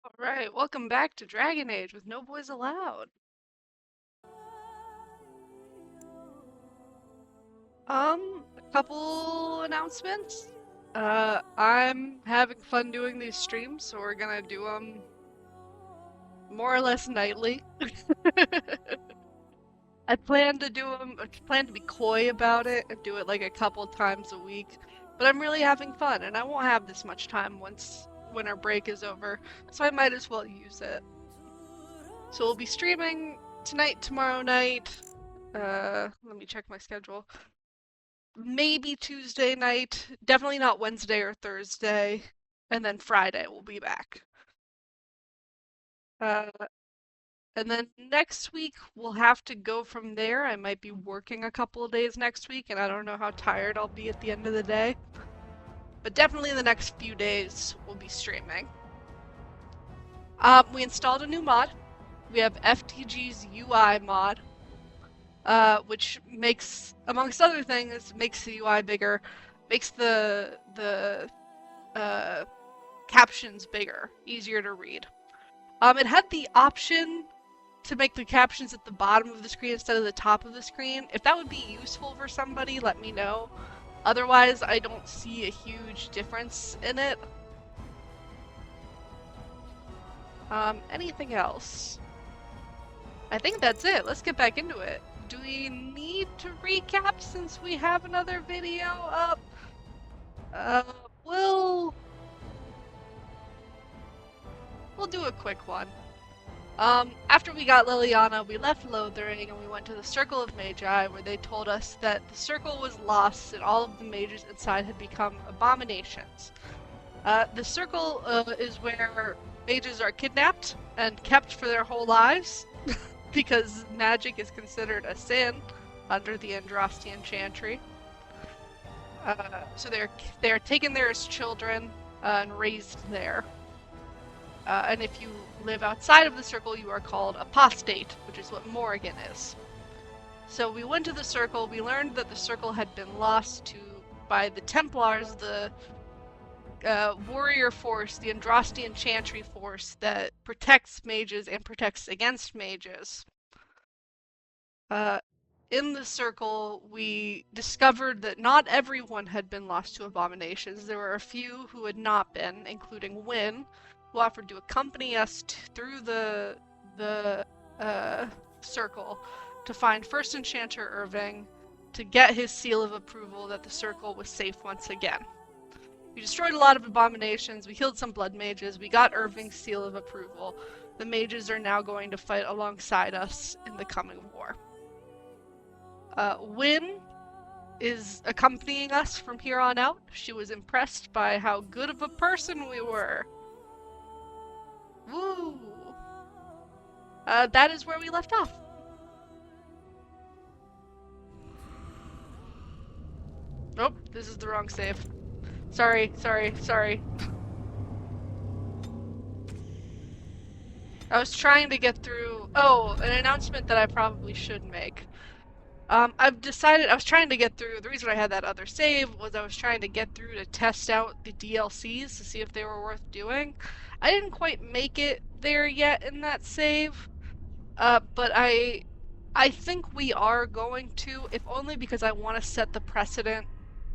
All right, welcome back to Dragon Age with No Boys Allowed. A couple announcements. I'm having fun doing these streams, so we're gonna do them more or less nightly. I plan to do them. I plan to be coy about it and do it like a couple times a week. But I'm really having fun, and I won't have this much time once winter break is over, so I might as well use it. So we'll be streaming tonight, tomorrow night. Let me check my schedule. Maybe Tuesday night, definitely not Wednesday or Thursday, and then Friday we'll be back. Uh, and then next week we'll have to go from there. I might be working a couple of days next week, and I don't know how tired I'll be at the end of the day. But definitely the next few days we'll be streaming. We installed a new mod. We have FTG's UI mod, which makes, amongst other things, makes the UI bigger, makes the captions bigger, easier to read. It had the option to make the captions at the bottom of the screen instead of the top of the screen. If that would be useful for somebody, let me know. Otherwise, I don't see a huge difference in it. Anything else? I think that's it. Let's get back into it. Do we need to recap since we have another video up? Uh, we'll do a quick one. After we got Liliana, we left Lothering and we went to the Circle of Magi, where they told us that the circle was lost and all of the mages inside had become abominations. The circle is where mages are kidnapped and kept for their whole lives, because magic is considered a sin under the Andrastian Chantry. So they're taken there as children and raised there. And if you live outside of the circle, you are called apostate, which is what Morrigan is. So we went to the circle. We learned that the circle had been lost by the Templars, the warrior force, the Andrastian Chantry force that protects mages and protects against mages. In the circle, we discovered that not everyone had been lost to abominations. There were a few who had not been, including Wynn, who offered to accompany us through the circle to find First Enchanter Irving to get his seal of approval that the circle was safe once again. We destroyed a lot of abominations, we killed some blood mages, we got Irving's seal of approval. The mages are now going to fight alongside us in the coming war. Wynn is accompanying us from here on out. She was impressed by how good of a person we were. Woo! That is where we left off. Nope, this is the wrong save. Sorry. I was trying to get through... Oh, an announcement that I probably should make. I've decided I was trying to get through... The reason I had that other save was I was trying to get through to test out the DLCs to see if they were worth doing. I didn't quite make it there yet in that save, but I think we are going to, if only because I want to set the precedent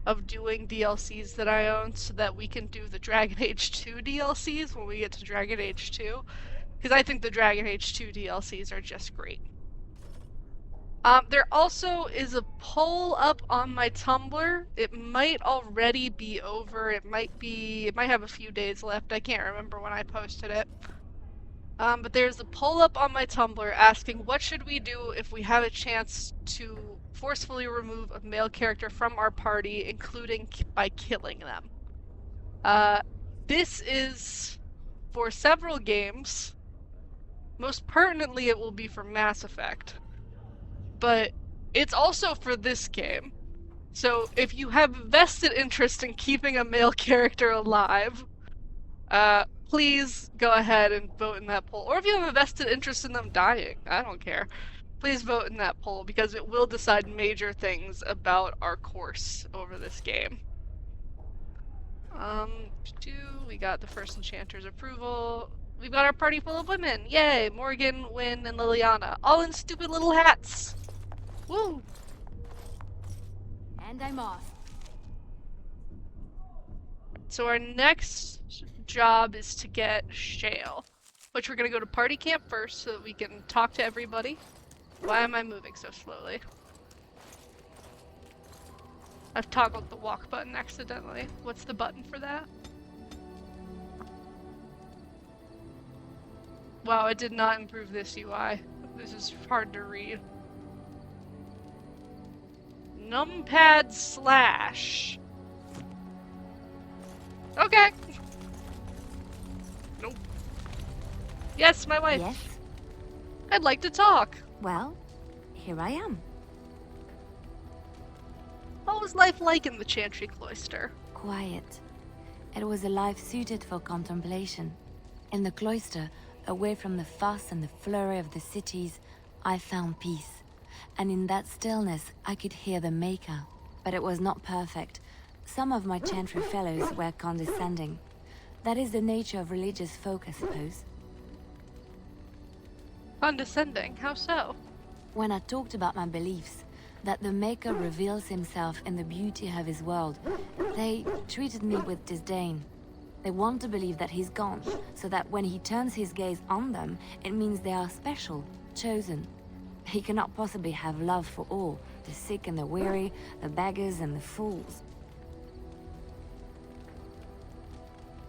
of doing DLCs that I own so that we can do the Dragon Age 2 DLCs when we get to Dragon Age 2, because I think the Dragon Age 2 DLCs are just great. There also is a poll up on my Tumblr. It might already be over. It might have a few days left. I can't remember when I posted it. But there's a poll up on my Tumblr asking what should we do if we have a chance to forcefully remove a male character from our party, including by killing them. This is for several games. Most pertinently, it will be for Mass Effect. But it's also for this game. So if you have vested interest in keeping a male character alive, please go ahead and vote in that poll. Or if you have a vested interest in them dying, I don't care. Please vote in that poll, because it will decide major things about our course over this game. We got the First Enchanter's approval. we've got our party full of women. Yay! Morgan, Wynn, and Liliana. All in stupid little hats. Woo! And I'm off. So our next job is to get Shale, which we're gonna go to party camp first so that we can talk to everybody. Why am I moving so slowly? I've toggled the walk button accidentally. What's the button for that? Wow, it did not improve this UI. This is hard to read. Numpad slash. Okay. Nope. Yes, my wife. Yes? I'd like to talk. Well, here I am. What was life like in the Chantry Cloister? Quiet. It was a life suited for contemplation. In the cloister, away from the fuss and the flurry of the cities, I found peace. And in that stillness, I could hear the Maker. But it was not perfect. Some of my Chantry fellows were condescending. That is the nature of religious folk, I suppose. Condescending? How so? When I talked about my beliefs, that the Maker reveals himself in the beauty of his world, they treated me with disdain. They want to believe that he's gone, so that when he turns his gaze on them, it means they are special, chosen. He cannot possibly have love for all, the sick and the weary, the beggars and the fools.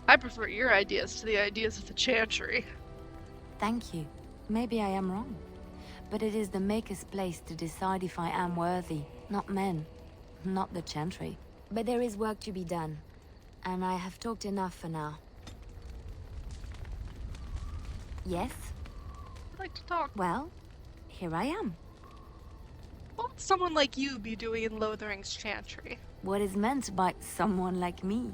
I prefer your ideas to the ideas of the Chantry. Thank you. Maybe I am wrong. But it is the Maker's place to decide if I am worthy, not men, not the Chantry. But there is work to be done, and I have talked enough for now. Yes? I'd like to talk. Well, here I am. What would someone like you be doing in Lothering's Chantry? What is meant by someone like me?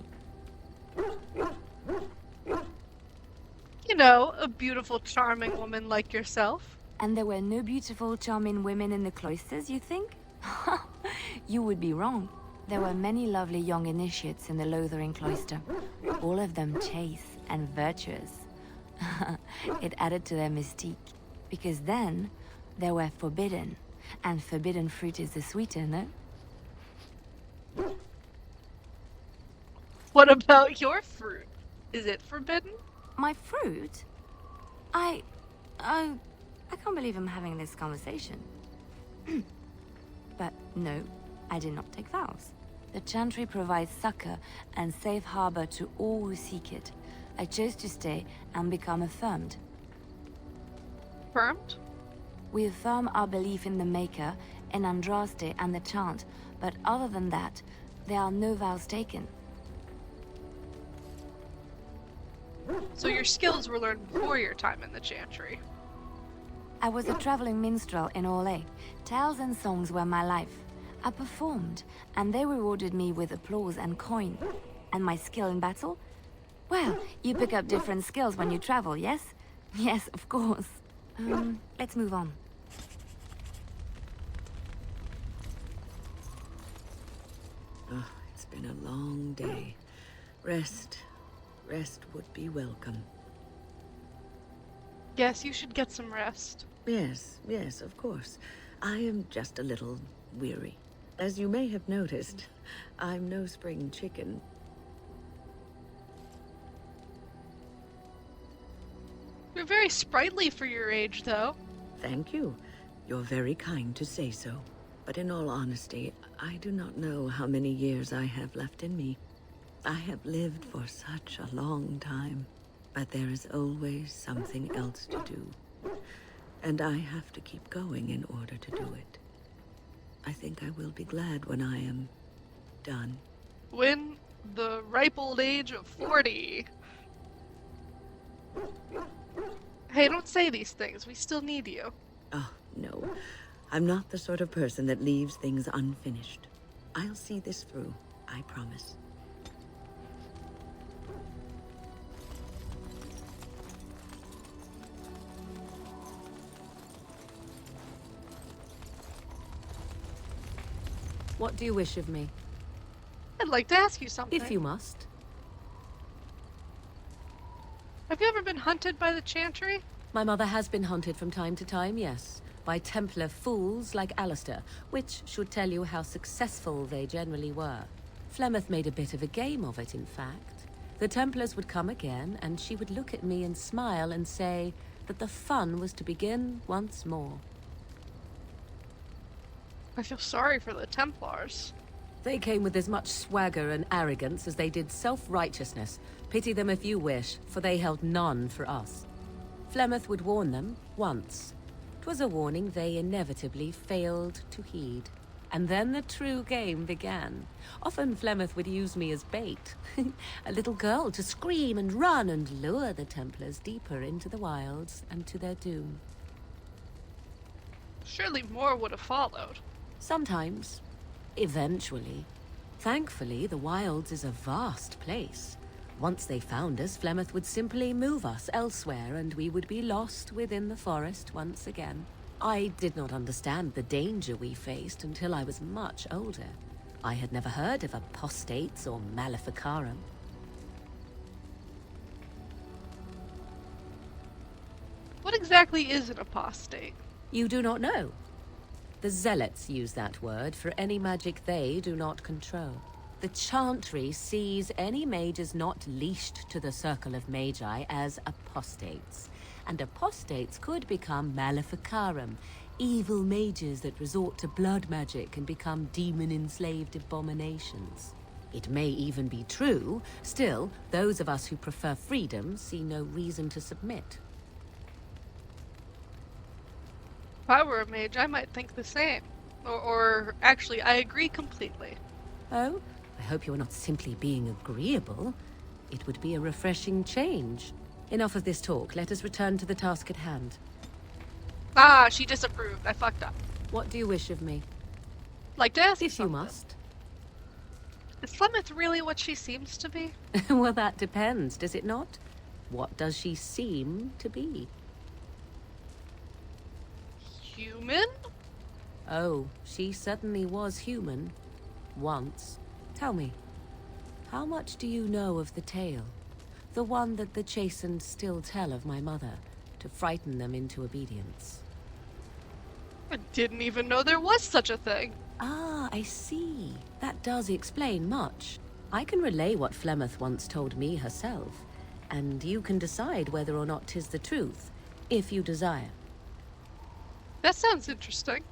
You know, a beautiful, charming woman like yourself. And there were no beautiful, charming women in the cloisters, you think? You would be wrong. There were many lovely young initiates in the Lothering cloister. All of them chaste and virtuous. It added to their mystique. Because then, they were forbidden. And forbidden fruit is the sweeter, no? What about your fruit? Is it forbidden? My fruit? I can't believe I'm having this conversation. But no, I did not take vows. The Chantry provides succor and safe harbor to all who seek it. I chose to stay and become affirmed. Affirmed? We affirm our belief in the Maker, in Andraste and the chant, but other than that, there are no vows taken. So your skills were learned before your time in the Chantry. I was a traveling minstrel in Orlais. Tales and songs were my life. I performed, and they rewarded me with applause and coin. And my skill in battle? Well, you pick up different skills when you travel, yes? Yes, of course. Let's move on. Oh, it's been a long day. Rest would be welcome. Yes, you should get some rest. Yes, of course. I am just a little weary. As you may have noticed, I'm no spring chicken. You're very sprightly for your age, though. Thank you. You're very kind to say so. But in all honesty, I do not know how many years I have left in me. I have lived for such a long time, but there is always something else to do. And I have to keep going in order to do it. I think I will be glad when I am done. When the ripe old age of 40. Hey, don't say these things. We still need you. Oh, no. I'm not the sort of person that leaves things unfinished. I'll see this through, I promise. What do you wish of me? I'd like to ask you something. If you must. I've you ever been hunted by the Chantry? My mother has been hunted from time to time, yes, by Templar fools like Alistair, which should tell you how successful they generally were. Flemeth made a bit of a game of it, in fact. The Templars would come again, and she would look at me and smile and say that the fun was to begin once more. I feel sorry for the Templars. They came with as much swagger and arrogance as they did self-righteousness. Pity them if you wish, for they held none for us. Flemeth would warn them once. 'Twas a warning they inevitably failed to heed. And then the true game began. Often Flemeth would use me as bait. A little girl to scream and run and lure the Templars deeper into the wilds and to their doom. Surely more would have followed. Sometimes. Eventually. Thankfully, the wilds is a vast place. Once they found us, Flemeth would simply move us elsewhere and we would be lost within the forest once again. I did not understand the danger we faced until I was much older. I had never heard of apostates or maleficarum. What exactly is an apostate? You do not know? The Zealots use that word for any magic they do not control. The Chantry sees any mages not leashed to the Circle of Magi as apostates. And apostates could become maleficarum, evil mages that resort to blood magic and become demon-enslaved abominations. It may even be true. Still, those of us who prefer freedom see no reason to submit. If I were a mage, I might think the same. Or actually, I agree completely. Oh? I hope you are not simply being agreeable. It would be a refreshing change. Enough of this talk. Let us return to the task at hand. Ah, she disapproved. I fucked up. What do you wish of me? Like to ask If you something. must. Is Flemeth really what she seems to be? Well, that depends, does it not? What does she seem to be? Human? Oh, she certainly was human. Once. Tell me, how much do you know of the tale? The one that the chastened still tell of my mother, to frighten them into obedience. I didn't even know there was such a thing. Ah, I see. That does explain much. I can relay what Flemeth once told me herself, and you can decide whether or not 'tis the truth, if you desire. That sounds interesting.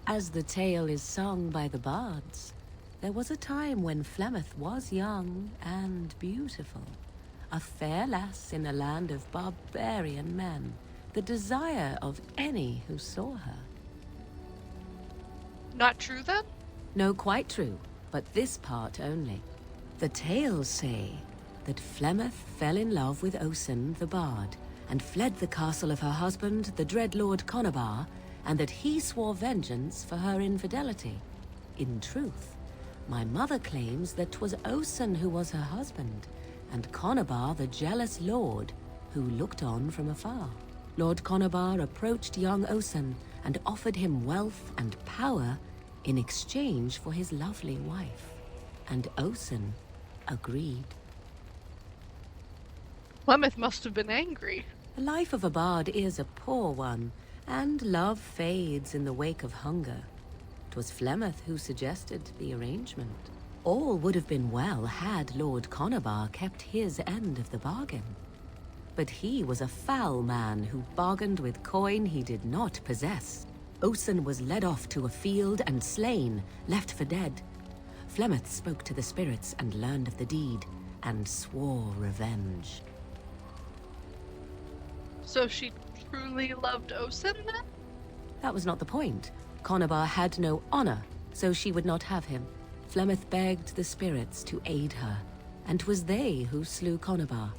As the tale is sung by the bards, there was a time when Flemeth was young and beautiful. A fair lass in a land of barbarian men, the desire of any who saw her. Not true then? No, quite true, but this part only. The tales say that Flemeth fell in love with Osen the bard, and fled the castle of her husband, the dread Lord Conobar, and that he swore vengeance for her infidelity. In truth, my mother claims that 'twas Osen who was her husband, and Conobar the jealous lord who looked on from afar. Lord Conobar approached young Osen and offered him wealth and power in exchange for his lovely wife. And Osen agreed. Flemeth must have been angry. The life of a bard is a poor one, and love fades in the wake of hunger. 'Twas Flemeth who suggested the arrangement. All would have been well had Lord Conobar kept his end of the bargain. But he was a foul man who bargained with coin he did not possess. Osen was led off to a field and slain, left for dead. Flemeth spoke to the spirits and learned of the deed, and swore revenge. So she truly loved Osen then? That was not the point. Conobar had no honor, so she would not have him. Flemeth begged the spirits to aid her, and 'twas they who slew Conobar.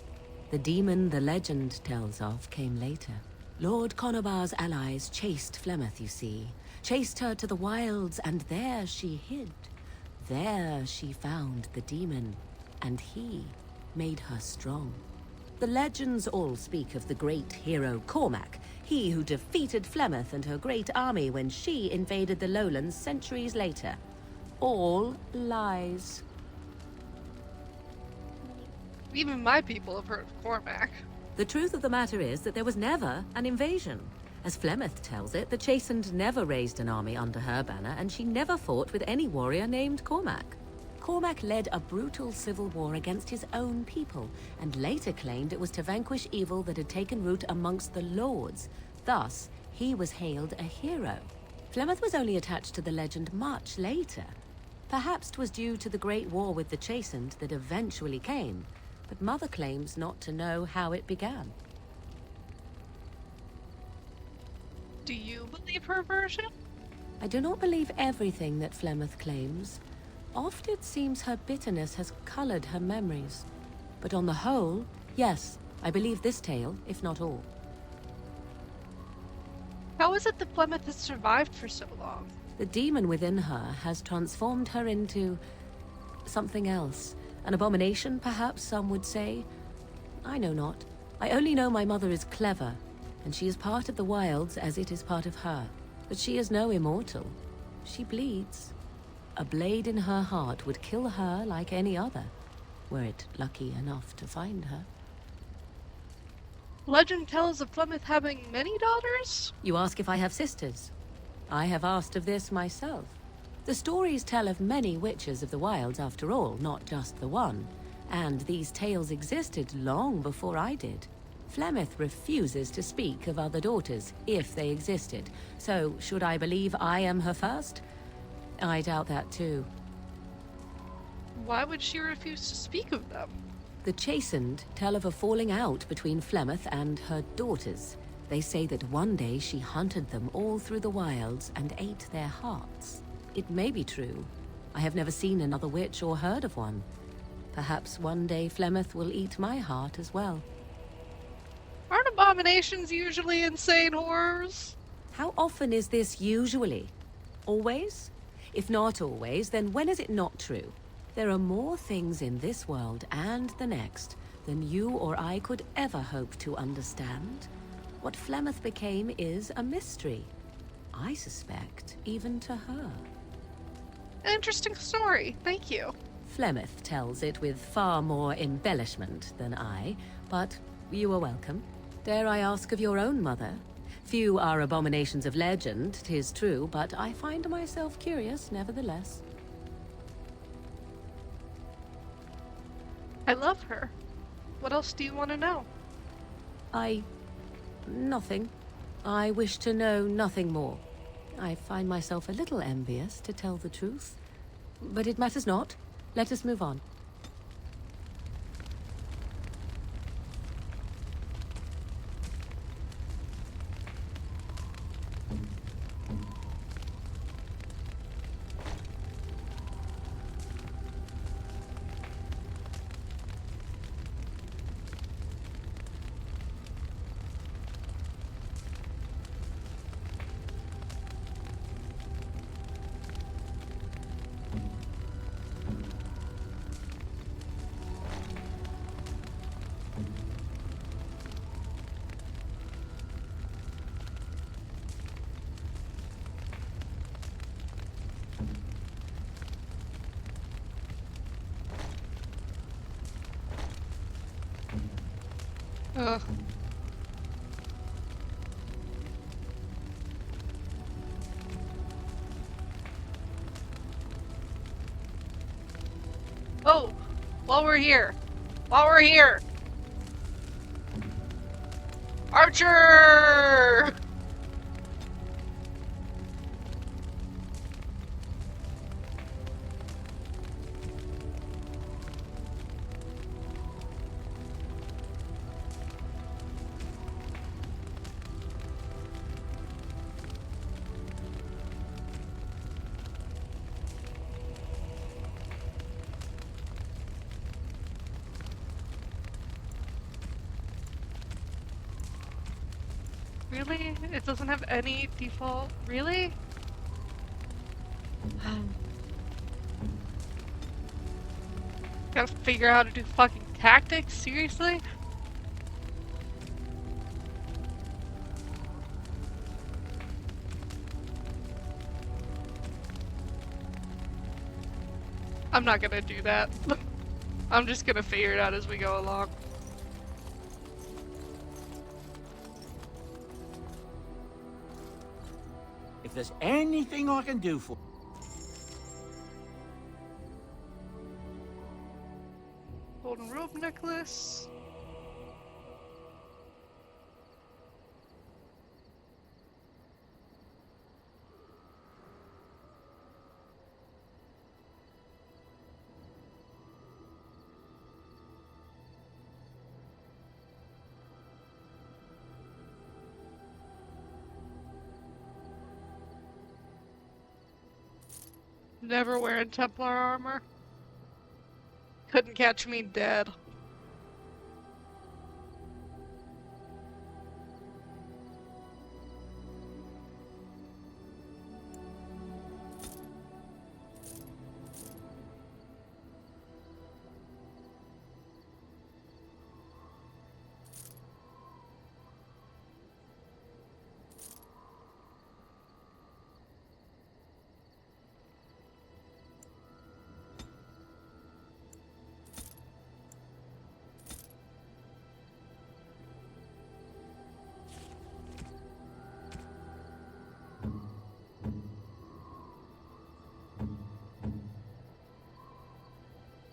The demon the legend tells of came later. Lord Conobar's allies chased Flemeth, you see. Chased her to the wilds, and there she hid. There she found the demon, and he made her strong. The legends all speak of the great hero Cormac, he who defeated Flemeth and her great army when she invaded the lowlands centuries later. All lies. Even my people have heard of Cormac. The truth of the matter is that there was never an invasion. As Flemeth tells it, the Chastened never raised an army under her banner, and she never fought with any warrior named Cormac. Cormac led a brutal civil war against his own people, and later claimed it was to vanquish evil that had taken root amongst the lords. Thus, he was hailed a hero. Flemeth was only attached to the legend much later. Perhaps 'twas due to the great war with the Chastened that eventually came, but Mother claims not to know how it began. Do you believe her version? I do not believe everything that Flemeth claims. Oft it seems her bitterness has colored her memories. But on the whole, yes, I believe this tale, if not all. How is it that Flemeth has survived for so long? The demon within her has transformed her into something else. An abomination, perhaps some would say. I know not. I only know my mother is clever, and she is part of the wilds as it is part of her. But she is no immortal. She bleeds. A blade in her heart would kill her like any other, were it lucky enough to find her. Legend tells of Flemeth having many daughters? You ask if I have sisters. I have asked of this myself. The stories tell of many witches of the wilds after all, not just the one. And these tales existed long before I did. Flemeth refuses to speak of other daughters, if they existed. So, should I believe I am her first? I doubt that too. Why would she refuse to speak of them? The Chastened tell of a falling out between Flemeth and her daughters. They say that one day she hunted them all through the wilds and ate their hearts. It may be true. I have never seen another witch or heard of one. Perhaps one day Flemeth will eat my heart as well. Aren't abominations usually insane horrors? How often is this usually? Always? If not always, then when is it not true? There are more things in this world and the next than you or I could ever hope to understand. What Flemeth became is a mystery. I suspect, even to her. An interesting story, thank you. Flemeth tells it with far more embellishment than I, but you are welcome. Dare I ask of your own mother? Few are abominations of legend, 'tis true, but I find myself curious nevertheless. I love her. What else do you want to know? Nothing. I wish to know nothing more. I find myself a little envious, to tell the truth. But it matters not. Let us move on. Ugh. Oh, while we're here. Archer! Really? It doesn't have any default? Really? Gotta figure out how to do fucking tactics? Seriously? I'm not gonna do that. I'm just gonna figure it out as we go along. If there's anything I can do for... Golden rope necklace. Never wearing Templar armor. Couldn't catch me dead.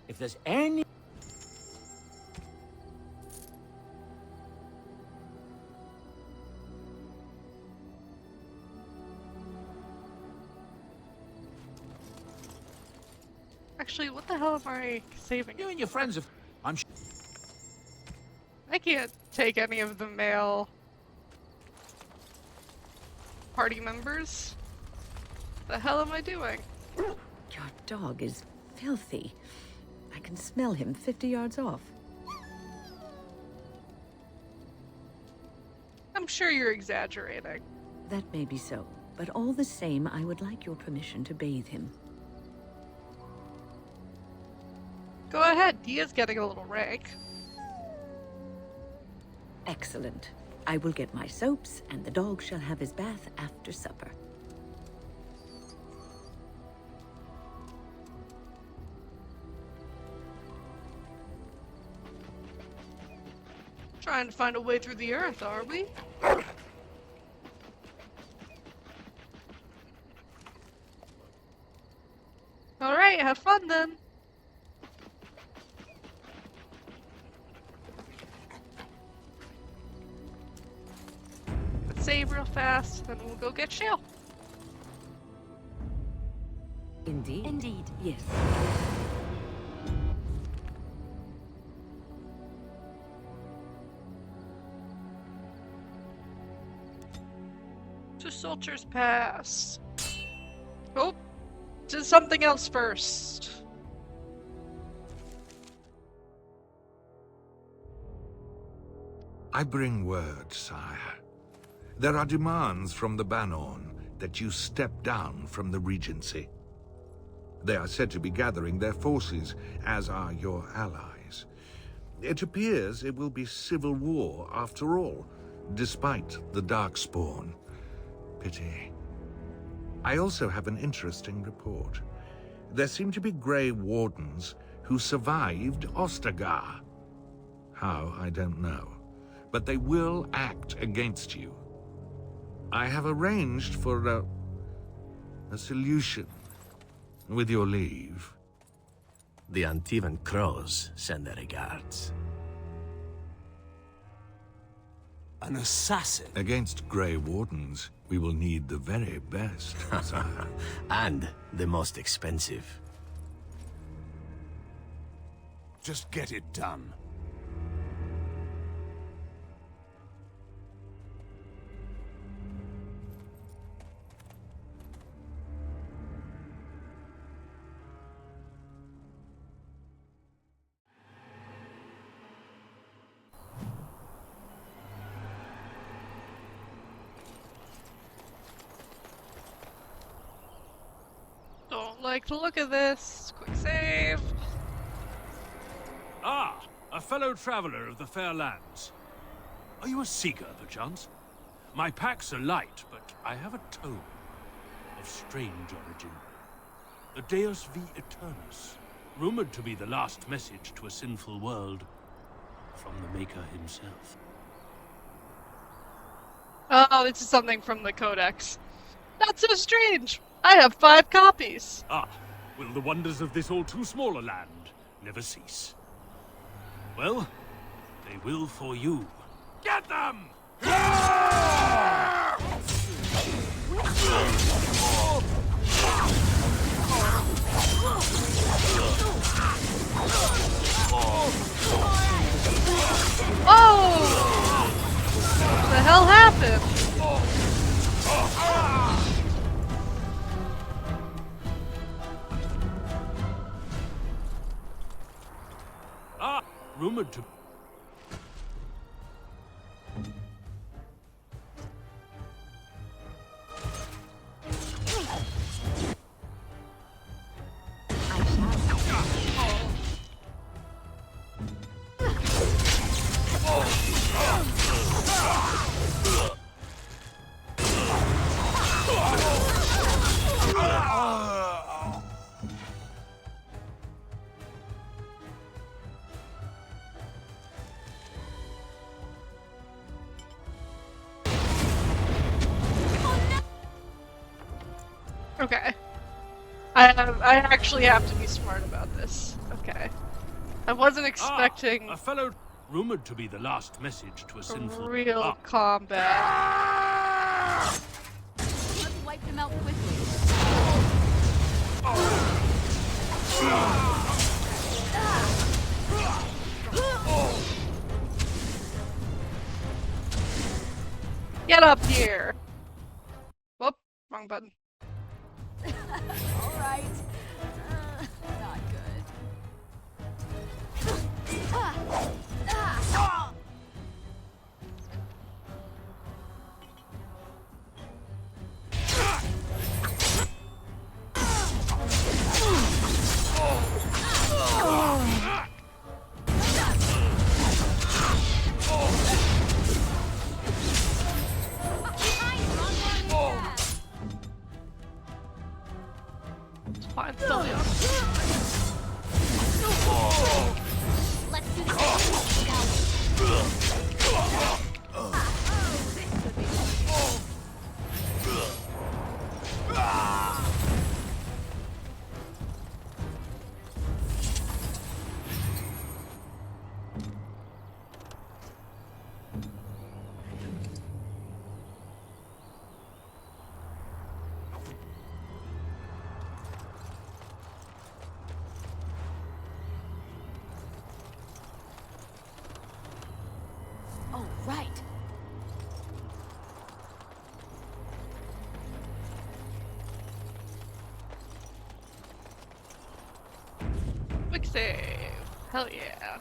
If there's any... Actually, what the hell am I saving? You and your friends have... I'm sure... I can't take any of the male party members. The hell am I doing? Your dog is filthy. I can smell him 50 yards off. I'm sure you're exaggerating. That may be so, but all the same, I would like your permission to bathe him. Go ahead, he is getting a little rank. Excellent. I will get my soaps, and the dog shall have his bath after supper. Trying to find a way through the earth, are we? Alright, have fun then. Let's save real fast, then we'll go get Shale. Indeed. Indeed. Yes. To Soldier's Pass. Oh, to something else first. I bring word, sire. There are demands from the Banorn that you step down from the Regency. They are said to be gathering their forces, as are your allies. It appears it will be civil war after all, despite the Darkspawn. Pity. I also have an interesting report. There seem to be Grey Wardens who survived Ostagar. How, I don't know. But they will act against you. I have arranged for a solution, with your leave. The Antivan Crows send their regards. An assassin? Against Grey Wardens, we will need the very best, sire. And the most expensive. Just get it done. Don't like to look at this. Quick save. Ah, a fellow traveler of the fair lands. Are you a seeker, perchance? My packs are light, but I have a tome of strange origin. The Deus V Eternus, rumored to be the last message to a sinful world from the Maker himself. Oh, this is something from the Codex. That's so strange. I have 5 copies. Ah, will the wonders of this all too small a land never cease? Well, they will for you. Get them! Oh! What the hell happened? Ah, rumored to... Okay. I actually have to be smart about this. Okay. I wasn't expecting a fellow rumored to be the last message to a sinful... real combat. Let's wipe them out quickly. Get up here! Whoop, wrong button. All right. Not good. It's fine, still Leon. Let's do this. Oh, right. Quick save. Hell yeah.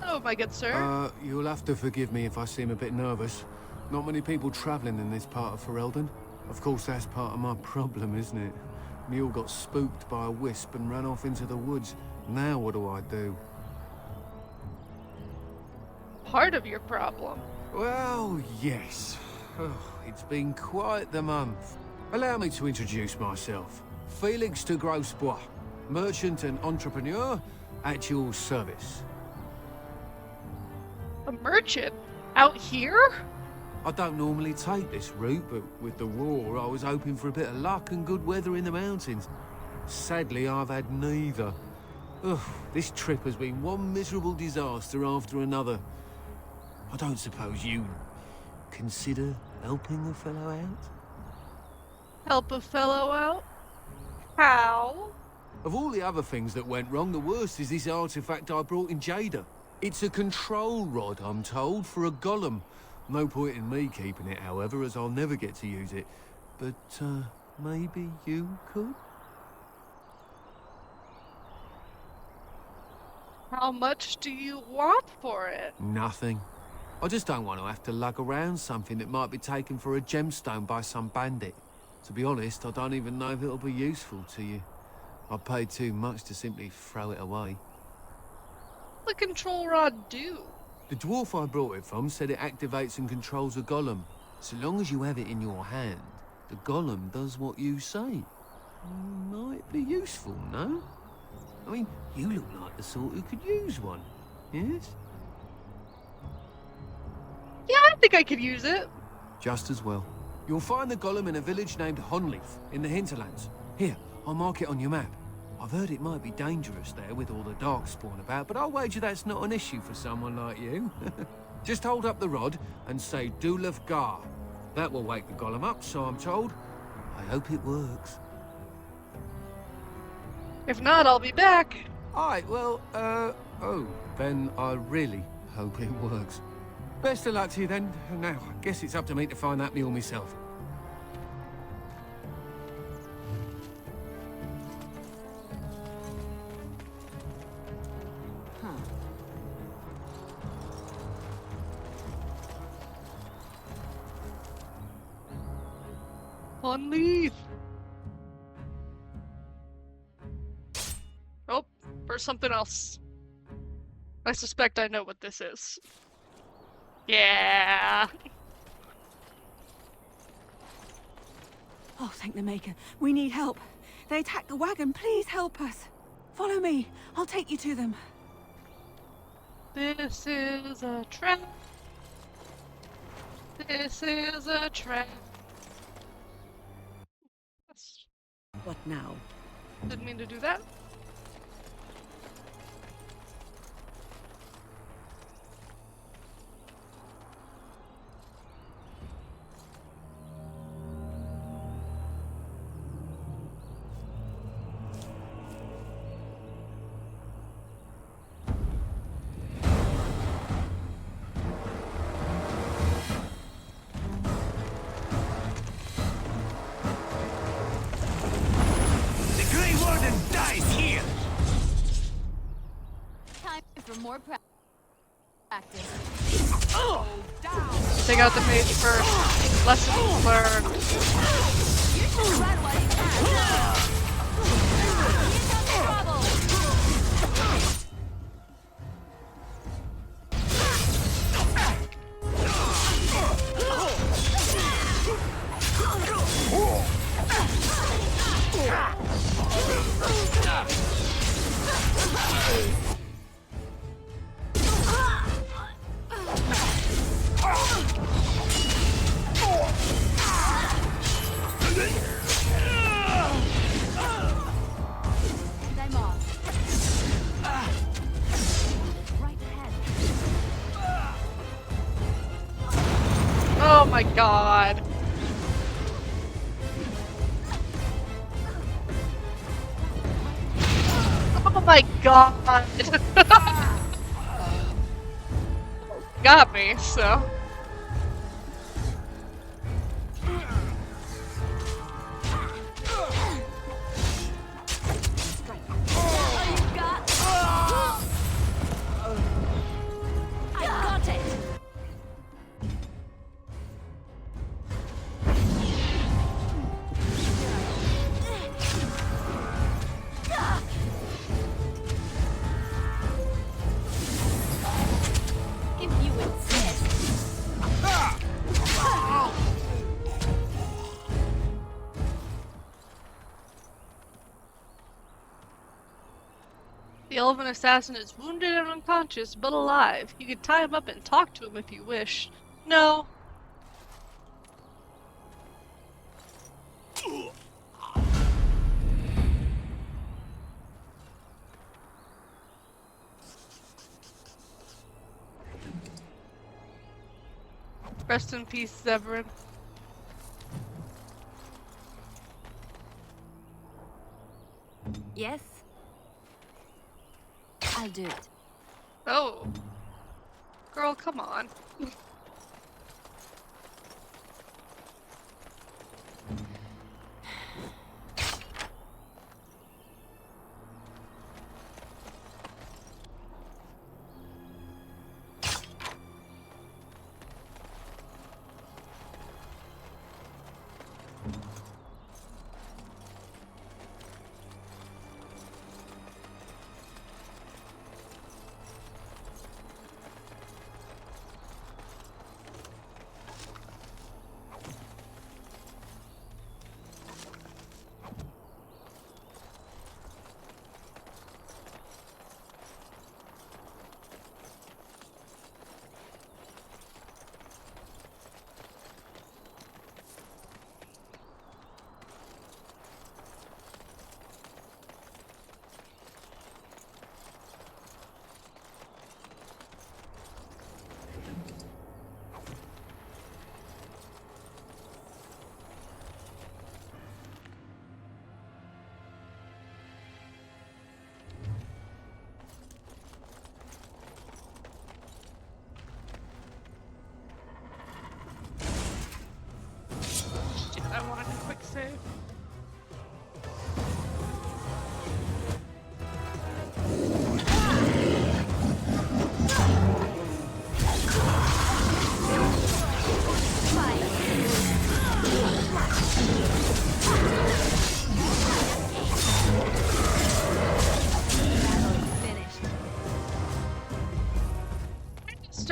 Oh, my good sir. You'll have to forgive me if I seem a bit nervous. Not many people travelling in this part of Ferelden. Of course, that's part of my problem, isn't it? Mule got spooked by a wisp and ran off into the woods. Now what do I do? Part of your problem. Well, yes. Oh, it's been quite the month. Allow me to introduce myself. Felix de Grosbois, merchant and entrepreneur at your service. A merchant? Out here? I don't normally take this route, but with the war, I was hoping for a bit of luck and good weather in the mountains. Sadly, I've had neither. Ugh, this trip has been one miserable disaster after another. I don't suppose you'd consider helping a fellow out? Help a fellow out? How? Of all the other things that went wrong, the worst is this artifact I brought in Jada. It's a control rod, I'm told, for a golem. No point in me keeping it, however, as I'll never get to use it. But, maybe you could? How much do you want for it? Nothing. I just don't want to have to lug around something that might be taken for a gemstone by some bandit. To be honest, I don't even know if it'll be useful to you. I paid too much to simply throw it away. What the control rod do? The dwarf I brought it from said it activates and controls a golem. So long as you have it in your hand, the golem does what you say. Might be useful, no? I mean, you look like the sort who could use one, yes? Yeah, I think I could use it. Just as well. You'll find the golem in a village named Honleaf, in the hinterlands. Here, I'll mark it on your map. I've heard it might be dangerous there with all the darkspawn about, but I'll wager that's not an issue for someone like you. Just hold up the rod and say Dulav Gar. That will wake the golem up, so I'm told. I hope it works. If not, I'll be back. Alright, well, oh, then I really hope it works. Best of luck to you then. Now, I guess it's up to me to find that mule myself. On leave. Oh, or something else. I suspect I know what this is. Yeah. Oh, thank the Maker. We need help. They attacked the wagon. Please help us. Follow me. I'll take you to them. This is a trap. This is a trap. What now? Didn't mean to do that. For more practice. Take out the mage first. Lessons learned. You should run while you can. Here comes trouble. I'm off. Right ahead. Oh my god. Oh my god. Got me, so. I got it. If you insist. The elven assassin is wounded and unconscious, but alive. You could tie him up and talk to him if you wish. No. Rest in peace, Severin. Yes? I'll do it. Oh. Girl, come on.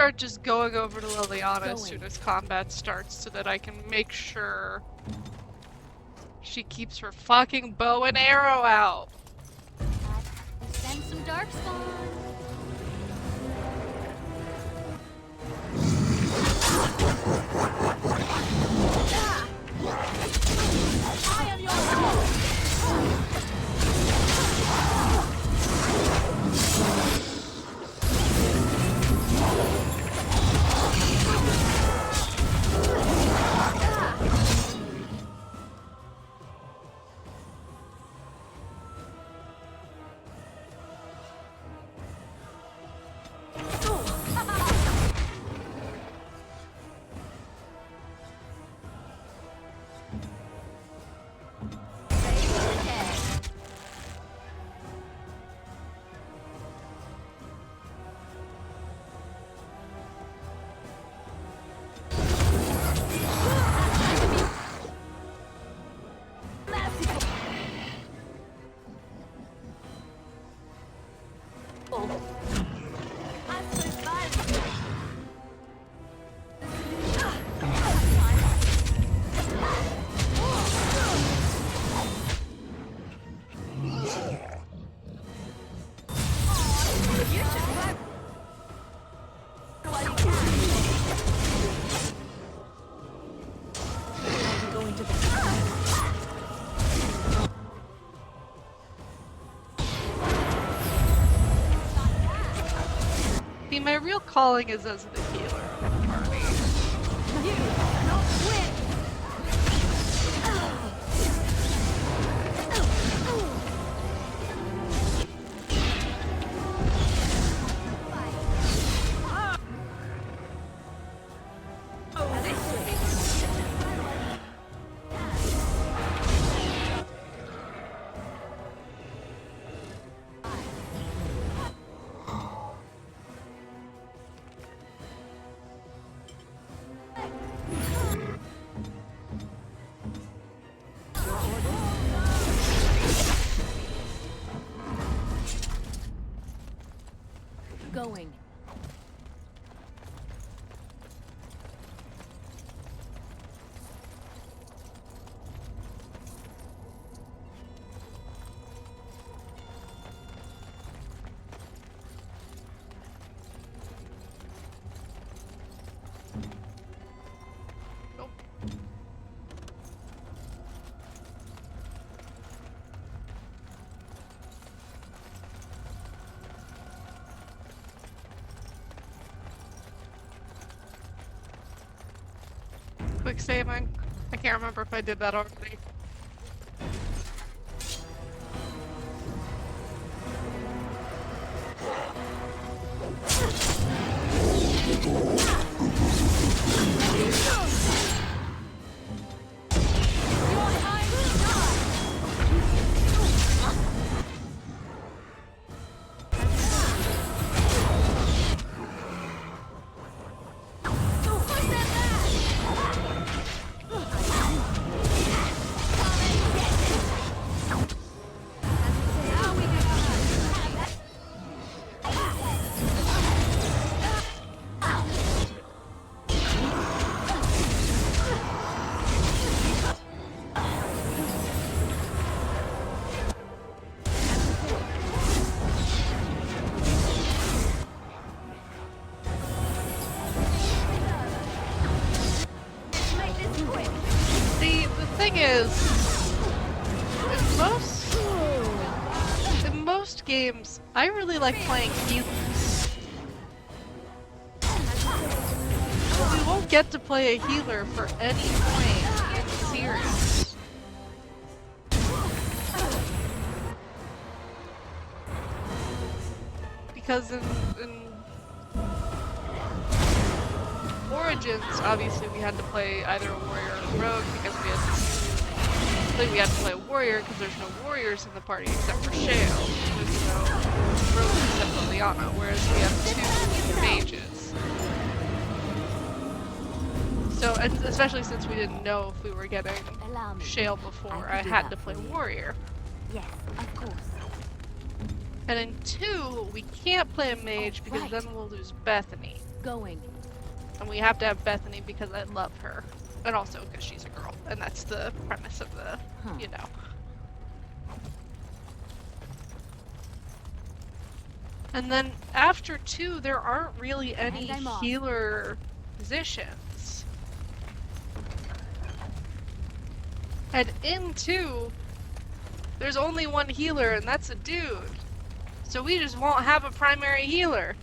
start just going over to Liliana as soon as combat starts so that I can make sure she keeps her fucking bow and arrow out. Send some darkspawn. I am your See, my real calling is as the healer of the party. You cannot win. Going. Nope. Quick saving. I can't remember if I did that already. Thing is, in most games, I really like playing healers. But we won't get to play a healer for any point in the series. Because in Origins, obviously we had to play either a warrior or a rogue because we had to play a warrior because there's no warriors in the party except for Shale. There's no rogue except Liliana, whereas we have two mages. So, and especially since we didn't know if we were getting Shale before, I had to play warrior. Yes, of course. And in 2, we can't play a mage because then we'll lose Bethany. Going. And we have to have Bethany because I love her. And also because she's a girl. And that's the premise of the, you know. And then after 2, there aren't really any And I'm off. healer positions. And in 2, there's only one healer, and that's a dude. So we just won't have a primary healer.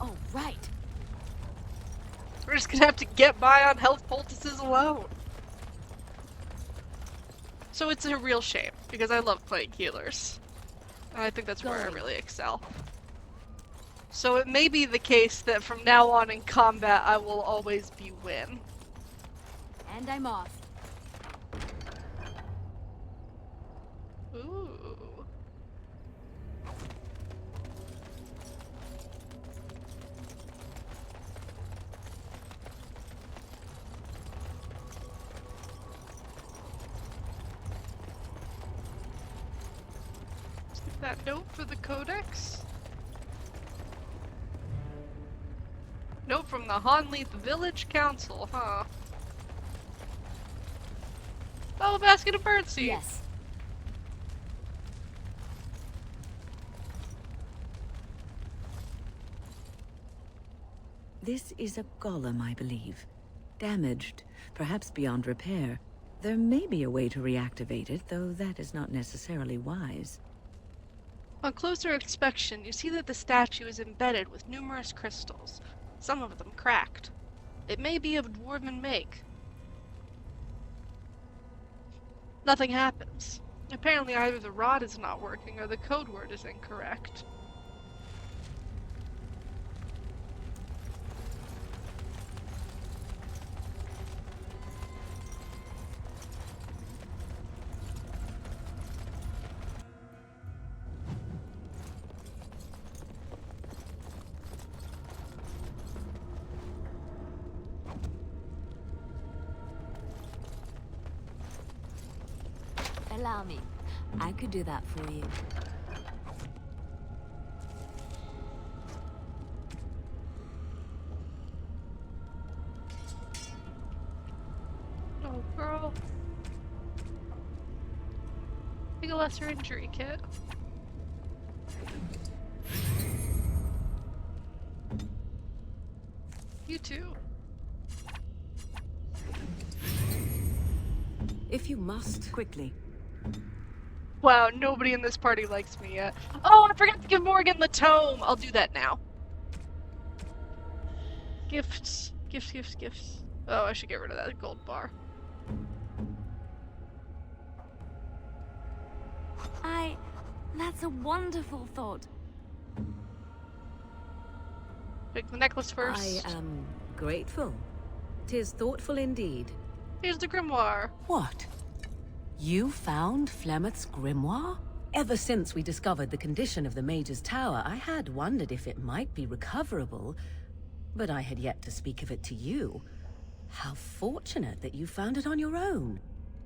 Oh, right. We're just gonna have to get by on health poultices alone. So it's a real shame, because I love playing healers. And I think that's where I really excel. So it may be the case that from now on in combat, I will always be win. And I'm off. Ooh. Is that note for the codex? Note from the Hanleith Village Council, huh? Oh, a basket of birdseed! Yes. This is a golem, I believe. Damaged, perhaps beyond repair. There may be a way to reactivate it, though that is not necessarily wise. On closer inspection, you see that the statue is embedded with numerous crystals, some of them cracked. It may be of dwarven make. Nothing happens. Apparently either the rod is not working or the code word is incorrect. Allow me. I could do that for you. Oh, girl. Take a lesser injury kit. You too. If you must. Quickly. Wow, nobody in this party likes me yet. Oh, I forgot to give Morgan the tome! I'll do that now. Gifts. Gifts, gifts, gifts. Oh, I should get rid of that gold bar. That's a wonderful thought. Take the necklace first. I am grateful. 'Tis thoughtful indeed. Here's the grimoire. What? You found Flemeth's grimoire? Ever since we discovered the condition of the Mage's Tower, I had wondered if it might be recoverable, but I had yet to speak of it to you. How fortunate that you found it on your own.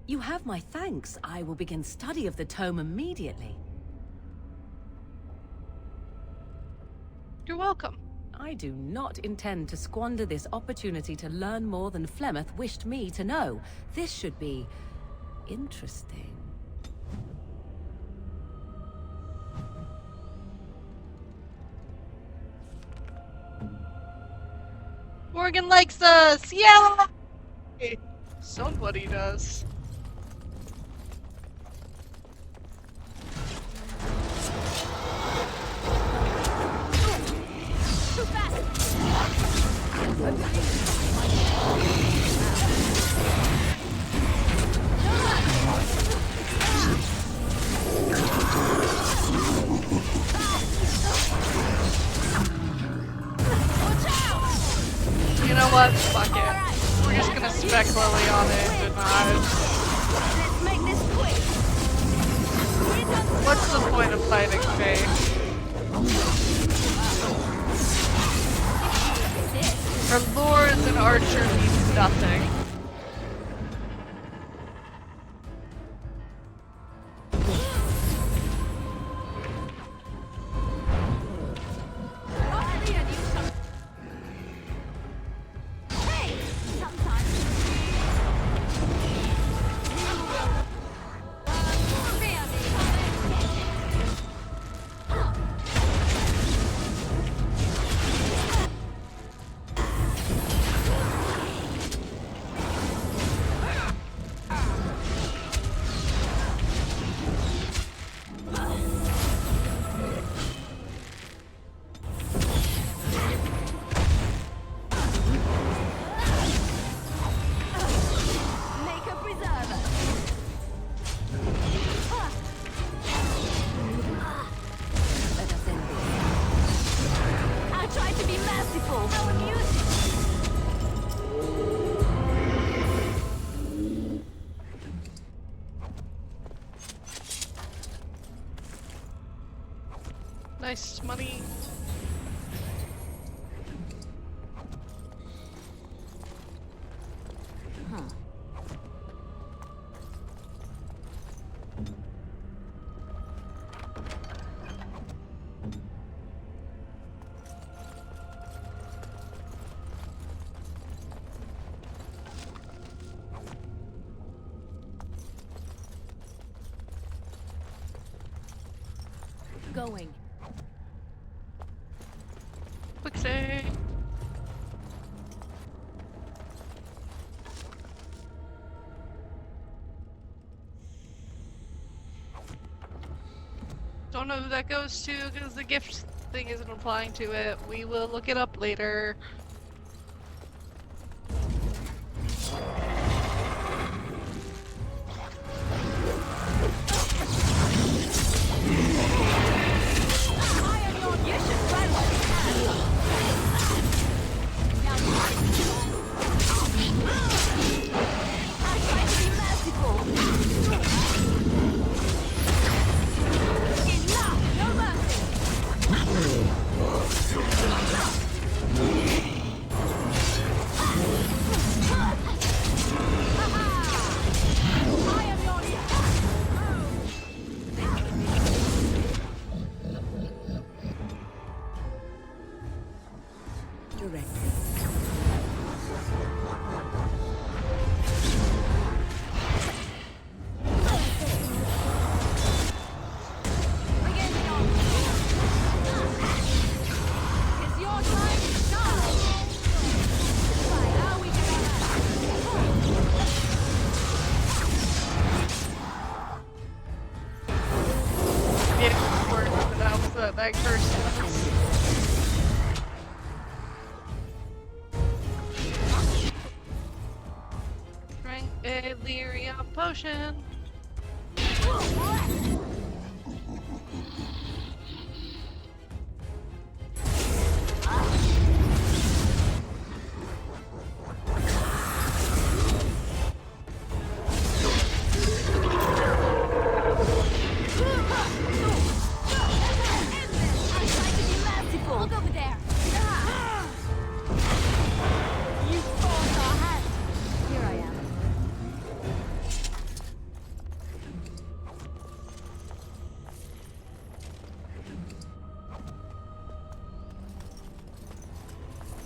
You have my thanks. I will begin study of the tome immediately. You're welcome. I do not intend to squander this opportunity to learn more than Flemeth wished me to know. This should be interesting. Morgan likes us! Yeah! Somebody does. You know what? Fuck it. We're just gonna spec Lily on it and Let's make this quick. what's the point of fighting Faye? Her lore as an archer means nothing. Nice money. Going. Quick save. Don't know who that goes to because the gift thing isn't applying to it. We will look it up later. Yeah, word that was that curse. Drink a lyrium potion. Look over there. You forced our hand. Here I am.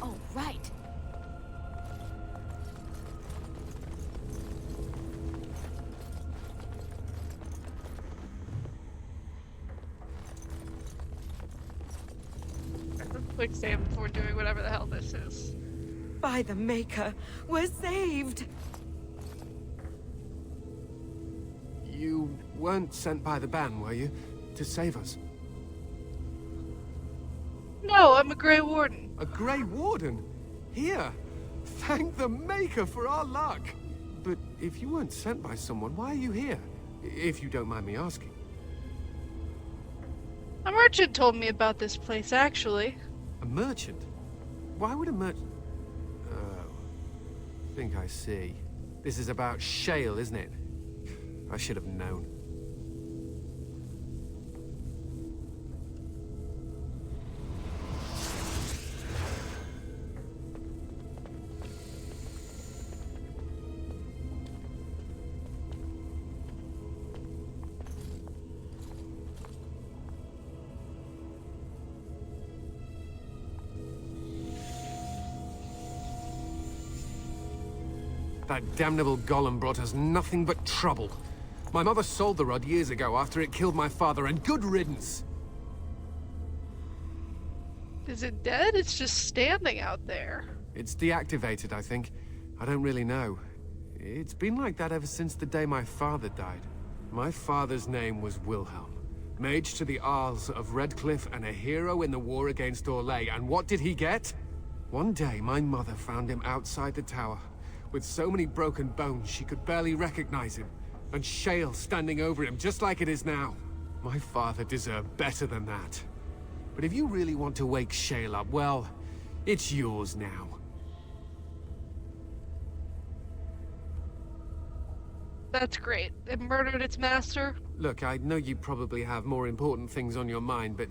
Oh, right. Quick save before doing whatever the hell this is. By the Maker, we're saved! You weren't sent by the ban, were you? To save us? No, I'm a Grey Warden. A Grey Warden? Here! Thank the Maker for our luck! But if you weren't sent by someone, why are you here? If you don't mind me asking. A merchant told me about this place, actually. A merchant? Why would a merchant... Oh, I think I see. This is about Shale, isn't it? I should have known. That damnable golem brought us nothing but trouble. My mother sold the rod years ago after it killed my father, and good riddance! Is it dead? It's just standing out there. It's deactivated, I think. I don't really know. It's been like that ever since the day my father died. My father's name was Wilhelm. Mage to the Isles of Redcliffe and a hero in the war against Orlais. And what did he get? One day, my mother found him outside the tower, with so many broken bones she could barely recognize him, and Shale standing over him just like it is now. My father deserved better than that. But if you really want to wake Shale up, well, it's yours now. That's great. It murdered its master? Look, I know you probably have more important things on your mind, but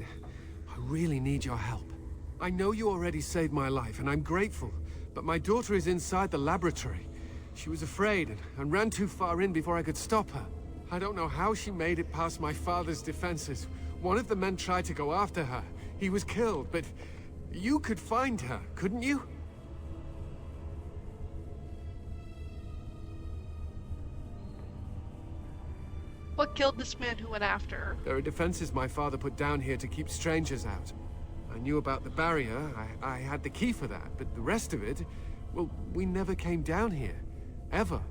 really need your help. I know you already saved my life, and I'm grateful, but my daughter is inside the laboratory. She was afraid and ran too far in before I could stop her. I don't know how she made it past my father's defenses. One of the men tried to go after her. He was killed, but you could find her, couldn't you? What killed this man who went after her? There are defenses my father put down here to keep strangers out. I knew about the barrier, I had the key for that, but the rest of it, well, we never came down here. Ever.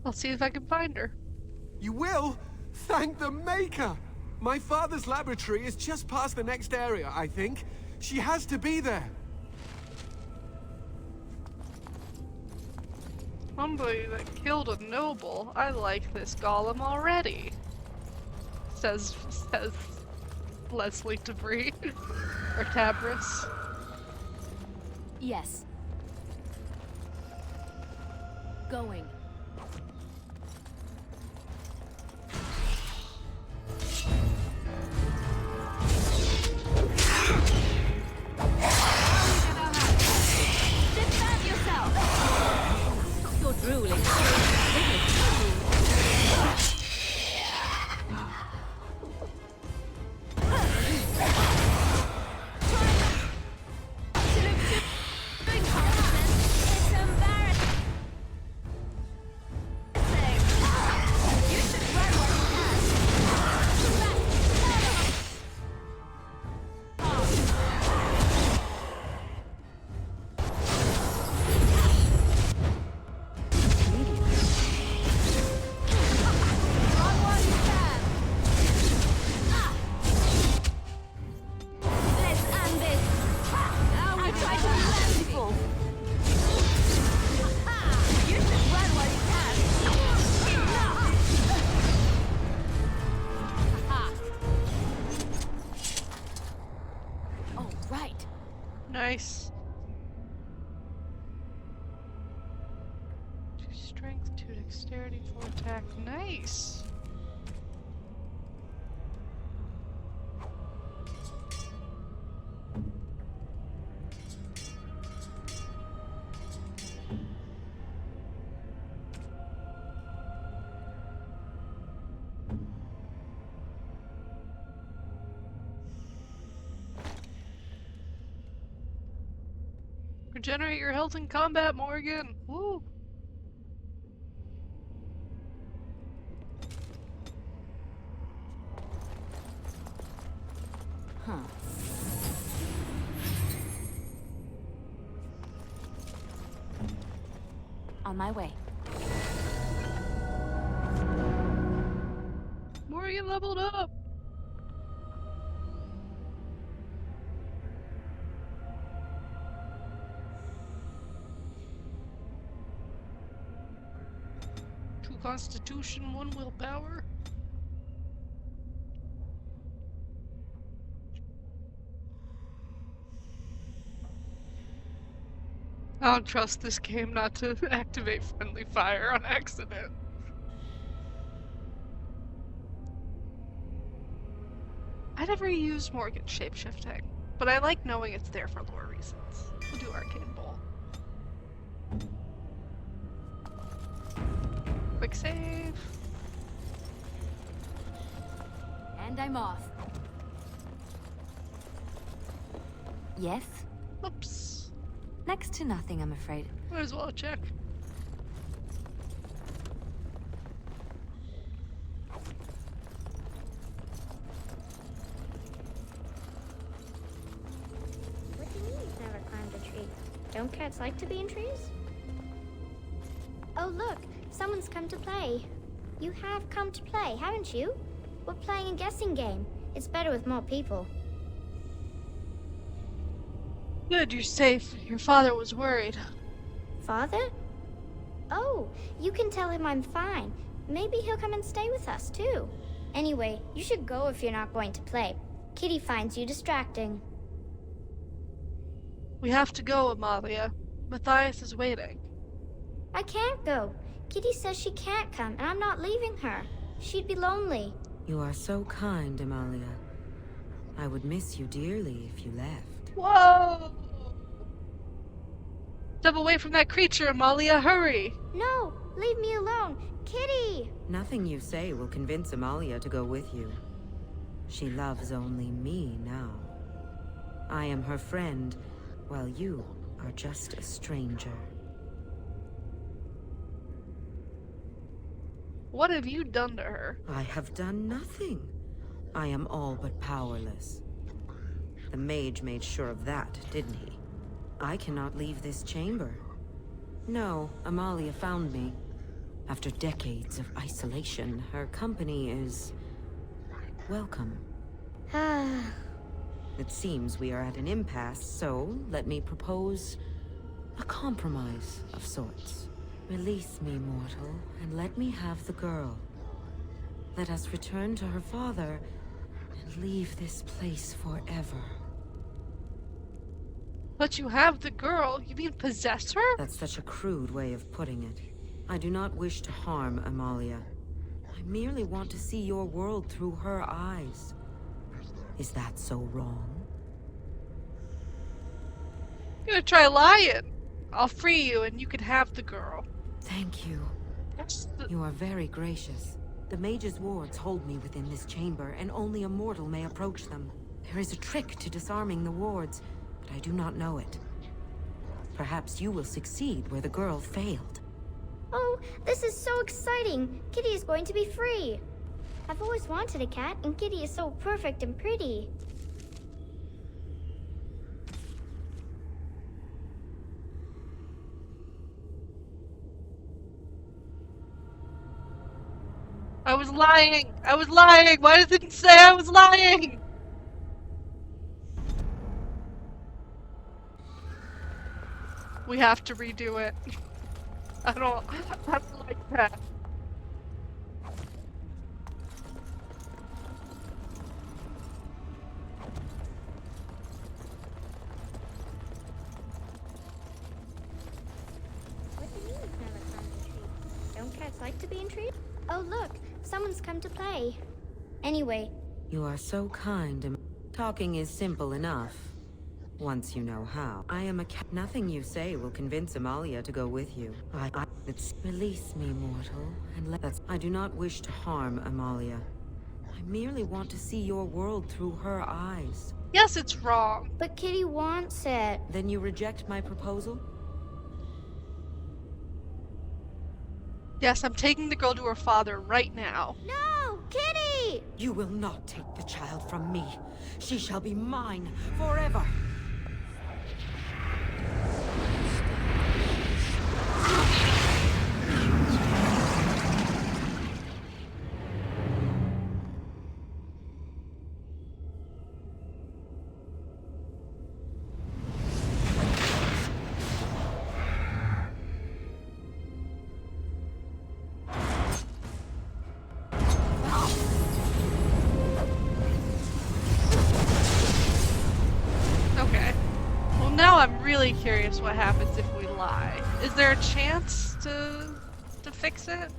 I'll see if I can find her. You will? Thank the Maker! My father's laboratory is just past the next area, I think. She has to be there. Somebody that killed a noble. I like this golem already. Says Leslie to Bree. Or Tabris. Yes. Going. Defend yourself! Stop your drooling. Nice. 2 strength, 2 dexterity, 4 attack. Nice. Regenerate your health in combat, Morgan. Woo. Huh. On my way. Morgan leveled up. Constitution, 1 willpower. I don't trust this game not to activate friendly fire on accident. I never used Morgan shapeshifting, but I like knowing it's there for lore reasons. We'll do Arcane Bolt. Quick save. And I'm off. Yes? Oops. Next to nothing, I'm afraid. Might as well check. What do you mean you've never climbed a tree? Don't cats like to be in trees? Oh look, someone's come to play. You have come to play, haven't you? We're playing a guessing game. It's better with more people. Good, you're safe. Your father was worried. Father? Oh, you can tell him I'm fine. Maybe he'll come and stay with us, too. Anyway, you should go if you're not going to play. Kitty finds you distracting. We have to go, Amalia. Matthias is waiting. I can't go. Kitty says she can't come, and I'm not leaving her. She'd be lonely. You are so kind, Amalia. I would miss you dearly if you left. Whoa! Step away from that creature, Amalia, hurry! No, leave me alone. Kitty! Nothing you say will convince Amalia to go with you. She loves only me now. I am her friend, while you are just a stranger. What have you done to her? I have done nothing. I am all but powerless. The mage made sure of that, didn't he? I cannot leave this chamber. No, Amalia found me. After decades of isolation, her company is welcome. It seems we are at an impasse, so let me propose a compromise of sorts. Release me, mortal, and let me have the girl. Let us return to her father and leave this place forever. Let you have the girl? You mean possess her? That's such a crude way of putting it. I do not wish to harm Amalia. I merely want to see your world through her eyes. Is that so wrong? You're gonna try lying. I'll free you and you can have the girl. Thank you. You are very gracious. The mage's wards hold me within this chamber, and only a mortal may approach them. There is a trick to disarming the wards, but I do not know it. Perhaps you will succeed where the girl failed. Oh, this is so exciting. Kitty is going to be free. I've always wanted a cat, and Kitty is so perfect and pretty. I was lying! I was lying! Why does it say I was lying? We have to redo it. I don't like that. What do you mean you've never climbed a tree? Don't cats like to be in trees? Oh, look, someone's come to play. Anyway, You are so kind. Talking is simple enough. Once you know how. I am a cat. Nothing you say will convince Amalia to go with you. It's release me, mortal, and I do not wish to harm Amalia. I merely want to see your world through her eyes. Yes, it's wrong. but Kitty wants it. Then you reject my proposal? Yes, I'm taking the girl to her father right now. No, Kitty! You will not take the child from me. She shall be mine forever. Okay. Well, now I'm really curious what happens if we lie. Is there a chance to fix it?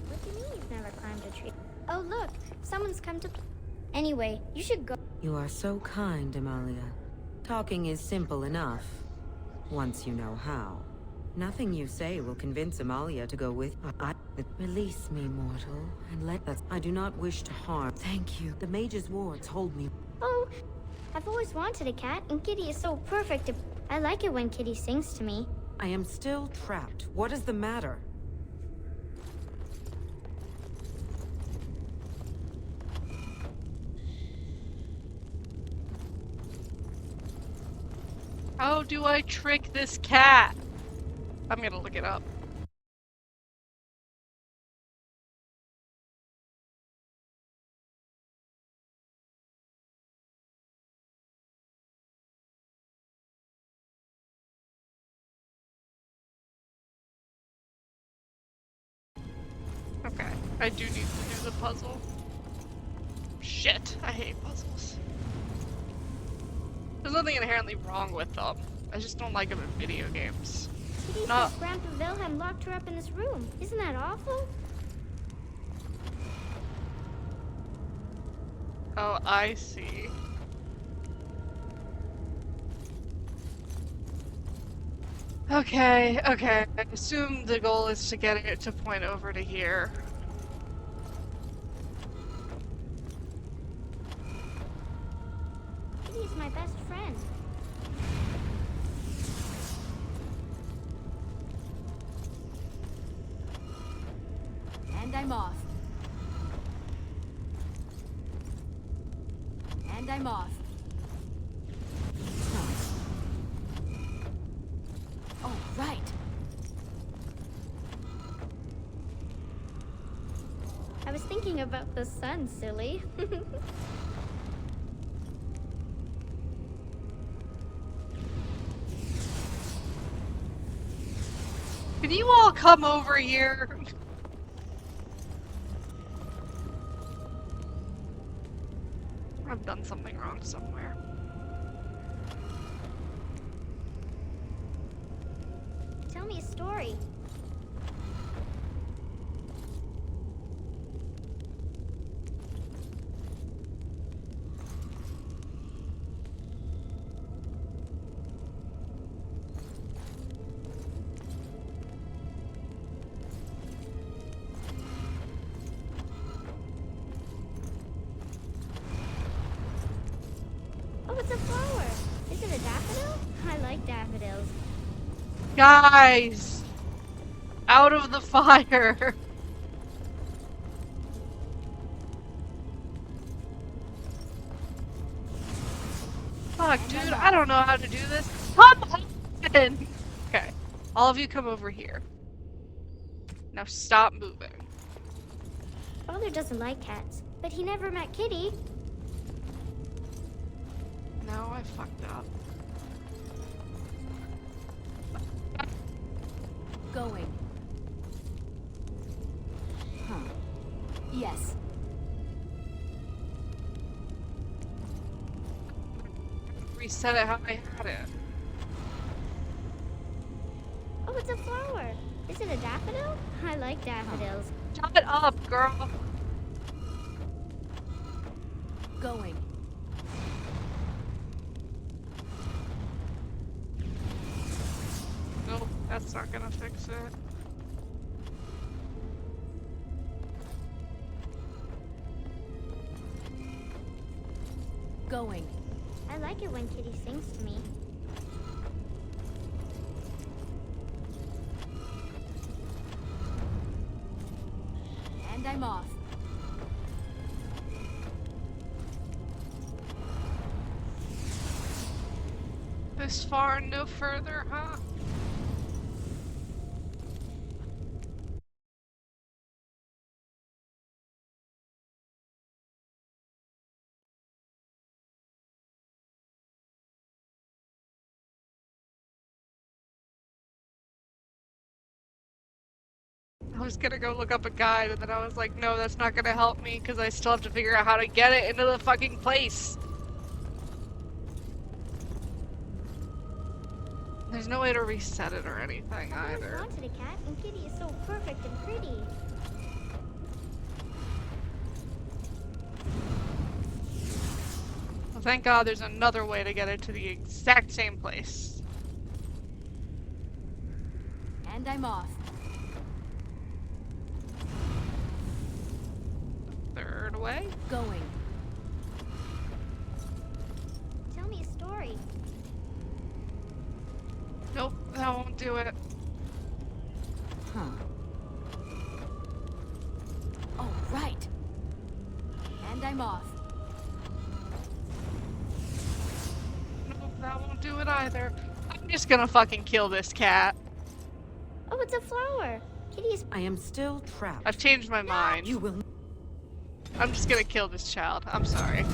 What do you mean you've never climbed a tree? Oh, look, someone's come to play. Anyway, you should go. You are so kind, Amalia. Talking is simple enough. Once you know how. Nothing you say will convince Amalia to go with. Release me, mortal, and let us. I do not wish to harm. Thank you. The mage's wards hold me. Oh, I've always wanted a cat, and Kitty is so perfect. I like it when Kitty sings to me. I am still trapped. What is the matter? How do I trick this cat? I'm gonna look it up. Okay, I do need to do the puzzle. Shit, I hate puzzles. There's nothing inherently wrong with them. I just don't like them in video games. Kitty No. said Grandpa Wilhelm locked her up in this room. Isn't that awful? Oh, I see. Okay, okay. I assume the goal is to get it to point over to here. Kitty is my best friend. And I'm off. And I'm off. Oh, right. I was thinking about the sun, silly. Can you all come over here? I've done something wrong somewhere. Tell me a story. Oh, it's a flower. Is it a daffodil? I like daffodils. Guys! Out of the fire! Fuck, dude, I don't know how to do this. Come on! Okay, all of you come over here. Now stop moving. Father doesn't like cats, but he never met Kitty. No, I fucked up. Going. Huh. Yes. Reset it how I had it. Oh, it's a flower. Is it a daffodil? I like daffodils. Shut up, girl! Going. Nope, that's not gonna fix it. Going. I like it when Kitty sings to me. And I'm off. This far and no further, huh? I was gonna go look up a guide, and then I was like, no, that's not gonna help me, because I still have to figure out how to get it into the fucking place. There's no way to reset it or anything I always either. wanted a cat, and Kitty is so perfect and pretty. Well, thank God there's another way to get it to the exact same place. And I'm off. Third way? Going. Tell me a story. Nope, that won't do it. Huh. Oh, right. And I'm off. Nope, that won't do it either. I'm just gonna fucking kill this cat. Oh, it's a flower. Kitty is... I am still trapped. I've changed my mind. You will. I'm just gonna kill this child. I'm sorry.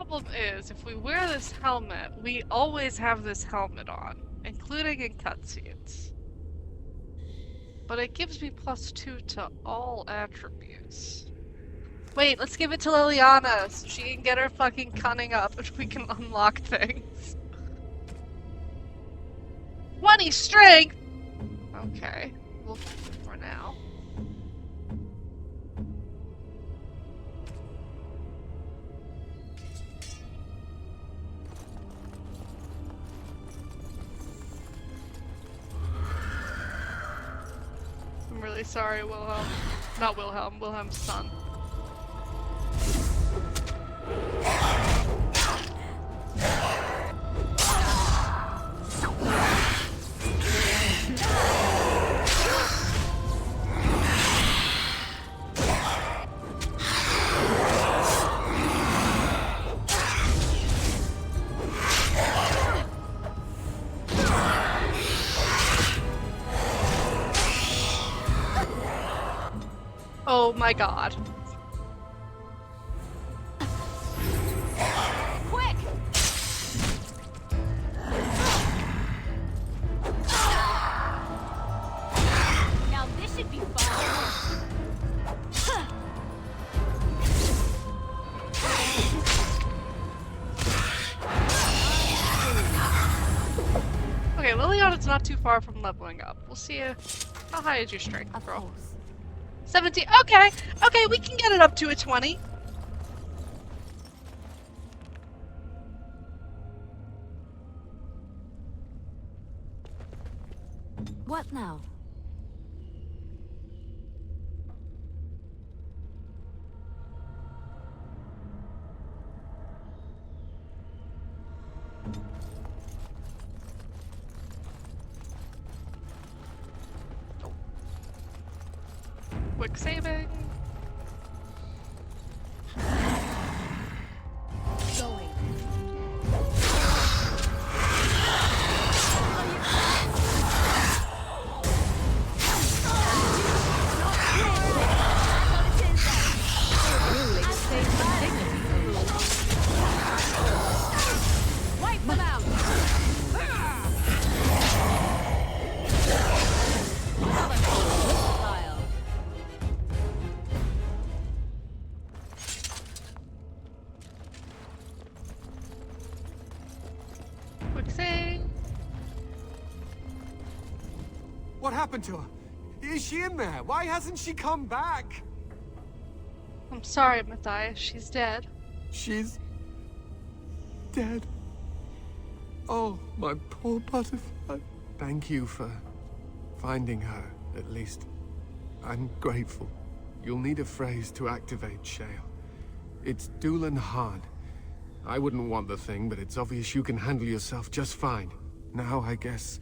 problem is, if we wear this helmet, we always have this helmet on, including in cutscenes. But it gives me +2 to all attributes. Wait, let's give it to Liliana so she can get her fucking cunning up and we can unlock things. 20 strength! Okay, we'll keep it for now. I'm really sorry, Wilhelm. Not Wilhelm, Wilhelm's son. Oh my god. Quick! Now this should be fun. Okay, Liliana's not too far from leveling up. We'll see how high is your strength, Of girl? course. 17. Okay, okay, we can get it up to a 20. What now? Quick saving. Going. Wipe them out. Quick save. What happened to her? Is she in there? Why hasn't she come back? I'm sorry, Matthias. She's dead. She's dead. Oh, my poor butterfly. Thank you for finding her, at least. I'm grateful. You'll need a phrase to activate Shale. It's Doolan hard. I wouldn't want the thing, but it's obvious you can handle yourself just fine. Now, I guess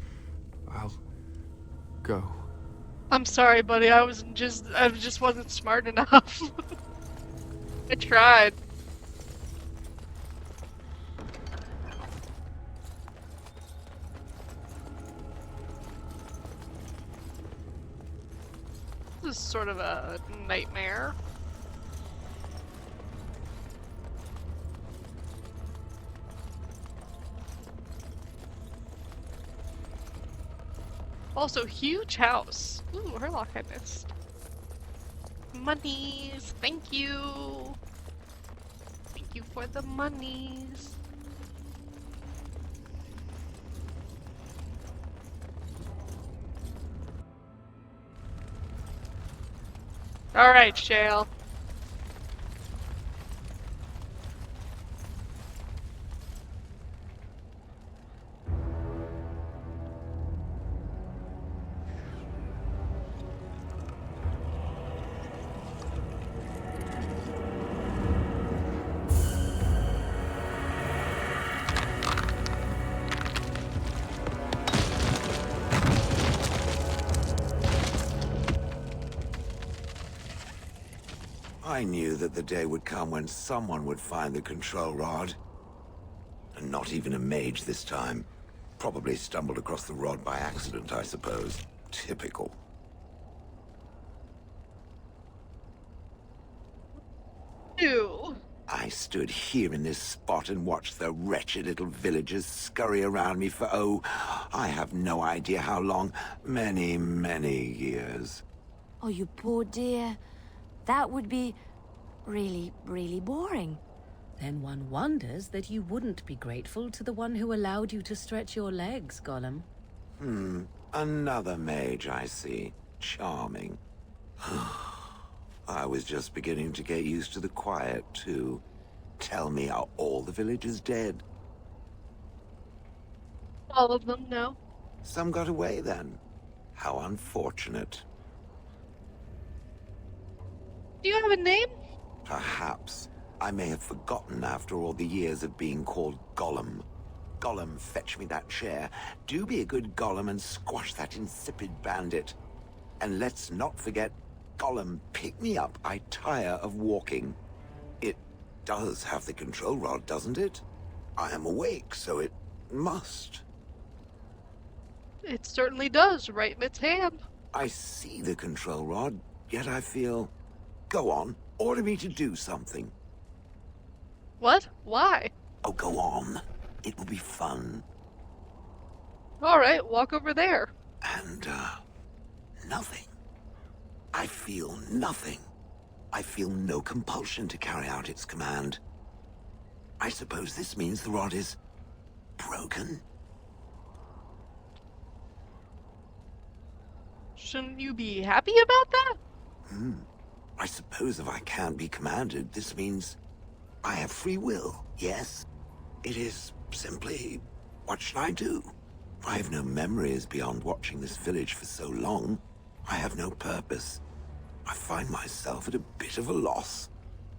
I'll go. I'm sorry, buddy. I just wasn't smart enough. I tried. This is sort of a nightmare. Also, huge house. Ooh, Herlock I missed. Monies. Thank you. Thank you for the monies. Alright, Shale. I knew that the day would come when someone would find the control rod. And not even a mage this time. Probably stumbled across the rod by accident, I suppose. Typical. Ew. I stood here in this spot and watched the wretched little villagers scurry around me for, oh, I have no idea how long. Many, many years. Oh, you poor dear. That would be really, really boring. Then one wonders that you wouldn't be grateful to the one who allowed you to stretch your legs, Gollum. Another mage, I see. Charming. I was just beginning to get used to the quiet, too. Tell me, are all the villagers dead? All of them, no. Some got away, then. How unfortunate. Do you have a name? Perhaps. I may have forgotten after all the years of being called Gollum. Gollum, fetch me that chair. Do be a good Gollum and squash that insipid bandit. And let's not forget, Gollum, pick me up. I tire of walking. It does have the control rod, doesn't it? I am awake, so it must. It certainly does, right in its hand. I see the control rod, yet I feel... Go on, order me to do something. What? Why? Oh, go on. It will be fun. Alright, walk over there. And, nothing. I feel nothing. I feel no compulsion to carry out its command. I suppose this means the rod is... broken? Shouldn't you be happy about that? I suppose if I can't be commanded, this means... I have free will, yes? It is simply... what should I do? I have no memories beyond watching this village for so long. I have no purpose. I find myself at a bit of a loss.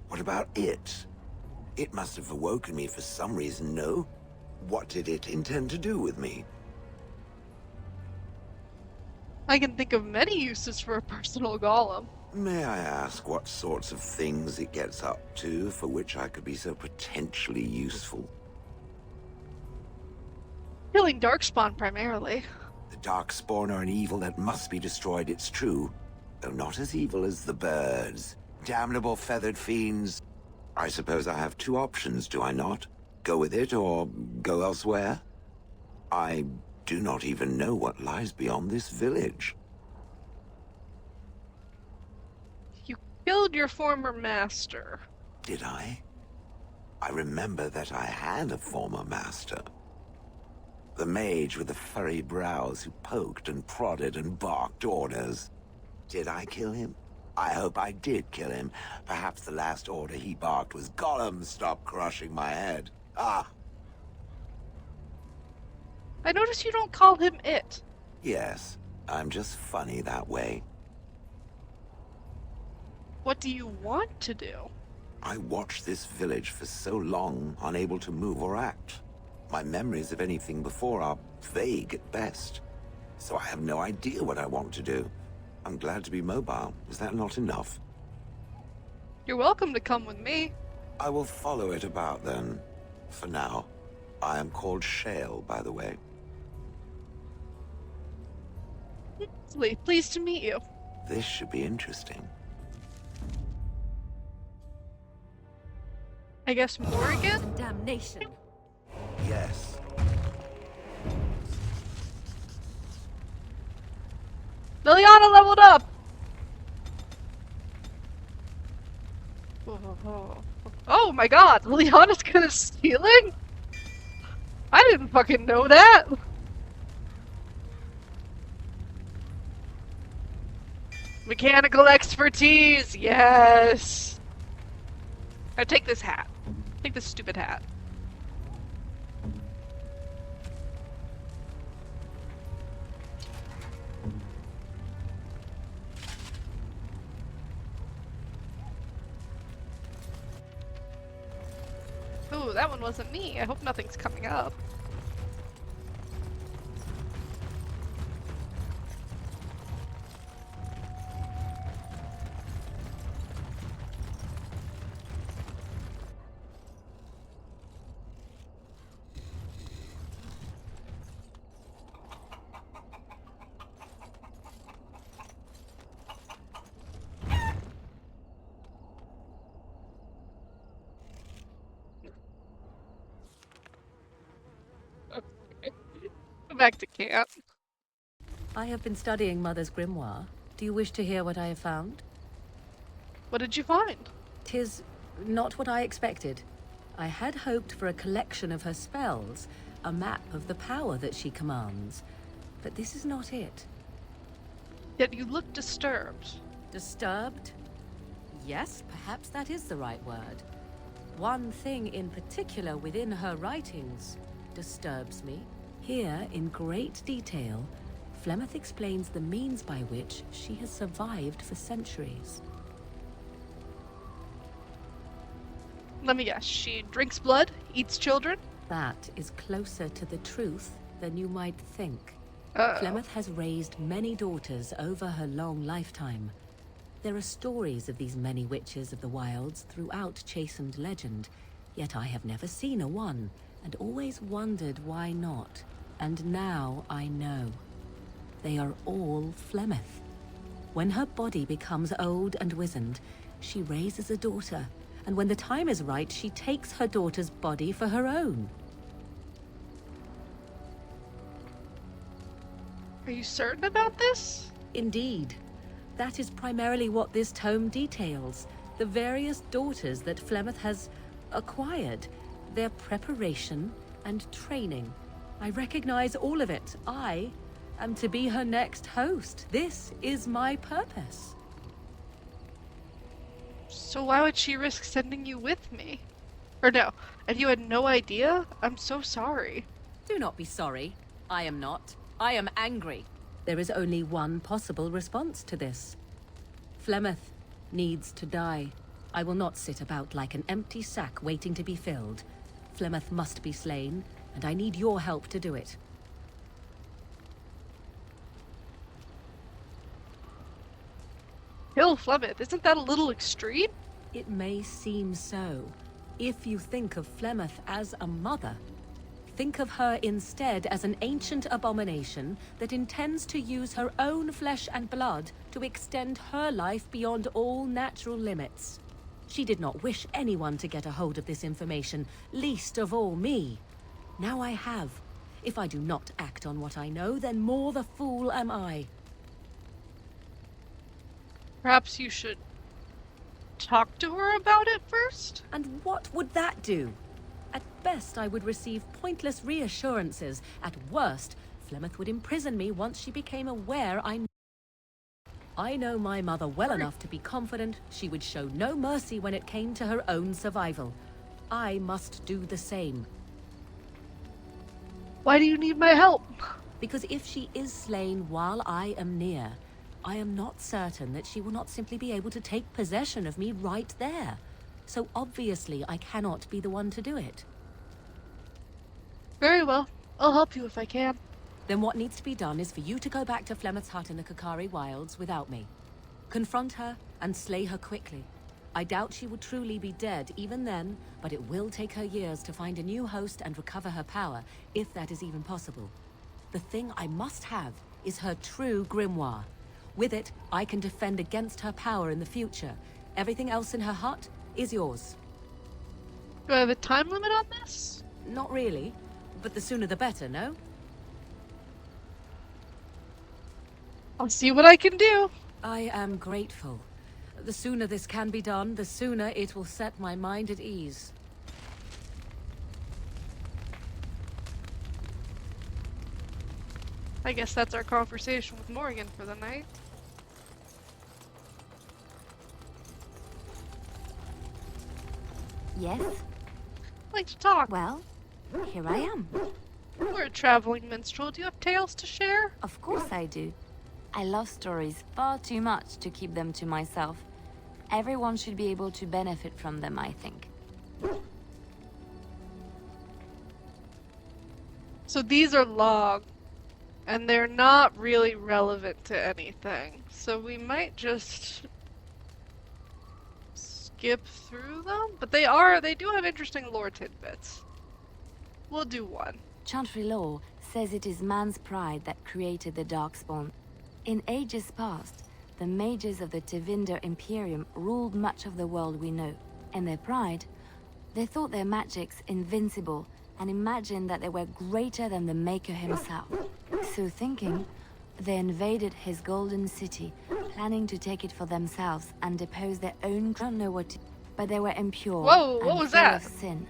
What about it? It must have awoken me for some reason, no? What did it intend to do with me? I can think of many uses for a personal golem. May I ask what sorts of things it gets up to for which I could be so potentially useful? Killing Darkspawn primarily. The Darkspawn are an evil that must be destroyed, it's true. Though not as evil as the birds. Damnable feathered fiends. I suppose I have two options, do I not? Go with it or go elsewhere? I do not even know what lies beyond this village. You killed your former master. Did I? I remember that I had a former master. The mage with the furry brows who poked and prodded and barked orders. Did I kill him? I hope I did kill him. Perhaps the last order he barked was, Gollum, stop crushing my head. Ah! I notice you don't call him it. Yes, I'm just funny that way. What do you want to do? I watched this village for so long, unable to move or act. My memories of anything before are vague at best. So I have no idea what I want to do. I'm glad to be mobile. Is that not enough? You're welcome to come with me. I will follow it about then. For now. I am called Shale, by the way. Pleased to meet you. This should be interesting. I guess Morrigan? Damnation. Yes. Liliana leveled up! Oh my god, Liliana's good at stealing? I didn't fucking know that! Mechanical expertise, yes! I take this hat. Take this stupid hat. Ooh, that one wasn't me. I hope nothing's coming up. Go back to camp. I have been studying Mother's grimoire. Do you wish to hear what I have found? What did you find? 'Tis not what I expected. I had hoped for a collection of her spells, a map of the power that she commands. But this is not it. Yet you look disturbed. Disturbed? Yes, perhaps that is the right word. One thing in particular within her writings disturbs me. Here, in great detail, Flemeth explains the means by which she has survived for centuries. Let me guess, she drinks blood, eats children? That is closer to the truth than you might think. Uh-oh. Flemeth has raised many daughters over her long lifetime. There are stories of these many witches of the wilds throughout chastened legend, yet I have never seen a one, and always wondered why not. And now I know. They are all Flemeth. When her body becomes old and wizened, she raises a daughter, and when the time is right, she takes her daughter's body for her own. Are you certain about this? Indeed. That is primarily what this tome details. The various daughters that Flemeth has acquired. Their preparation and training. I recognize all of it. I am to be her next host. This is my purpose. So why would she risk sending you with me? Or no, and you had no idea? I'm so sorry. Do not be sorry. I am not. I am angry. There is only one possible response to this. Flemeth needs to die. I will not sit about like an empty sack waiting to be filled. Flemeth must be slain, and I need your help to do it. Kill Flemeth, isn't that a little extreme? It may seem so. If you think of Flemeth as a mother, think of her instead as an ancient abomination that intends to use her own flesh and blood to extend her life beyond all natural limits. She did not wish anyone to get a hold of this information, least of all me. Now I have. If I do not act on what I know, then more the fool am I. Perhaps you should talk to her about it first? And what would that do? At best, I would receive pointless reassurances. At worst, Flemeth would imprison me once she became aware I know my mother well enough to be confident she would show no mercy when it came to her own survival. I must do the same. Why do you need my help? Because if she is slain while I am near, I am not certain that she will not simply be able to take possession of me right there. So obviously I cannot be the one to do it. Very well. I'll help you if I can. Then what needs to be done is for you to go back to Flemeth's hut in the Kakari Wilds without me. Confront her and slay her quickly. I doubt she will truly be dead even then, but it will take her years to find a new host and recover her power, if that is even possible. The thing I must have is her true grimoire. With it, I can defend against her power in the future. Everything else in her hut is yours. Do I have a time limit on this? Not really, but the sooner the better, no? I'll see what I can do. I am grateful. The sooner this can be done, the sooner it will set my mind at ease. I guess that's our conversation with Morgan for the night. Yes? I'd like to talk. Well, here I am. We're a traveling minstrel. Do you have tales to share? Of course I do. I love stories far too much to keep them to myself. Everyone should be able to benefit from them, I think. So these are long, and they're not really relevant to anything. So we might just skip through them, but they do have interesting lore tidbits. We'll do one. Chantry lore says it is man's pride that created the Darkspawn. In ages past, the mages of the Tevinder Imperium ruled much of the world we know. And their pride, they thought their magics invincible and imagined that they were greater than the Maker himself. So thinking, they invaded his golden city, planning to take it for themselves and depose their own. I don't know what to, but they were impure Whoa, what and was full that? of sin.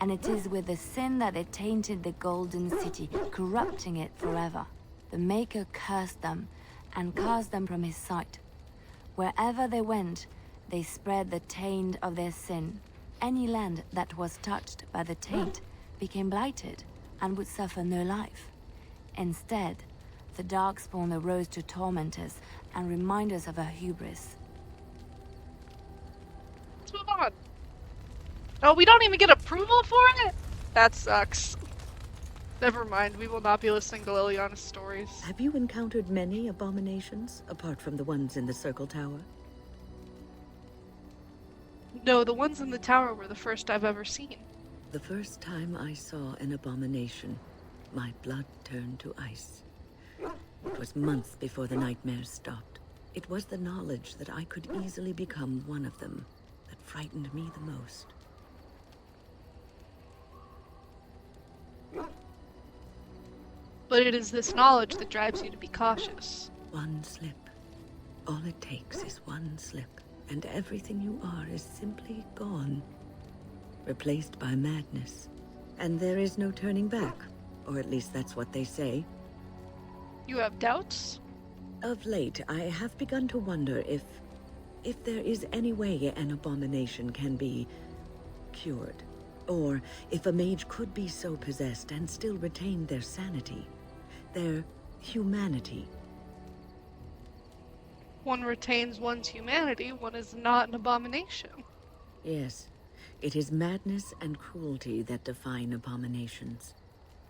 And it is with the sin that they tainted the golden city, corrupting it forever. The Maker cursed them and cast them from his sight. Wherever they went, they spread the taint of their sin. Any land that was touched by the taint became blighted and would suffer no life. Instead, the Darkspawn arose to torment us and remind us of our hubris. Let's move on. Oh, we don't even get approval for it? That sucks. Never mind, we will not be listening to Liliana's stories. Have you encountered many abominations, apart from the ones in the Circle Tower? No, the ones in the tower were the first I've ever seen. The first time I saw an abomination, my blood turned to ice. It was months before the nightmares stopped. It was the knowledge that I could easily become one of them that frightened me the most. But it is this knowledge that drives you to be cautious. One slip. All it takes is one slip, and everything you are is simply gone. Replaced by madness. And there is no turning back. Or at least that's what they say. You have doubts? Of late, I have begun to wonder if there is any way an abomination can be cured. Or if a mage could be so possessed and still retain their sanity. Their humanity. One retains one's humanity, one is not an abomination. Yes, it is madness and cruelty that define abominations.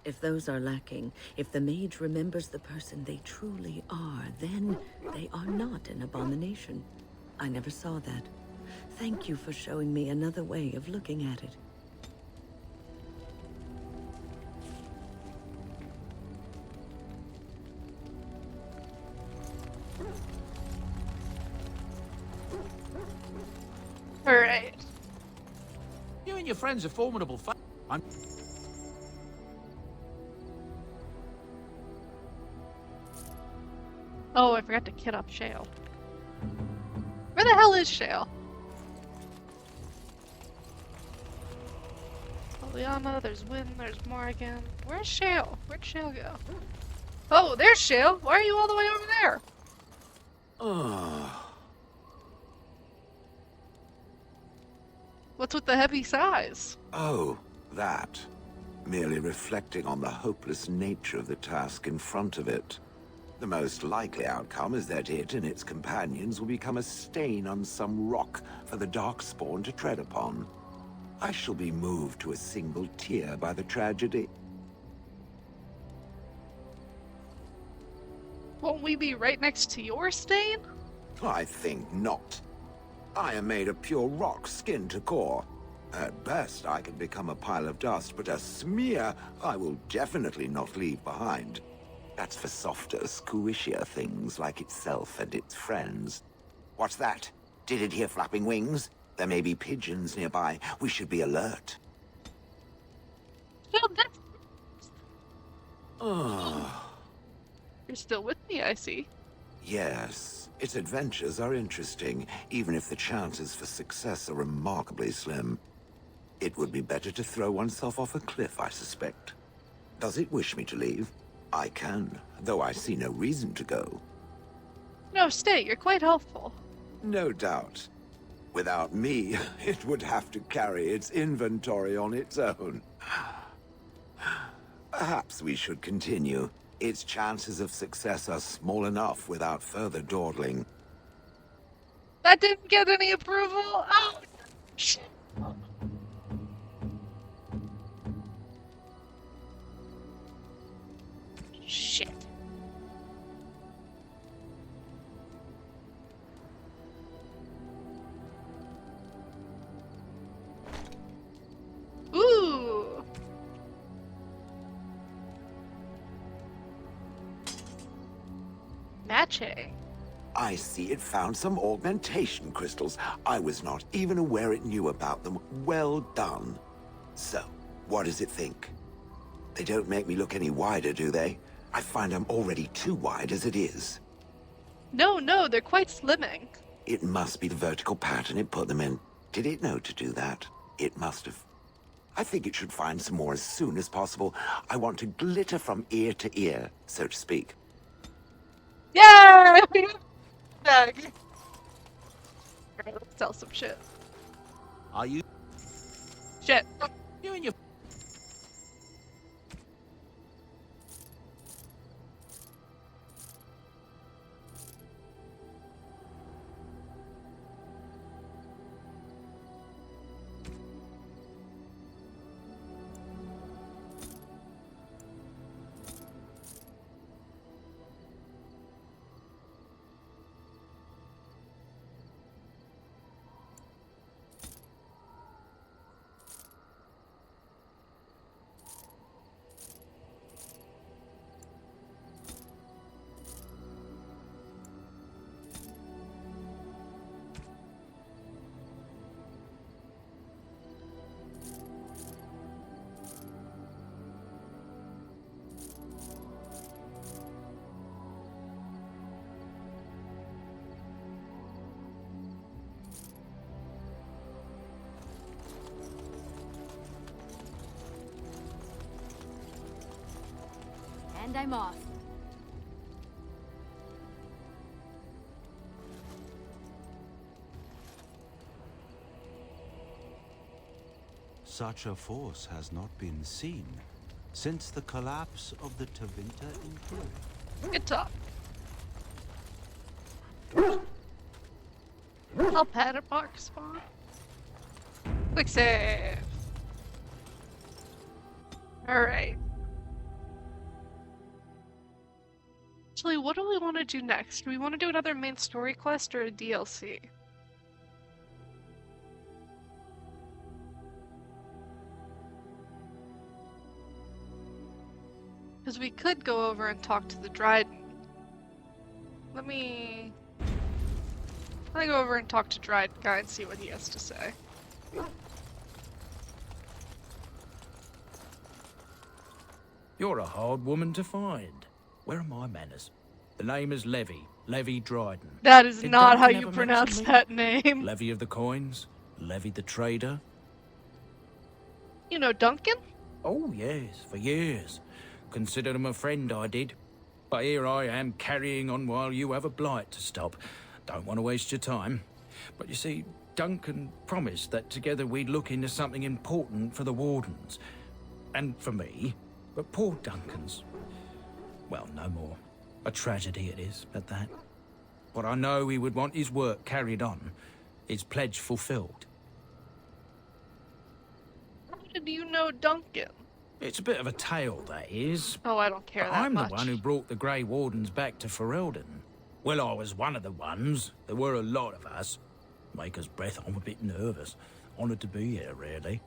If those are lacking, if the mage remembers the person they truly are, then they are not an abomination. I never saw that. Thank you for showing me another way of looking at it. Alright. You and your friends are formidable I'm... Oh, I forgot to kit up Shale. Where the hell is Shale? Liliana, there's Wynn, there's Morrigan. Where's Shale? Where'd Shale go? Oh, there's Shale! Why are you all the way over there? What's with the heavy sighs? Oh, that. Merely reflecting on the hopeless nature of the task in front of it. The most likely outcome is that it and its companions will become a stain on some rock for the Darkspawn to tread upon. I shall be moved to a single tear by the tragedy. Won't we be right next to your stain? I think not. I am made of pure rock, skin to core. At best, I can become a pile of dust, but a smear I will definitely not leave behind. That's for softer, squishier things like itself and its friends. What's that? Did it hear flapping wings? There may be pigeons nearby. We should be alert. Shale, that's... Oh. You're still with me, I see. Yes, its adventures are interesting, even if the chances for success are remarkably slim. It would be better to throw oneself off a cliff, I suspect. Does it wish me to leave? I can, though I see no reason to go. No, stay. You're quite helpful. No doubt. Without me, it would have to carry its inventory on its own. Perhaps we should continue. Its chances of success are small enough without further dawdling. That didn't get any approval? Oh, shit. Shit. Ooh. Matching. I see it found some augmentation crystals. I was not even aware it knew about them. Well done. So, What does it think? They don't make me look any wider, do they? I find I'm already too wide as it is. No, no, they're quite slimming. It must be the vertical pattern it put them in. Did it know to do that? It must have. I think it should find some more as soon as possible. I want to glitter from ear to ear, so to speak. Yay! Bag. Alright, let's sell some shit. Are you? Shit. You and your... And I'm off. Such a force has not been seen since the collapse of the Tevinter Imperium. Good talk. Help Hatterbark spawn. Quick save. Alright. Actually, what do we want to do next? Do we want to do another main story quest or a DLC? Because we could go over and talk to the Dryden. Let me go over and talk to Dryden guy and see what he has to say. You're a hard woman to find. Where are my manners? The name is Levy. Levy Dryden. That is Did not how Duncan you ever pronounce mention me? that name. Levy of the coins? Levy the trader? You know Duncan? Oh, yes, for years. Considered him a friend, I did. But here I am carrying on while you have a blight to stop. Don't want to waste your time. But you see, Duncan promised that together we'd look into something important for the Wardens. And for me. But poor Duncan's... well, no more. A tragedy it is, at that. But I know he would want his work carried on. His pledge fulfilled. How did you know Duncan? It's a bit of a tale, that is. Oh, I don't care But that I'm much. the one who brought the Grey Wardens back to Ferelden. Well, I was one of the ones. There were a lot of us. Maker's breath, I'm a bit nervous. Honoured to be here, really.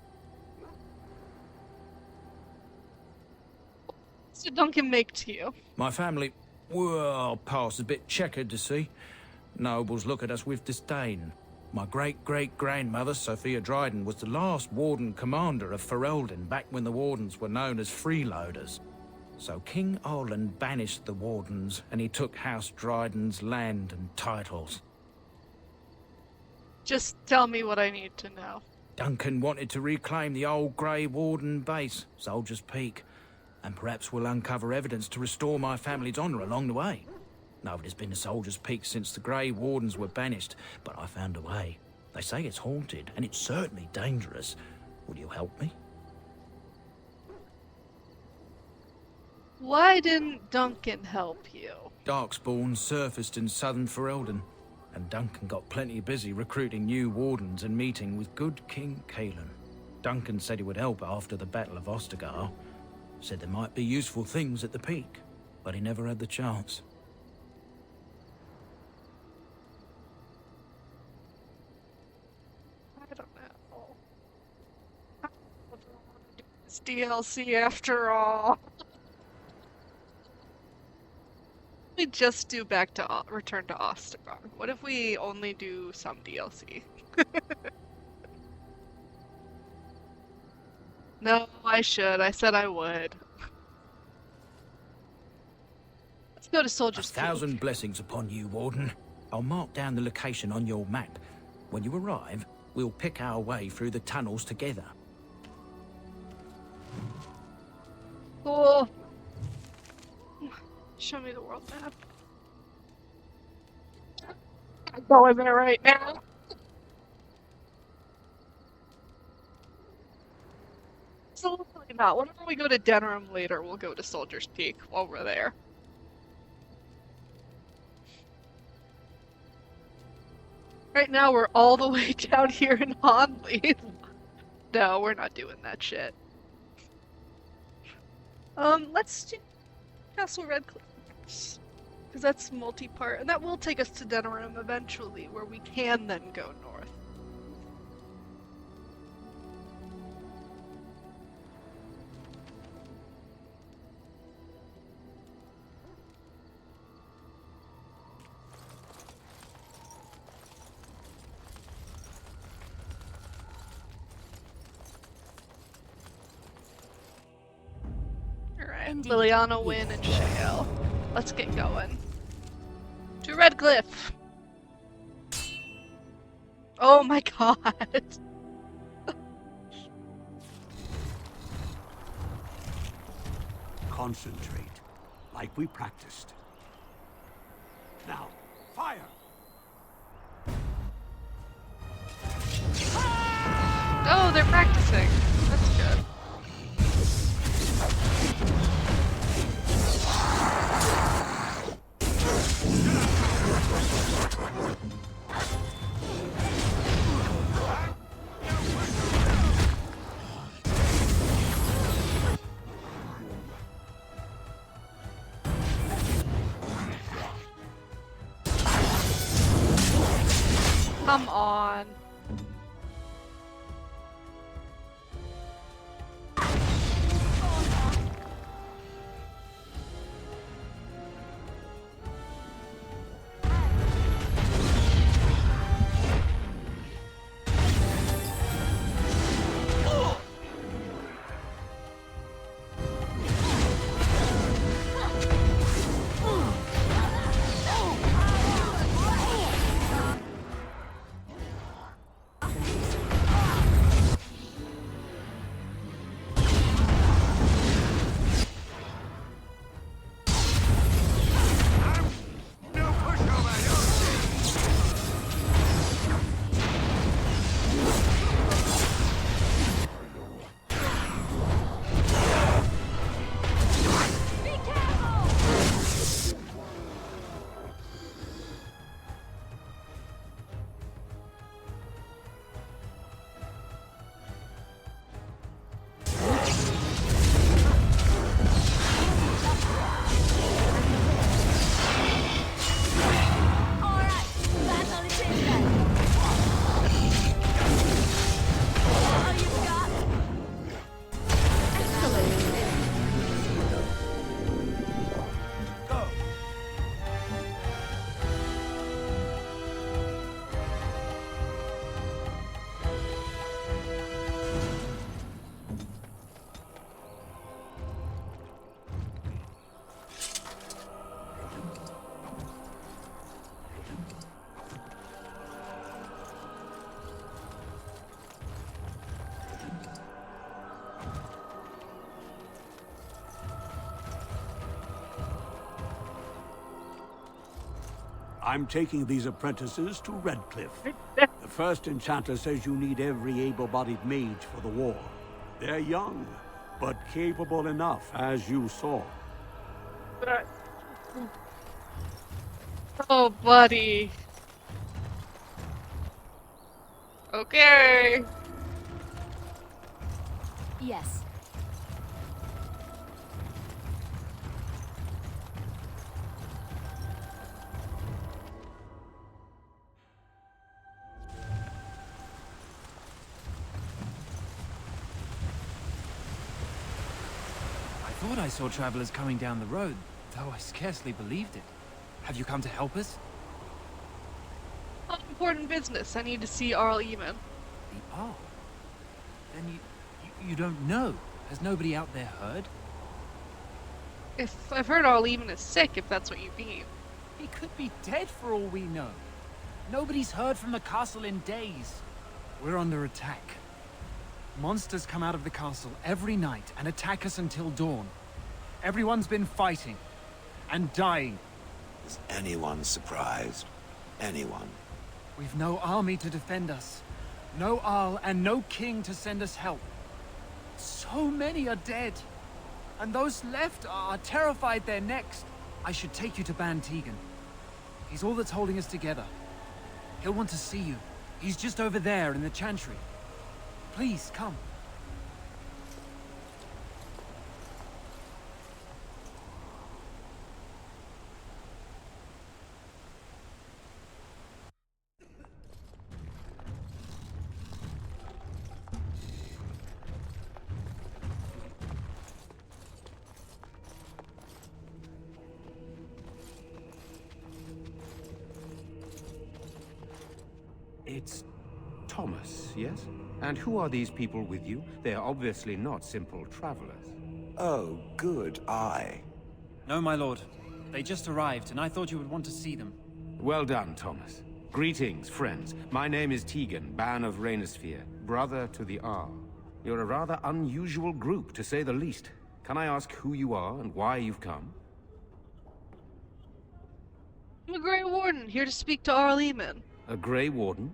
What did Duncan make to you? My family, well, past a bit checkered to see. Nobles look at us with disdain. My great-great-grandmother, Sophia Dryden, was the last Warden commander of Ferelden back when the Wardens were known as freeloaders. So King Orland banished the Wardens, and he took House Dryden's land and titles. Just tell me what I need to know. Duncan wanted to reclaim the old Grey Warden base, Soldier's Peak, and perhaps we'll uncover evidence to restore my family's honour along the way. Nobody's been to Soldier's Peak since the Grey Wardens were banished, but I found a way. They say it's haunted, and it's certainly dangerous. Will you help me? Why didn't Duncan help you? Darkspawn surfaced in southern Ferelden, and Duncan got plenty busy recruiting new Wardens and meeting with good King Cailan. Duncan said he would help after the Battle of Ostagar. Said there might be useful things at the peak, but he never had the chance. I don't know. I don't want to do this DLC after all. We just do back to return to Ostagar. What if we only do some DLC? No, I should. I said I would. Let's go to A Soldier's Peak. 1,000 blessings upon you, Warden. I'll mark down the location on your map. When you arrive, we'll pick our way through the tunnels together. Cool. Show me the world map. I'm going there right now. Absolutely not. Whenever we go to Denerim later, we'll go to Soldier's Peak while we're there. Right now, we're all the way down here in Honley. No, we're not doing that shit. Let's do Castle Redcliffe. Because that's multi-part, and that will take us to Denerim eventually, where we can then go north. Alright, Liliana, Wynn, and Shale. Let's get going. To Redcliffe! Oh my god! Concentrate, like we practiced. Now, fire! Oh, they're practicing. That's good. Come on. I'm taking these apprentices to Redcliffe. The first enchanter says you need every able-bodied mage for the war. They're young, but capable enough, as you saw. Oh, buddy. Okay. Yes. I thought I saw travelers coming down the road, though I scarcely believed it. Have you come to help us? Important business. I need to see Arl Eamon. The Arl? Then you don't know? Has nobody out there heard? If I've heard Arleman is sick, if that's what you mean. He could be dead for all we know. Nobody's heard from the castle in days. We're under attack. Monsters come out of the castle every night and attack us until dawn. Everyone's been fighting and dying. Is anyone surprised? Anyone? We've no army to defend us. No Arl and no king to send us help. So many are dead. And those left are terrified they're next. I should take you to Ban Tegan. He's all that's holding us together. He'll want to see you. He's just over there in the chantry. Please, come. It's Thomas, yes? And who are these people with you? They are obviously not simple travelers. Oh, good eye. No, my lord. They just arrived, and I thought you would want to see them. Well done, Thomas. Greetings, friends. My name is Tegan, Ban of Rainersphere, brother to the Arl. You're a rather unusual group, to say the least. Can I ask who you are and why you've come? I'm a Grey Warden, here to speak to Arleman. A Grey Warden?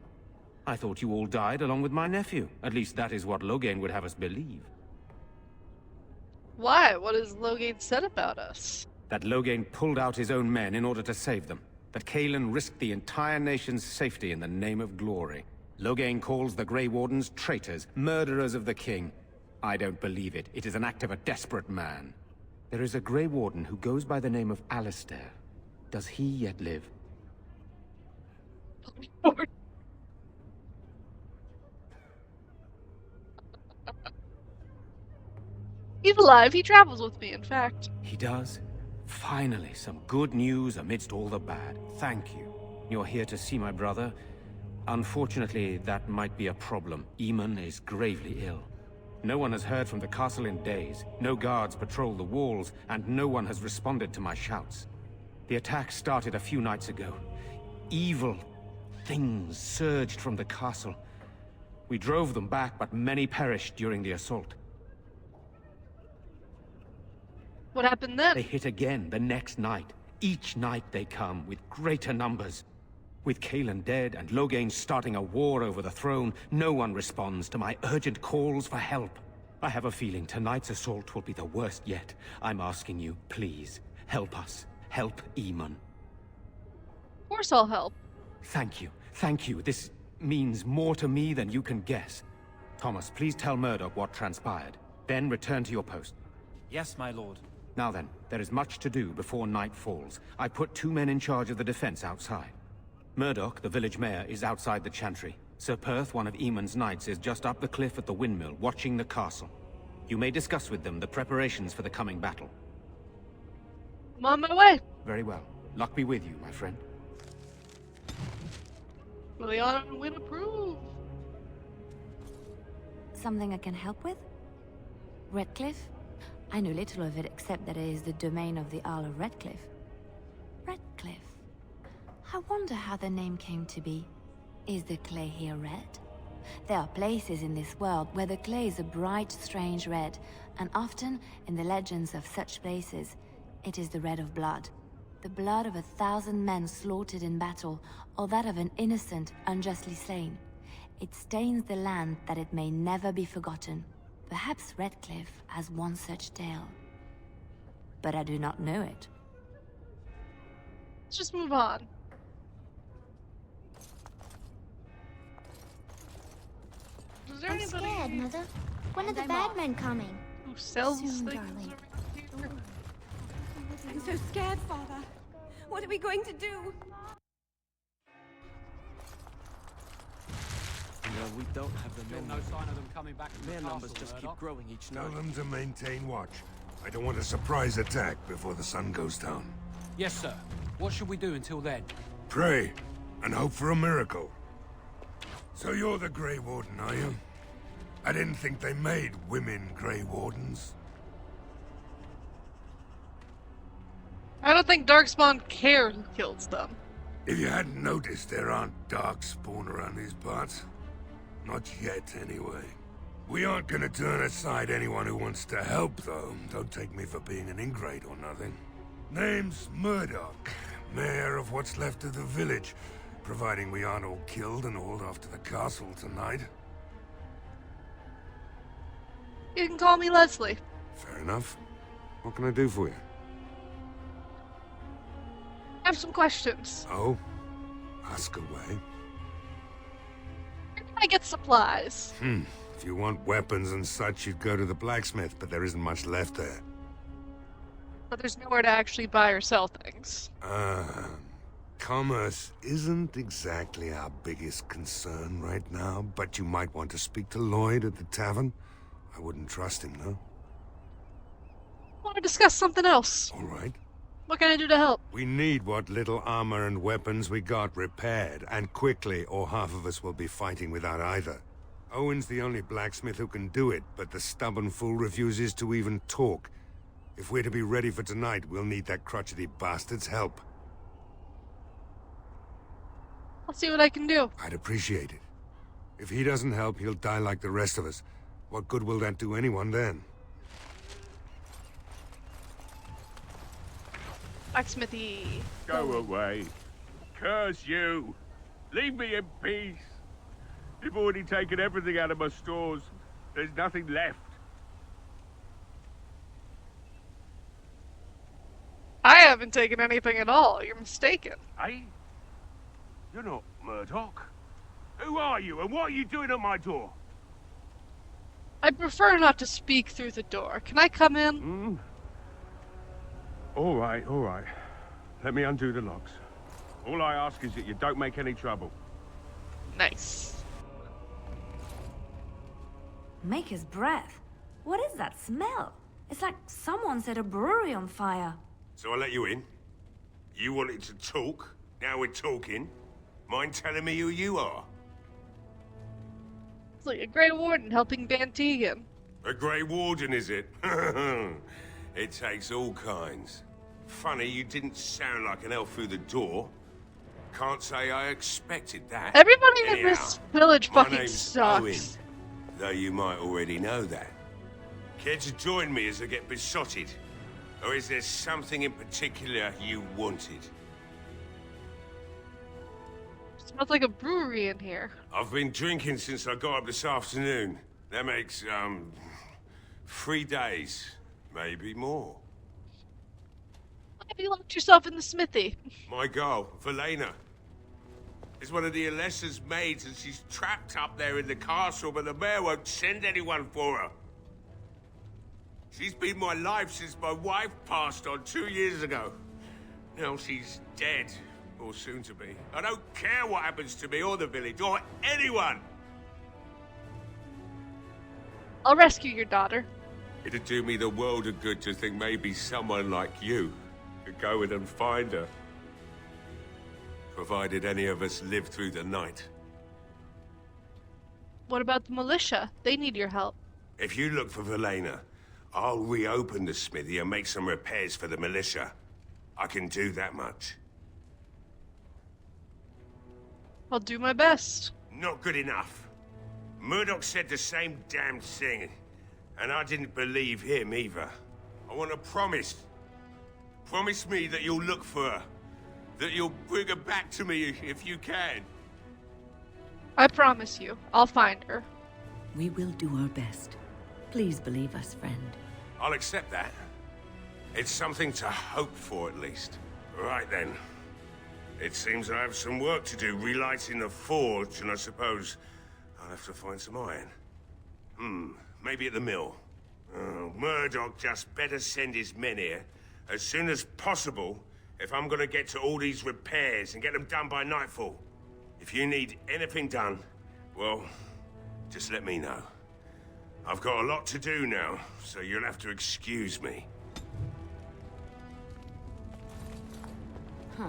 I thought you all died along with my nephew. At least that is what Loghain would have us believe. Why? What has Loghain said about us? That Loghain pulled out his own men in order to save them. That Cailan risked the entire nation's safety in the name of glory. Loghain calls the Grey Wardens traitors, murderers of the king. I don't believe it. It is an act of a desperate man. There is a Grey Warden who goes by the name of Alistair. Does he yet live? He's alive. He travels with me, in fact. He does? Finally, some good news amidst all the bad. Thank you. You're here to see my brother. Unfortunately, that might be a problem. Eamon is gravely ill. No one has heard from the castle in days. No guards patrol the walls, and no one has responded to my shouts. The attack started a few nights ago. Evil things surged from the castle. We drove them back, but many perished during the assault. What happened then? They hit again the next night. Each night they come, with greater numbers. With Cailan dead and Loghain starting a war over the throne, no one responds to my urgent calls for help. I have a feeling tonight's assault will be the worst yet. I'm asking you, please, help us. Help Eamon. Of course I'll help. Thank you. Thank you. This means more to me than you can guess. Thomas, please tell Murdoch what transpired. Then return to your post. Yes, my lord. Now then, there is much to do before night falls. I put 2 men in charge of the defense outside. Murdoch, the village mayor, is outside the chantry. Sir Perth, one of Eamon's knights, is just up the cliff at the windmill, watching the castle. You may discuss with them the preparations for the coming battle. I'm on my way. Very well. Luck be with you, my friend. Leon will approve. Something I can help with? Redcliffe? I know little of it except that it is the domain of the Earl of Redcliffe. Redcliffe? I wonder how the name came to be. Is the clay here red? There are places in this world where the clay is a bright, strange red, and often, in the legends of such places, it is the red of blood. The blood of 1,000 men slaughtered in battle, or that of an innocent, unjustly slain. It stains the land that it may never be forgotten. Perhaps Redcliffe has one such tale. But I do not know it. Let's just move on. Is there I'm anybody scared, Mother. When are the bad men coming? who sells Soon, things darling. over here? I'm so scared, Father. What are we going to do? No, we don't have the men. No sign of them coming back from Their the numbers castle, just keep Murdoch. growing each Tell night. them to maintain watch. I don't want a surprise attack before the sun goes down. Yes, sir. What should we do until then? Pray, and hope for a miracle. So you're the Grey Warden, are you? I didn't think they made women Grey Wardens. I don't think Darkspawn care who kills them. If you hadn't noticed, there aren't Darkspawn around these parts. Not yet, anyway. We aren't gonna turn aside anyone who wants to help, though. Don't take me for being an ingrate or nothing. Name's Murdoch, mayor of what's left of the village, providing we aren't all killed and hauled off to the castle tonight. You can call me Leslie. Fair enough. What can I do for you? I have some questions. Oh? Ask away. Where can I get supplies? If you want weapons and such, you'd go to the blacksmith, but there isn't much left there. But there's nowhere to actually buy or sell things. Commerce isn't exactly our biggest concern right now, but you might want to speak to Lloyd at the tavern. I wouldn't trust him, though. I want to discuss something else. All right. What can I do to help? We need what little armor and weapons we got repaired, and quickly, or half of us will be fighting without either. Owen's the only blacksmith who can do it, but the stubborn fool refuses to even talk. If we're to be ready for tonight, we'll need that crotchety bastard's help. I'll see what I can do. I'd appreciate it. If he doesn't help, he'll die like the rest of us. What good will that do anyone then? Blacksmithy. Go away. Curse you. Leave me in peace. You've already taken everything out of my stores. There's nothing left. I haven't taken anything at all. You're mistaken. Hey? You're not Murdoch. Who are you and what are you doing at my door? I prefer not to speak through the door. Can I come in? All right, all right. Let me undo the locks. All I ask is that you don't make any trouble. Nice. Maker's breath. What is that smell? It's like someone set a brewery on fire. So I let you in. You wanted to talk. Now we're talking. Mind telling me who you are? It's like a Grey Warden helping Van Tegan. A Grey Warden, is it? It takes all kinds. Funny, you didn't sound like an elf through the door. Can't say I expected that. Everybody in Anyhow, this village my fucking name's sucks. Owen, though you might already know that. Care to join me as I get besotted? Or is there something in particular you wanted? Smells like a brewery in here. I've been drinking since I got up this afternoon. That makes, 3 days. Maybe more. Why have you locked yourself in the smithy? My girl, Velena, is one of the Alessa's maids, and she's trapped up there in the castle, but the mayor won't send anyone for her. She's been my life since my wife passed on 2 years ago. Now she's dead, or soon to be. I don't care what happens to me or the village, or anyone. I'll rescue your daughter. It'd do me the world of good to think maybe someone like you could go in and find her. Provided any of us live through the night. What about the militia? They need your help. If you look for Velena, I'll reopen the smithy and make some repairs for the militia. I can do that much. I'll do my best. Not good enough. Murdoch said the same damn thing, and I didn't believe him either. I want to promise. Promise me that you'll look for her. That you'll bring her back to me if you can. I promise you, I'll find her. We will do our best. Please believe us, friend. I'll accept that. It's something to hope for, at least. Right then. It seems I have some work to do relighting the forge, and I suppose I'll have to find some iron. Maybe at the mill. Oh, Murdoch just better send his men here as soon as possible if I'm gonna get to all these repairs and get them done by nightfall. If you need anything done, well, just let me know. I've got a lot to do now, so you'll have to excuse me. Huh.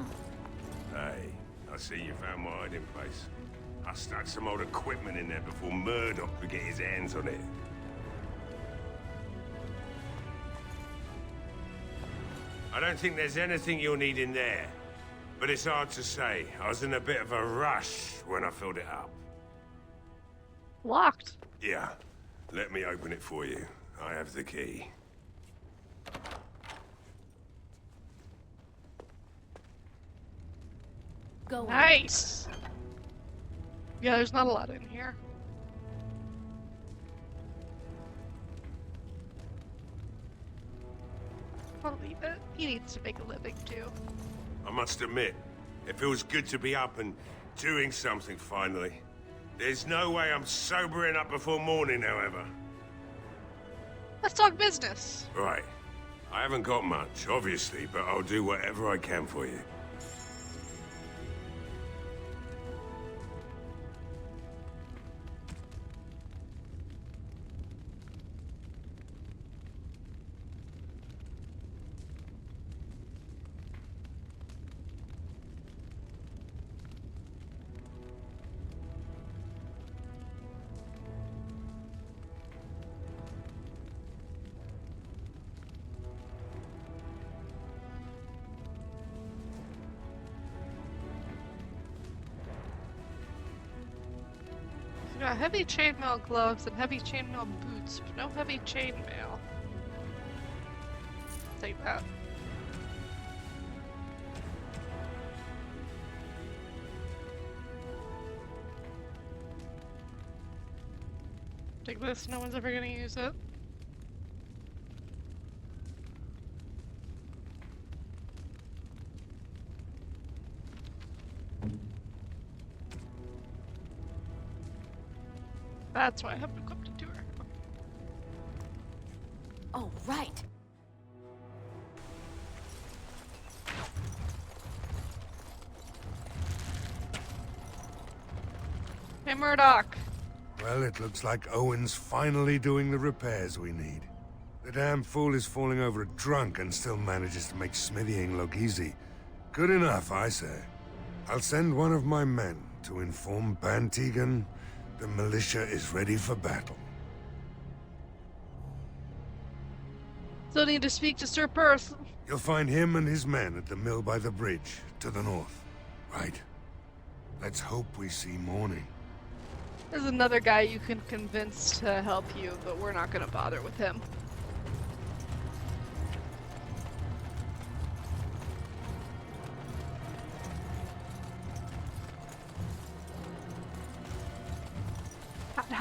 Hey, I see you found my hiding place. I stuck some old equipment in there before Murdoch could get his hands on it. I don't think there's anything you'll need in there. But it's hard to say. I was in a bit of a rush when I filled it up. Locked. Yeah. Let me open it for you. I have the key. Go on. Nice. Yeah, there's not a lot in here. I'll leave it. He needs to make a living too. I must admit, it feels good to be up and doing something finally. There's no way I'm sobering up before morning, however. Let's talk business. Right. I haven't got much, obviously, but I'll do whatever I can for you. We got heavy chainmail gloves and heavy chainmail boots, but no heavy chainmail. Take that. Take this, no one's ever gonna use it. That's why I haven't equipped it to her. Oh, right. Hey, Murdoch. Well, it looks like Owen's finally doing the repairs we need. The damn fool is falling over drunk and still manages to make smithying look easy. Good enough, I say. I'll send one of my men to inform Bantegan the militia is ready for battle. Still need to speak to Sir Perth. You'll find him and his men at the mill by the bridge, to the north. Right? Let's hope we see morning. There's another guy you can convince to help you, but we're not gonna bother with him.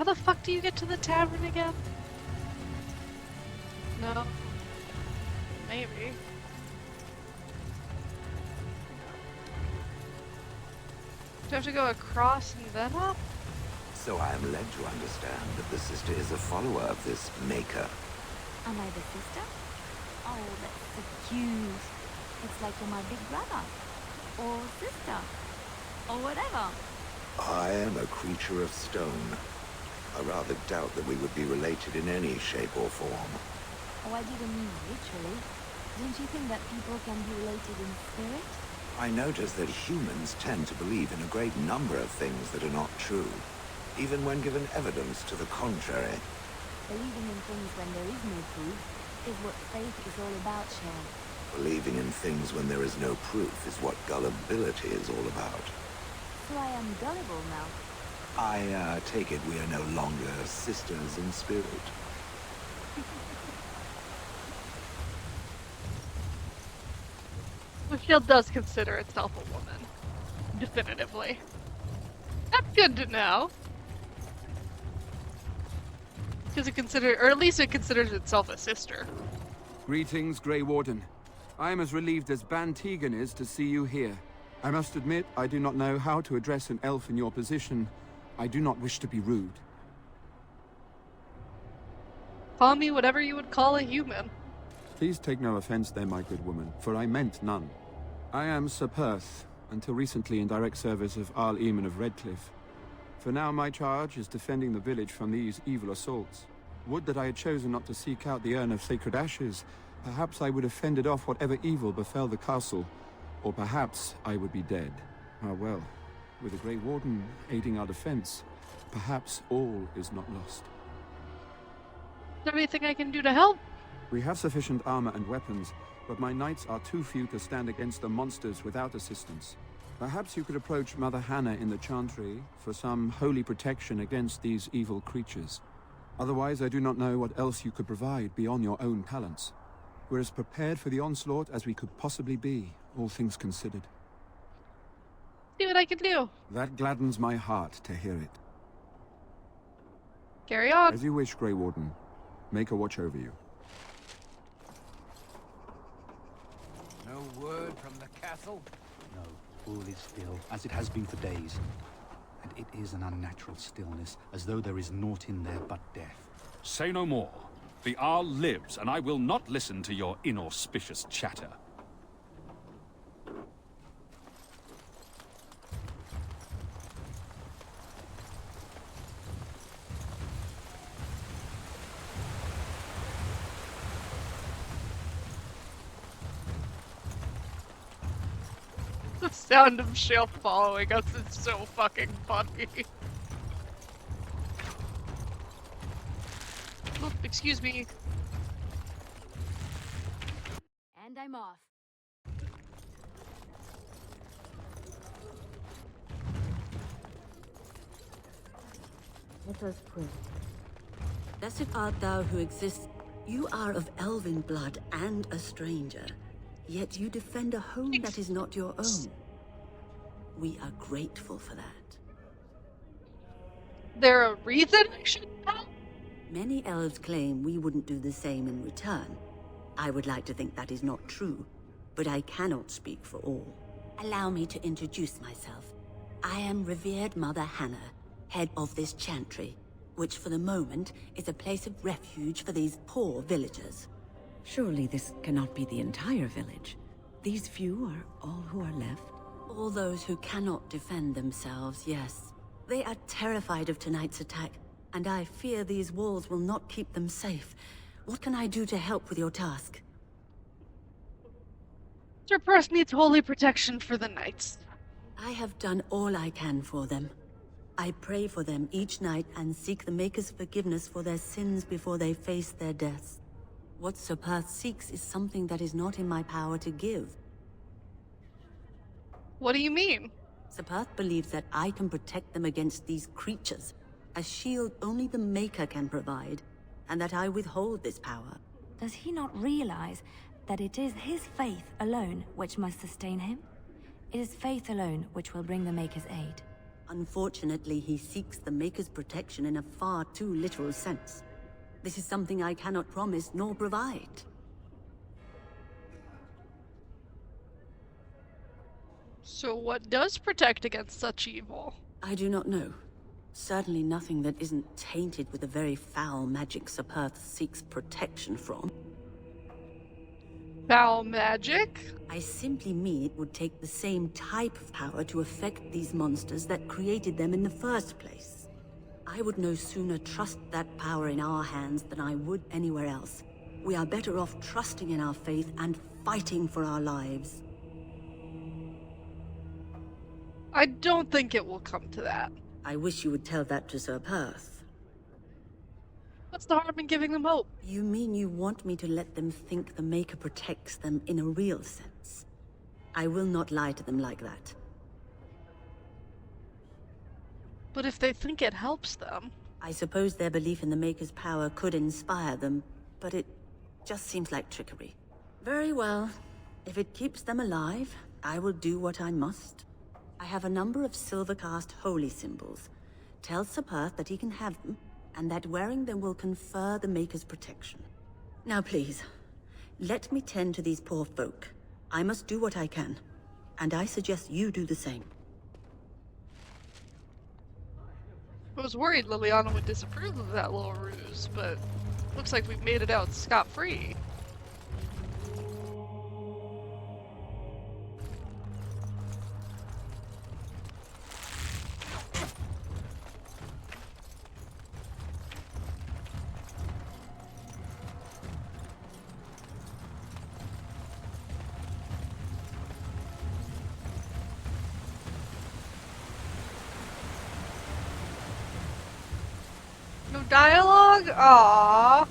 How the fuck do you get to the tavern again? No. Maybe. Do you have to go across and then up? So I am led to understand that the sister is a follower of this Maker. Am I the sister? Oh, that's so cute. It's like you're my big brother. Or sister. Or whatever. I am a creature of stone. I rather doubt that we would be related in any shape or form. Oh, I didn't mean literally. Don't you think that people can be related in spirit? I notice that humans tend to believe in a great number of things that are not true, even when given evidence to the contrary. Believing in things when there is no proof is what faith is all about, Sharon. Believing in things when there is no proof is what gullibility is all about. So I am gullible now. I take it we are no longer sisters in spirit. The Shield does consider itself a woman. Definitively. That's good to know. Because or at least it considers itself a sister. Greetings, Grey Warden. I am as relieved as Bantegan is to see you here. I must admit, I do not know how to address an elf in your position. I do not wish to be rude. Call me whatever you would call a human. Please take no offense there, my good woman, for I meant none. I am Sir Perth, until recently in direct service of Arl Eamon of Redcliffe. For now my charge is defending the village from these evil assaults. Would that I had chosen not to seek out the urn of sacred ashes. Perhaps I would have fended off whatever evil befell the castle, or perhaps I would be dead. Ah well, With the Grey Warden aiding our defense, perhaps all is not lost. Is there anything I can do to help? We have sufficient armor and weapons, but my knights are too few to stand against the monsters without assistance. Perhaps you could approach Mother Hannah in the Chantry for some holy protection against these evil creatures. Otherwise, I do not know what else you could provide beyond your own talents. We're as prepared for the onslaught as we could possibly be, all things considered. See what I can do. That gladdens my heart to hear it. Carry on. As you wish, Grey Warden. Make a watch over you. No word from the castle? No, all is still, as it has been for days. And it is an unnatural stillness, as though there is naught in there but death. Say no more. The Arl lives, and I will not listen to your inauspicious chatter. The sound of Shale following us is so fucking funny. Oop, excuse me. And I'm off. Let us pray. Blessed art thou who exists. You are of elven blood and a stranger, yet you defend a home that is not your own. We are grateful for that. There a reason I should help? Many elves claim we wouldn't do the same in return. I would like to think that is not true, but I cannot speak for all. Allow me to introduce myself. I am revered Mother Hannah, head of this chantry, which for the moment is a place of refuge for these poor villagers. Surely this cannot be the entire village. These few are all who are left? All those who cannot defend themselves, yes. They are terrified of tonight's attack, and I fear these walls will not keep them safe. What can I do to help with your task? Sir Perth needs holy protection for the knights. I have done all I can for them. I pray for them each night and seek the Maker's forgiveness for their sins before they face their deaths. What Sir Perth seeks is something that is not in my power to give. What do you mean? Sir Perth believes that I can protect them against these creatures, a shield only the Maker can provide, and that I withhold this power. Does he not realize that it is his faith alone which must sustain him? It is faith alone which will bring the Maker's aid. Unfortunately, he seeks the Maker's protection in a far too literal sense. This is something I cannot promise nor provide. So what does protect against such evil? I do not know. Certainly nothing that isn't tainted with the very foul magic Sir Perth seeks protection from. Foul magic? I simply mean it would take the same type of power to affect these monsters that created them in the first place. I would no sooner trust that power in our hands than I would anywhere else. We are better off trusting in our faith and fighting for our lives. I don't think it will come to that. I wish you would tell that to Sir Perth. What's the harm in giving them hope? You mean you want me to let them think the Maker protects them in a real sense? I will not lie to them like that. But if they think it helps them... I suppose their belief in the Maker's power could inspire them, but it just seems like trickery. Very well. If it keeps them alive, I will do what I must. I have a number of silver-cast holy symbols. Tell Sir Perth that he can have them, and that wearing them will confer the Maker's protection. Now please, let me tend to these poor folk. I must do what I can, and I suggest you do the same. I was worried Liliana would disapprove of that little ruse, but looks like we've made it out scot-free. No dialogue? Aww.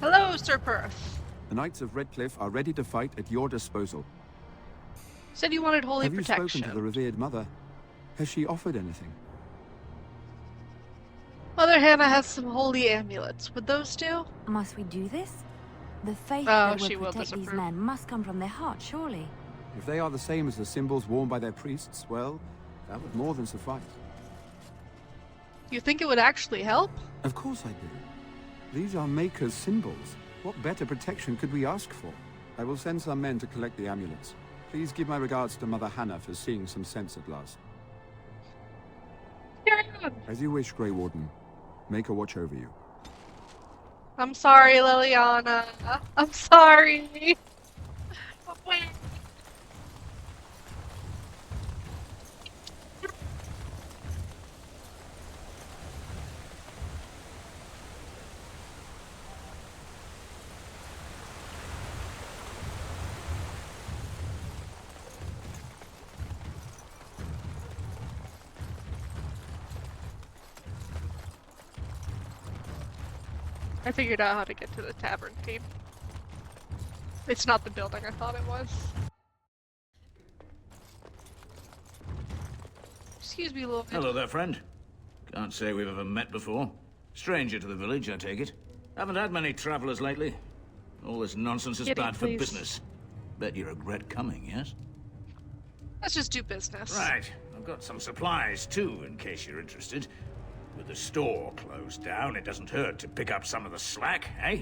Hello, Sir Perth. The Knights of Redcliffe are ready to fight at your disposal. Said you wanted holy Have you protection. spoken to the revered mother? Has she offered anything? Mother Hannah has some holy amulets. Would those do? Must we do this? The faith Oh, that she will will protect these disapprove. men must come from their heart, surely. If they are the same as the symbols worn by their priests, well, that would more than suffice. You think it would actually help? Of course I do. These are Maker's symbols. What better protection could we ask for? I will send some men to collect the amulets. Please give my regards to Mother Hannah for seeing some sense at last. As you wish, Grey Warden. Maker watch over you. I'm sorry, Liliana. I'm sorry. I figured out how to get to the tavern team. It's not the building I thought it was. Excuse me, Lord. Hello there, friend. Can't say we've ever met before. Stranger to the village, I take it. Haven't had many travelers lately. All this nonsense is Kitty, bad for please. business. Bet you regret coming, yes? Let's just do business. Right. I've got some supplies, too, in case you're interested. With the store closed down, it doesn't hurt to pick up some of the slack, eh?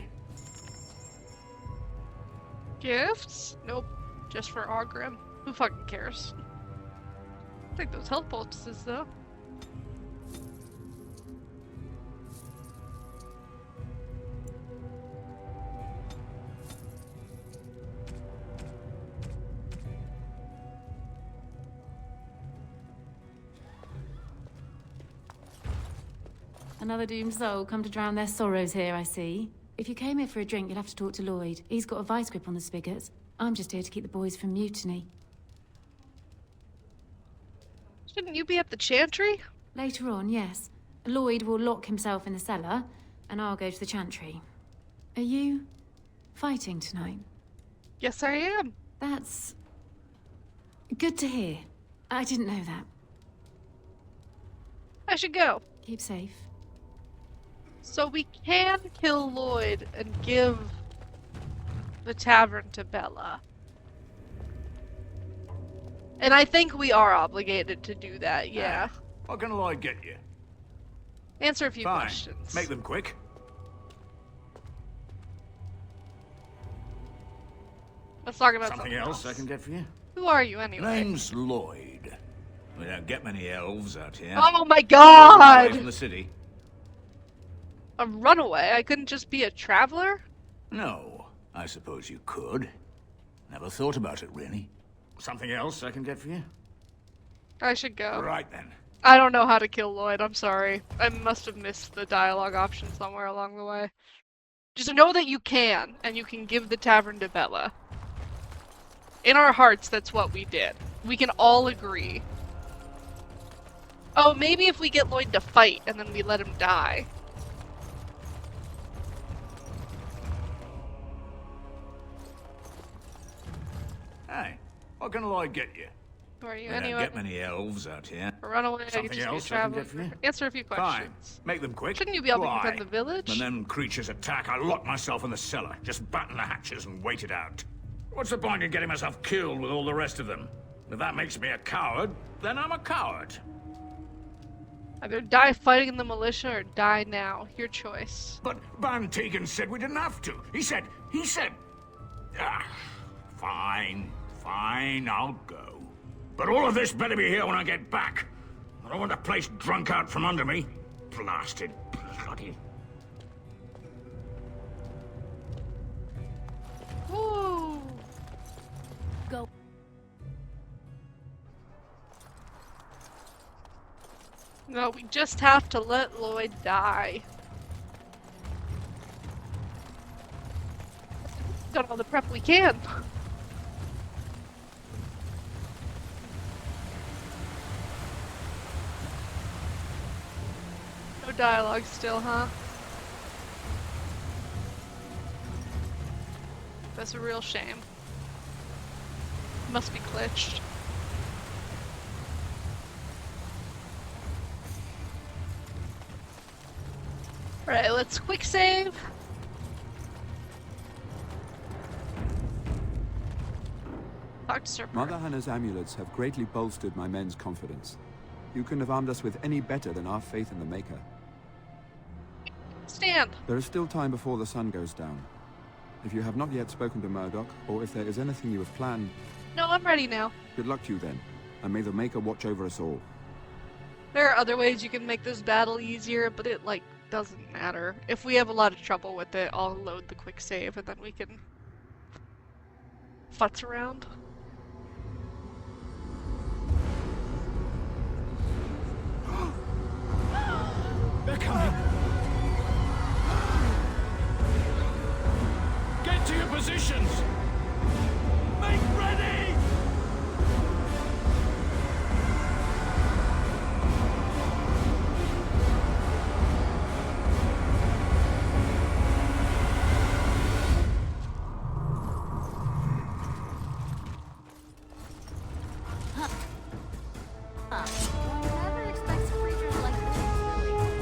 Gifts? Nope. Just for Ogrim. Who fucking cares? I think those health poultices, though. Another doomed soul come to drown their sorrows here, I see. If you came here for a drink, you'd have to talk to Lloyd. He's got a vice grip on the spigots. I'm just here to keep the boys from mutiny. Shouldn't you be at the chantry? Later on, yes. Lloyd will lock himself in the cellar, and I'll go to the chantry. Are you fighting tonight? Yes, I am. That's good to hear. I didn't know that. I should go. Keep safe. So we can kill Lloyd and give the tavern to Bella. And I think we are obligated to do that, yeah. What can Lloyd get you? Answer a few Fine. questions. Make them quick. Let's talk about Something else I can get for you? Who are you anyway? Name's Lloyd. We don't get many elves out here. Oh my Away god! from the city. A runaway? I couldn't just be a traveler? No, I suppose you could. Never thought about it, really. Something else I can get for you? I should go. Right then. I don't know how to kill Lloyd, I'm sorry. I must have missed the dialogue option somewhere along the way. Just know that you can, and you can give the tavern to Bella. In our hearts, that's what we did. We can all agree. Oh, maybe if we get Lloyd to fight, and then we let him die. Hey, what can Lloyd get you? Who are you We anyway? don't get many elves out here. A runaway, I Something could just be a else I can traveler. get for you? Answer a few Fine. questions. Make them quick. Shouldn't you be able to Why? defend the village? When them creatures attack, I lock myself in the cellar. Just batten the hatches and wait it out. What's the point in getting myself killed with all the rest of them? If that makes me a coward, then I'm a coward. Either die fighting the militia or die now. Your choice. But Van Tegan said we didn't have to. He said... Ah, fine, I'll go. But all of this better be here when I get back. I don't want the place drunk out from under me. Blasted bloody... Woo! Go. No, we just have to let Lloyd die. Done all the prep we can. dialogue still, huh? That's a real shame. Must be glitched. Alright, let's quick save. Talk to Sir Mother Hannah's amulets have greatly bolstered my men's confidence. You couldn't have armed us with any better than our faith in the Maker. Stand! There is still time before the sun goes down. If you have not yet spoken to Murdoch, or if there is anything you have planned... No, I'm ready now. Good luck to you then, and may the Maker watch over us all. There are other ways you can make this battle easier, but it, like, doesn't matter. If we have a lot of trouble with it, I'll load the quick save and then we can futz around. They're coming! Get to your positions! Make ready! Never expects creatures like this, really.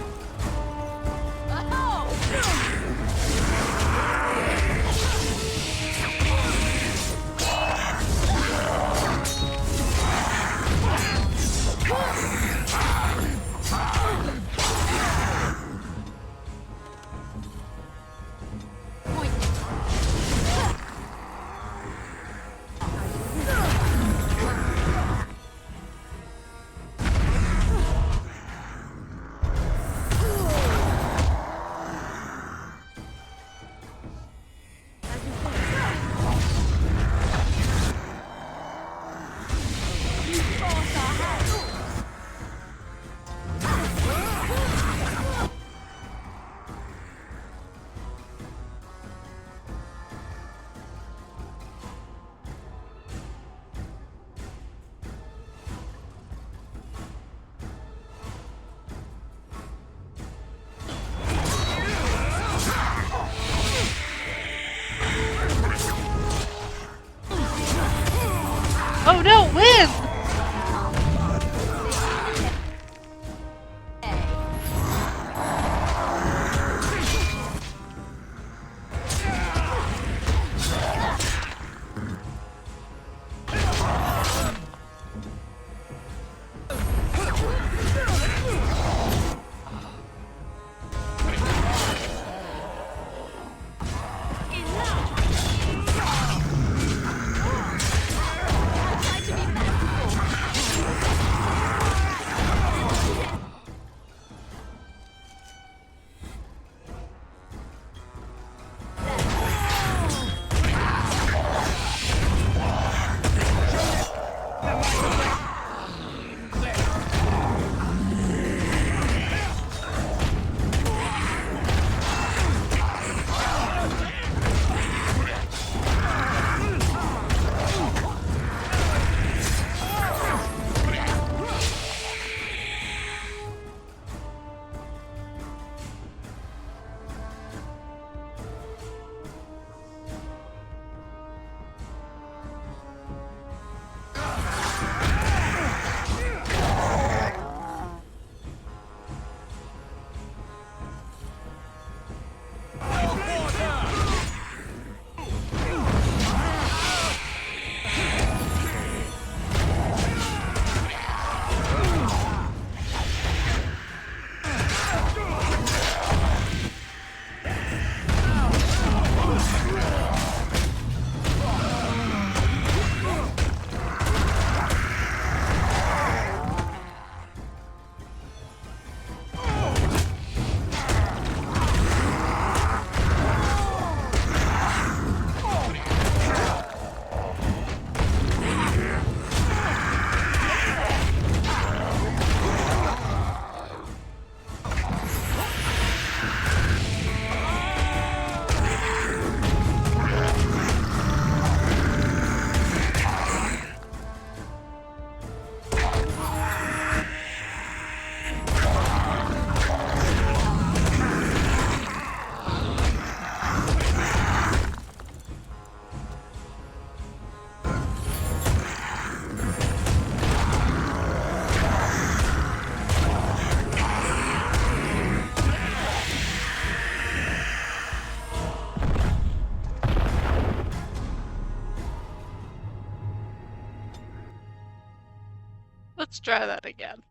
Let's try that again.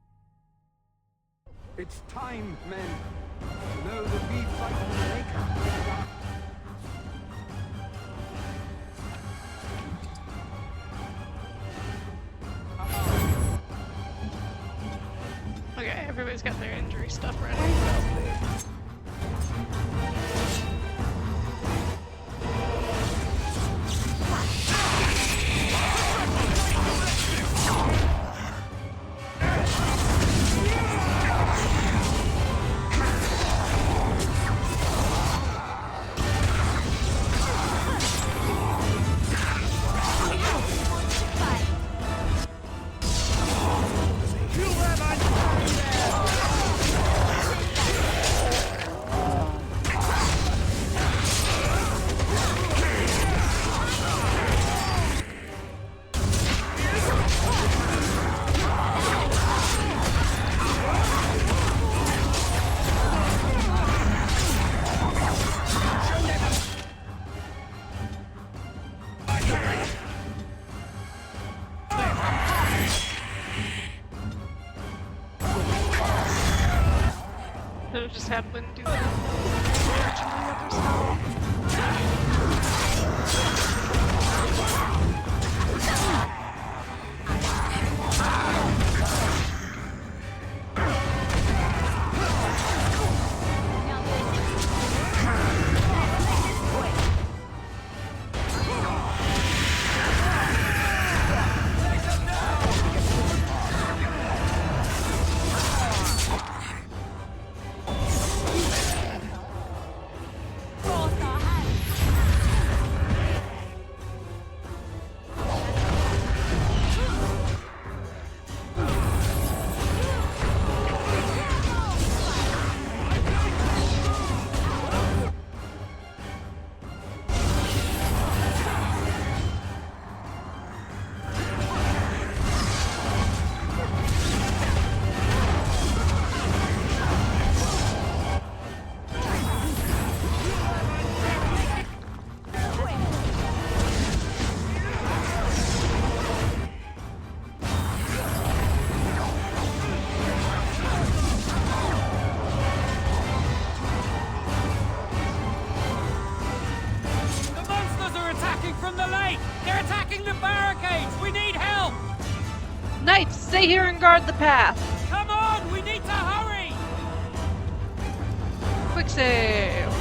It's time, men. Know that we fight for the Maker. Okay, everybody's got their injury stuff ready. So just have Lynn do that. Knights, stay here and guard the path. Come on, we need to hurry! Quick save.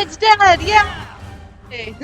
it's dead! Yeah! Hey.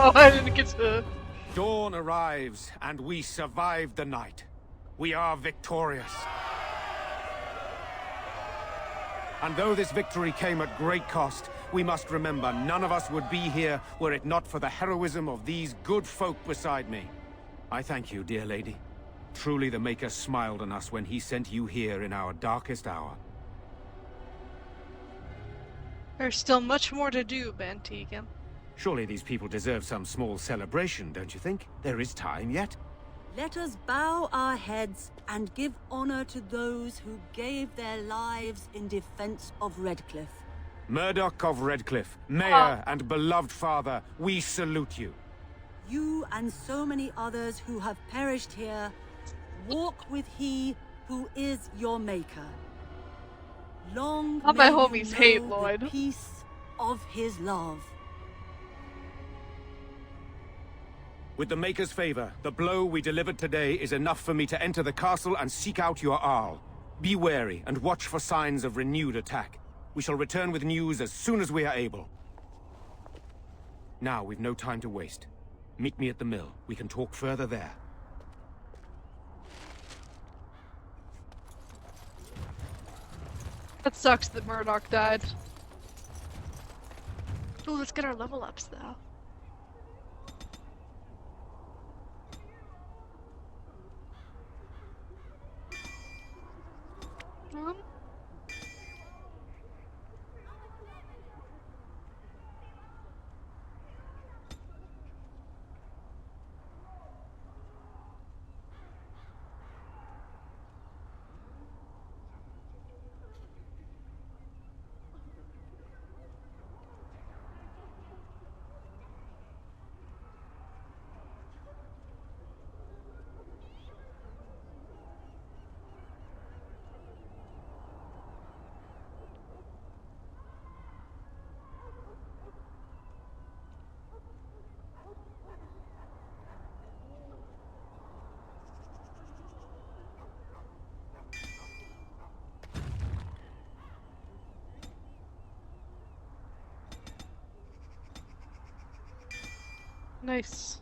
Oh, I didn't get to... Dawn arrives, and we survive the night. We are victorious. And though this victory came at great cost, we must remember none of us would be here were it not for the heroism of these good folk beside me. I thank you, dear lady. Truly the Maker smiled on us when he sent you here in our darkest hour. There's still much more to do, Ben Tegan. Surely these people deserve some small celebration, don't you think? There is time yet. Let us bow our heads and give honor to those who gave their lives in defense of Redcliffe. Murdoch of Redcliffe, Mayor and beloved father, we salute you. You and so many others who have perished here, walk with he who is your maker. Long All my may you homies hate know Lloyd. the peace of his love. With the Maker's favor, the blow we delivered today is enough for me to enter the castle and seek out your Arl. Be wary and watch for signs of renewed attack. We shall return with news as soon as we are able. Now, we've no time to waste. Meet me at the mill. We can talk further there. That sucks that Murdoch died. Ooh, let's get our level ups though. Nice.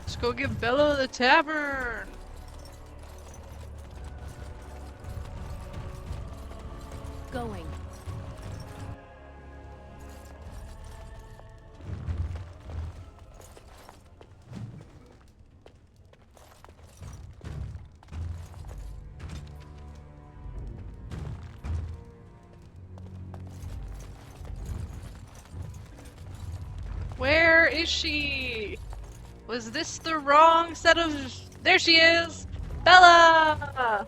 Let's go give Bella the tavern. Going. Where is she? Was this the wrong set of... There she is! Bella!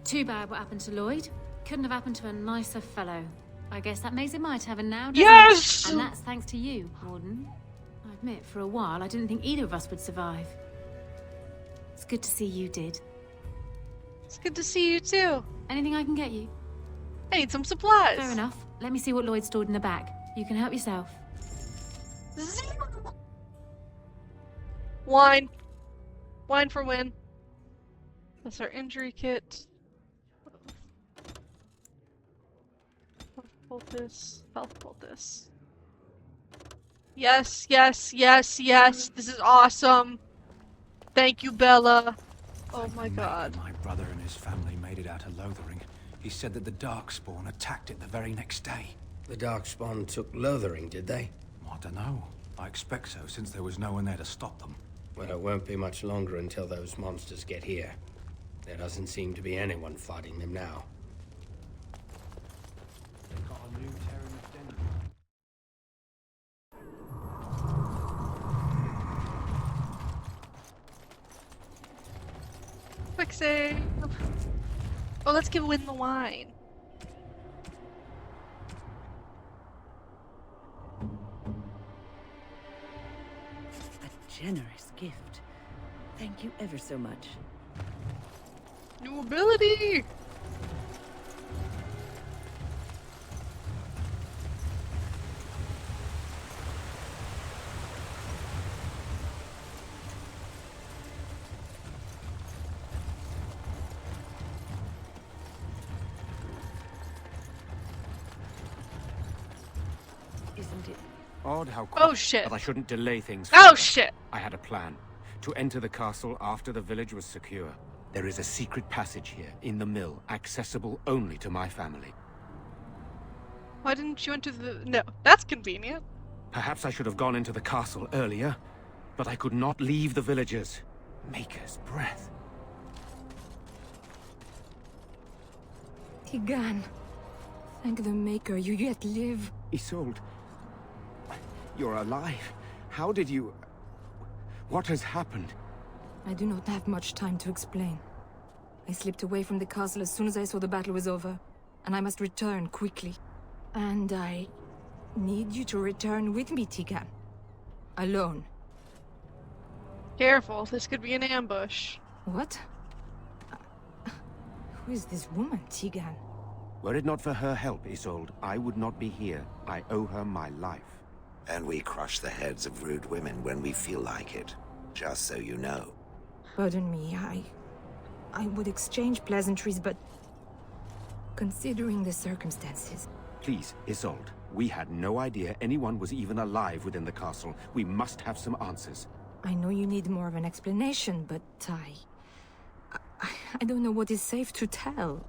Too bad what happened to Lloyd. Couldn't have happened to a nicer fellow. I guess that makes it my tavern now, doesn't Yes! it? And that's thanks to you, Warden. I admit, for a while, I didn't think either of us would survive. It's good to see you did. It's good to see you too. Anything I can get you? I need some supplies. Fair enough. Let me see what Lloyd stored in the back. You can help yourself. Wine. Wine for win. That's our injury kit. Health poultice. Health poultice. Yes, yes, yes, yes. This is awesome. Thank you, Bella. Oh my god. My brother and his family made it out of Lothering. He said that the Darkspawn attacked it the very next day. The Darkspawn took Lothering, did they? I don't know. I expect so, since there was no one there to stop them. Well, it won't be much longer until those monsters get here. There doesn't seem to be anyone fighting them now. They've got a new Terran den. Quick save. Oh, let's give Win the wine. A generous gift. Thank you ever so much. New ability! Isn't it? Odd how quick, Oh shit. but I shouldn't delay things Oh further. shit. I had a plan. To enter the castle after the village was secure. There is a secret passage here, in the mill, accessible only to my family. Why didn't you enter the... No, that's convenient. Perhaps I should have gone into the castle earlier, but I could not leave the villagers. Maker's breath. Tigan, thank the Maker you yet live. Isolde, you're alive. How did you... What has happened? I do not have much time to explain. I slipped away from the castle as soon as I saw the battle was over, and I must return quickly. And I need you to return with me, Tigan. Alone. Careful, this could be an ambush. What? Who is this woman, Tigan? Were it not for her help, Isolde, I would not be here. I owe her my life. And we crush the heads of rude women when we feel like it. Just so you know. Pardon me, I would exchange pleasantries, but... considering the circumstances... Please, Isolde. We had no idea anyone was even alive within the castle. We must have some answers. I know you need more of an explanation, but I don't know what is safe to tell.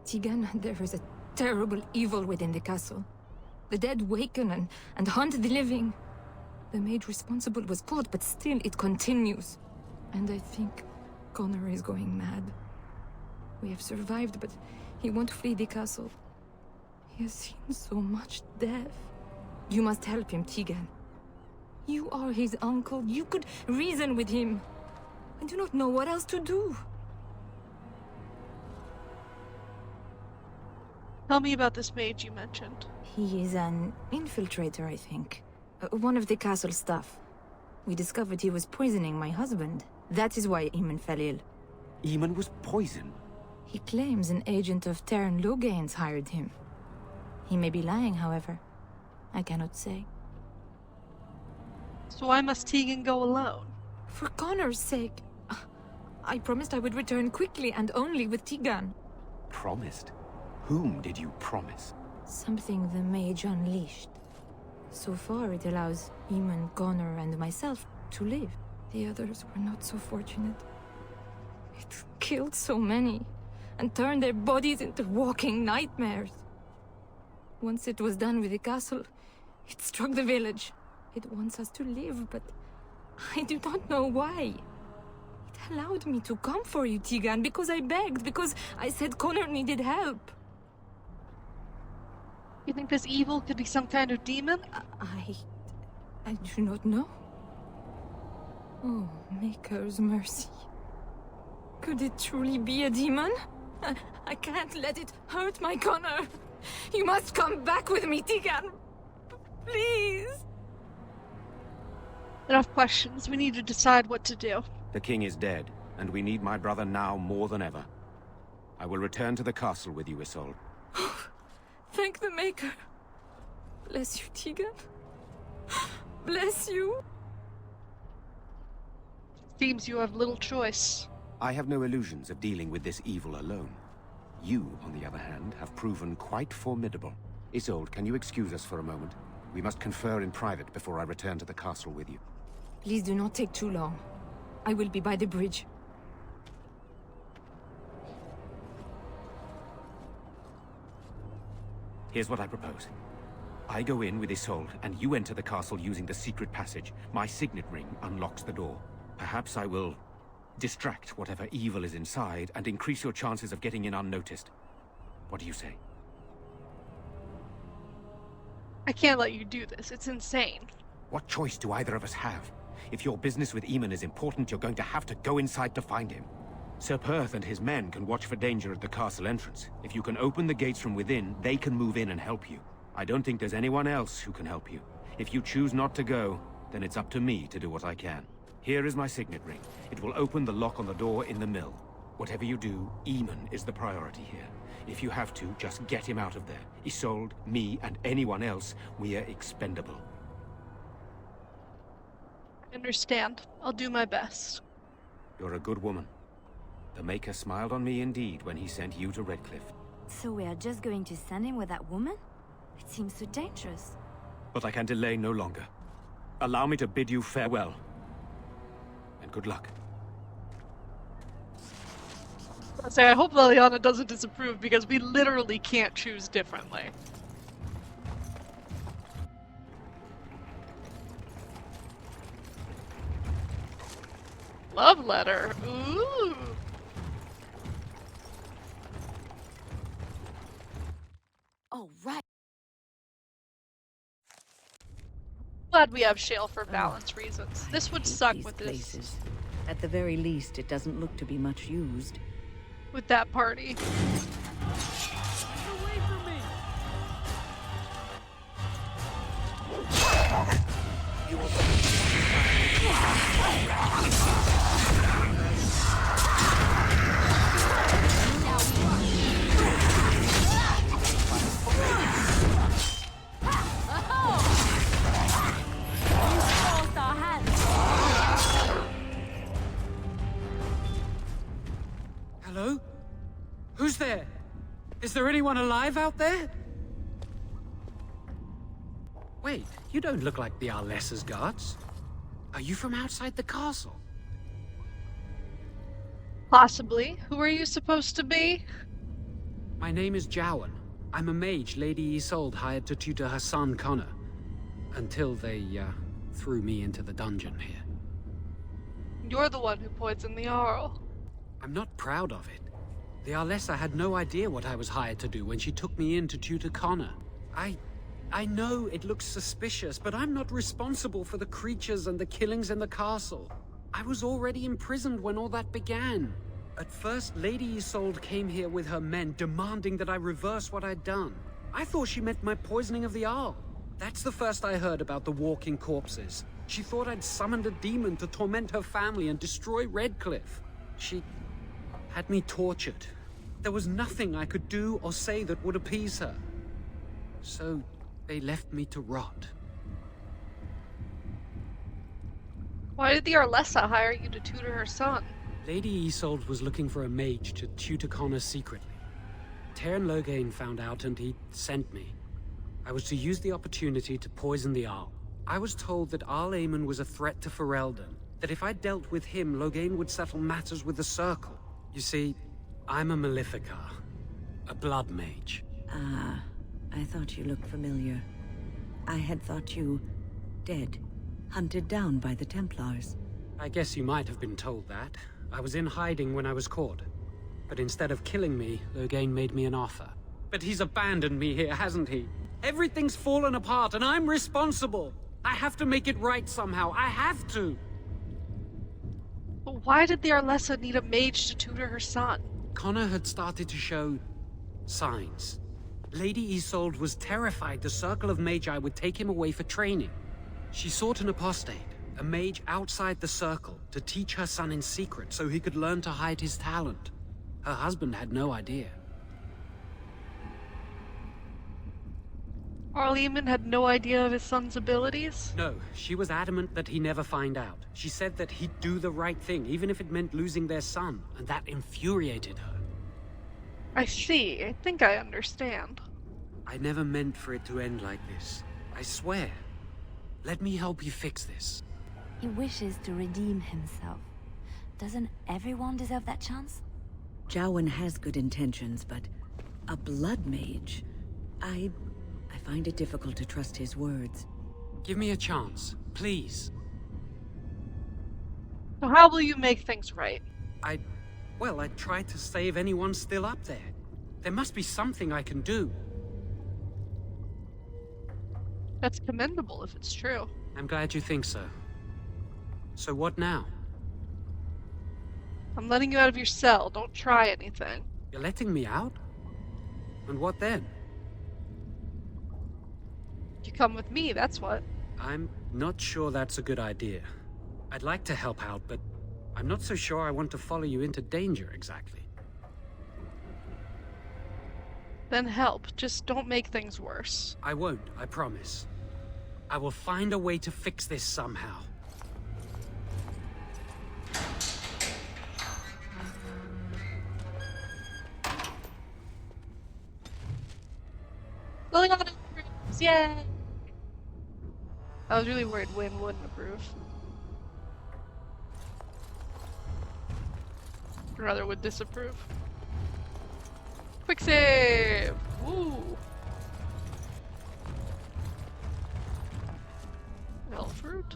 Tigan, there is a terrible evil within the castle. The dead waken and haunt the living. The maid responsible was caught, but still it continues. And I think Connor is going mad. We have survived, but he won't flee the castle. He has seen so much death. You must help him, Tigan. You are his uncle. You could reason with him. I do not know what else to do. Tell me about this mage you mentioned. He is an infiltrator, I think. One of the castle staff. We discovered he was poisoning my husband. That is why Eamon fell ill. Eamon was poisoned? He claims an agent of Terran Logain's hired him. He may be lying, however. I cannot say. So why must Tegan go alone? For Connor's sake. I promised I would return quickly and only with Tigan. Promised? Whom did you promise? Something the mage unleashed. So far, it allows Eamon, Connor, and myself to live. The others were not so fortunate. It killed so many, and turned their bodies into walking nightmares. Once it was done with the castle, it struck the village. It wants us to live, but I do not know why. It allowed me to come for you, Tigan, because I begged, because I said Connor needed help. You think this evil could be some kind of demon? I do not know. Oh, Maker's mercy. Could it truly be a demon? I can't let it hurt my Connor. You must come back with me, Tegan. Please. Enough questions. We need to decide what to do. The king is dead, and we need my brother now more than ever. I will return to the castle with you, Isolde. Thank the Maker. Bless you, Tegan. Bless you. Seems you have little choice. I have no illusions of dealing with this evil alone. You, on the other hand, have proven quite formidable. Isolde, can you excuse us for a moment? We must confer in private before I return to the castle with you. Please do not take too long. I will be by the bridge. Here's what I propose. I go in with Isolde, and you enter the castle using the secret passage. My signet ring unlocks the door. Perhaps I will distract whatever evil is inside and increase your chances of getting in unnoticed. What do you say? I can't let you do this. It's insane. What choice do either of us have? If your business with Eamon is important, you're going to have to go inside to find him. Sir Perth and his men can watch for danger at the castle entrance. If you can open the gates from within, they can move in and help you. I don't think there's anyone else who can help you. If you choose not to go, then it's up to me to do what I can. Here is my signet ring. It will open the lock on the door in the mill. Whatever you do, Eamon is the priority here. If you have to, just get him out of there. Isolde, me, and anyone else, we are expendable. I understand. I'll do my best. You're a good woman. The Maker smiled on me indeed when he sent you to Redcliffe. So we are just going to send him with that woman? It seems so dangerous. But I can delay no longer. Allow me to bid you farewell. And good luck. I hope Liliana doesn't disapprove because we literally can't choose differently. Love letter. Ooh. Oh, right. Glad we have Shale for balance reasons. This would suck These with this. places. At the very least, it doesn't look to be much used. With that party. Away from me! Hello? Who's there? Is there anyone alive out there? Wait, you don't look like the Arlessa's guards. Are you from outside the castle? Possibly. Who are you supposed to be? My name is Jowan. I'm a mage Lady Isolde hired to tutor her son Connor. Until they, threw me into the dungeon here. You're the one who poisoned the Arl. I'm not proud of it. The Arlessa had no idea what I was hired to do when she took me in to tutor Connor. I know it looks suspicious, but I'm not responsible for the creatures and the killings in the castle. I was already imprisoned when all that began. At first, Lady Isolde came here with her men, demanding that I reverse what I'd done. I thought she meant my poisoning of the Arl. That's the first I heard about the walking corpses. She thought I'd summoned a demon to torment her family and destroy Redcliffe. She had me tortured. There was nothing I could do or say that would appease her. So they left me to rot. Why did the Arlessa hire you to tutor her son? Lady Isolde was looking for a mage to tutor Connor secretly. Teyrn Loghain found out and he sent me. I was to use the opportunity to poison the Arl. I was told that Arl Aemon was a threat to Ferelden, that if I dealt with him, Loghain would settle matters with the Circle. You see, I'm a Maleficar, a blood mage. Ah, I thought you looked familiar. I had thought you dead, hunted down by the Templars. I guess you might have been told that. I was in hiding when I was caught. But instead of killing me, Loghain made me an offer. But he's abandoned me here, hasn't he? Everything's fallen apart and I'm responsible. I have to make it right somehow. I have to. But why did the Arlessa need a mage to tutor her son? Connor had started to show signs. Lady Isolde was terrified the Circle of Magi would take him away for training. She sought an apostate, a mage outside the Circle, to teach her son in secret so he could learn to hide his talent. Her husband had no idea. Arleman had no idea of his son's abilities? No, she was adamant that he never find out. She said that he'd do the right thing, even if it meant losing their son, and that infuriated her. I see. I think I understand. I never meant for it to end like this. I swear. Let me help you fix this. He wishes to redeem himself. Doesn't everyone deserve that chance? Jowen has good intentions, but a blood mage? I find it difficult to trust his words. Give me a chance, please. So how will you make things right? Well, I tried to save anyone still up there. There must be something I can do. That's commendable if it's true. I'm glad you think so. So what now? I'm letting you out of your cell. Don't try anything. You're letting me out? And what then? You come with me, that's what. I'm not sure that's a good idea. I'd like to help out, but I'm not so sure I want to follow you into danger exactly. Then help. Just don't make things worse. I won't, I promise. I will find a way to fix this somehow. Liliana approves, yay! I was really worried Wynn wouldn't approve. Or rather, would disapprove. Quick save! Woo! Elf fruit?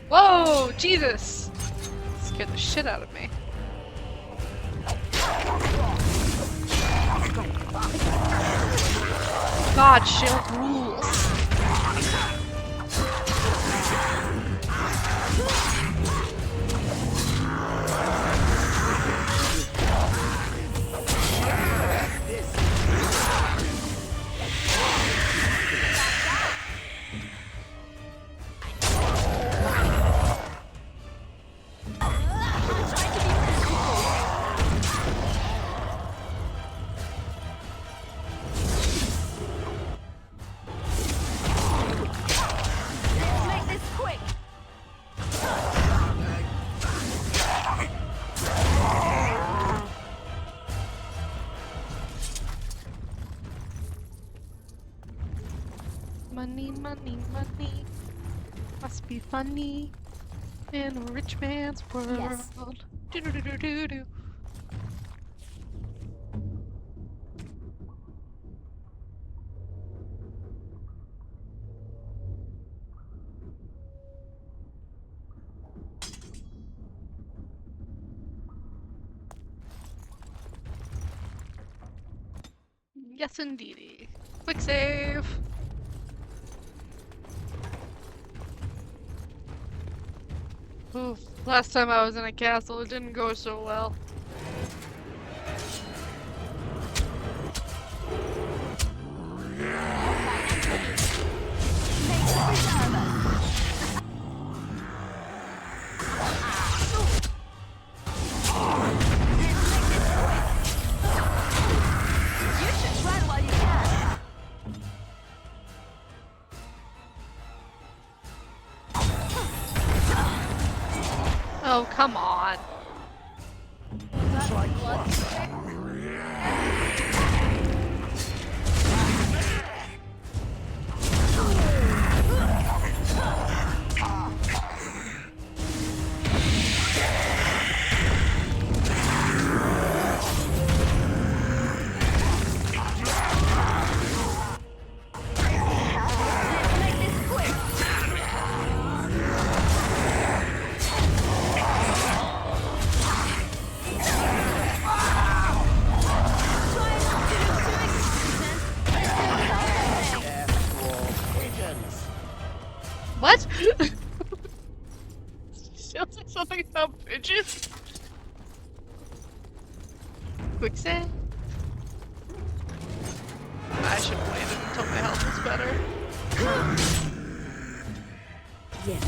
Whoa! Jesus! Scared the shit out of me. God, Shield rules. Money, money, money. Must be funny in a rich man's world. Yes. Do do do do do do. Yes, indeedy. Quick save. Oof. Last time I was in a castle, it didn't go so well. Oh, come on. Sounds like something about bridges. Quick save. I should have waited until my health was better. Yes.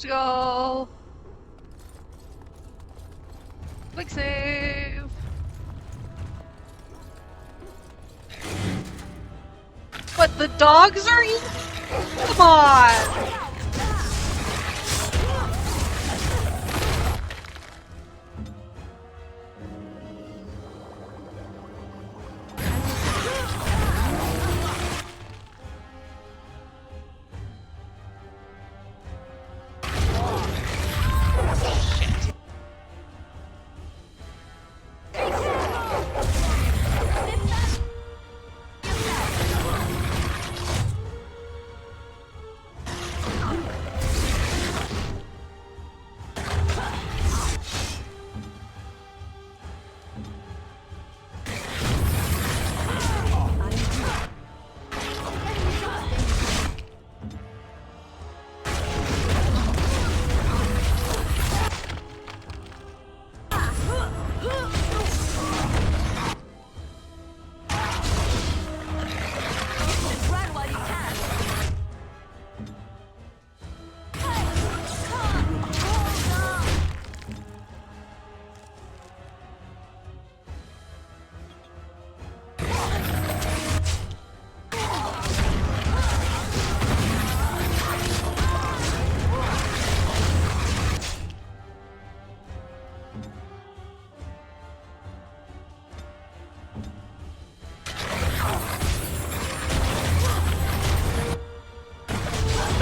Let's go. Quick save. But the dogs are eating? Come on.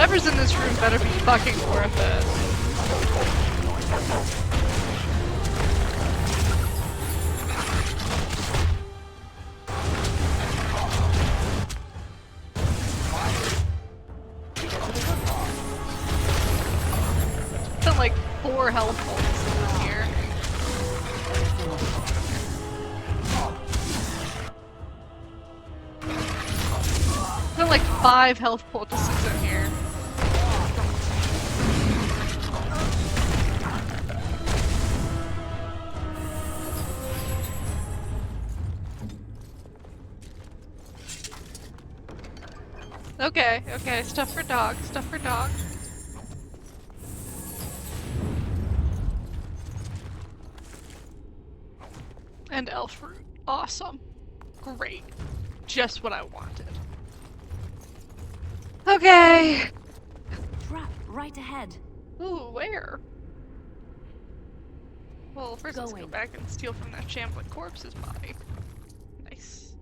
Whatever's in this room better be fucking worth it. Got like 4 health points in here. Got like 5 health poultices in here. Okay, okay, stuff for dog, stuff for dog. And elf fruit. Awesome. Great. Just what I wanted. Okay. Trap right ahead. Ooh, where? Well, first let's go back and steal from that shambling corpse's body. Nice.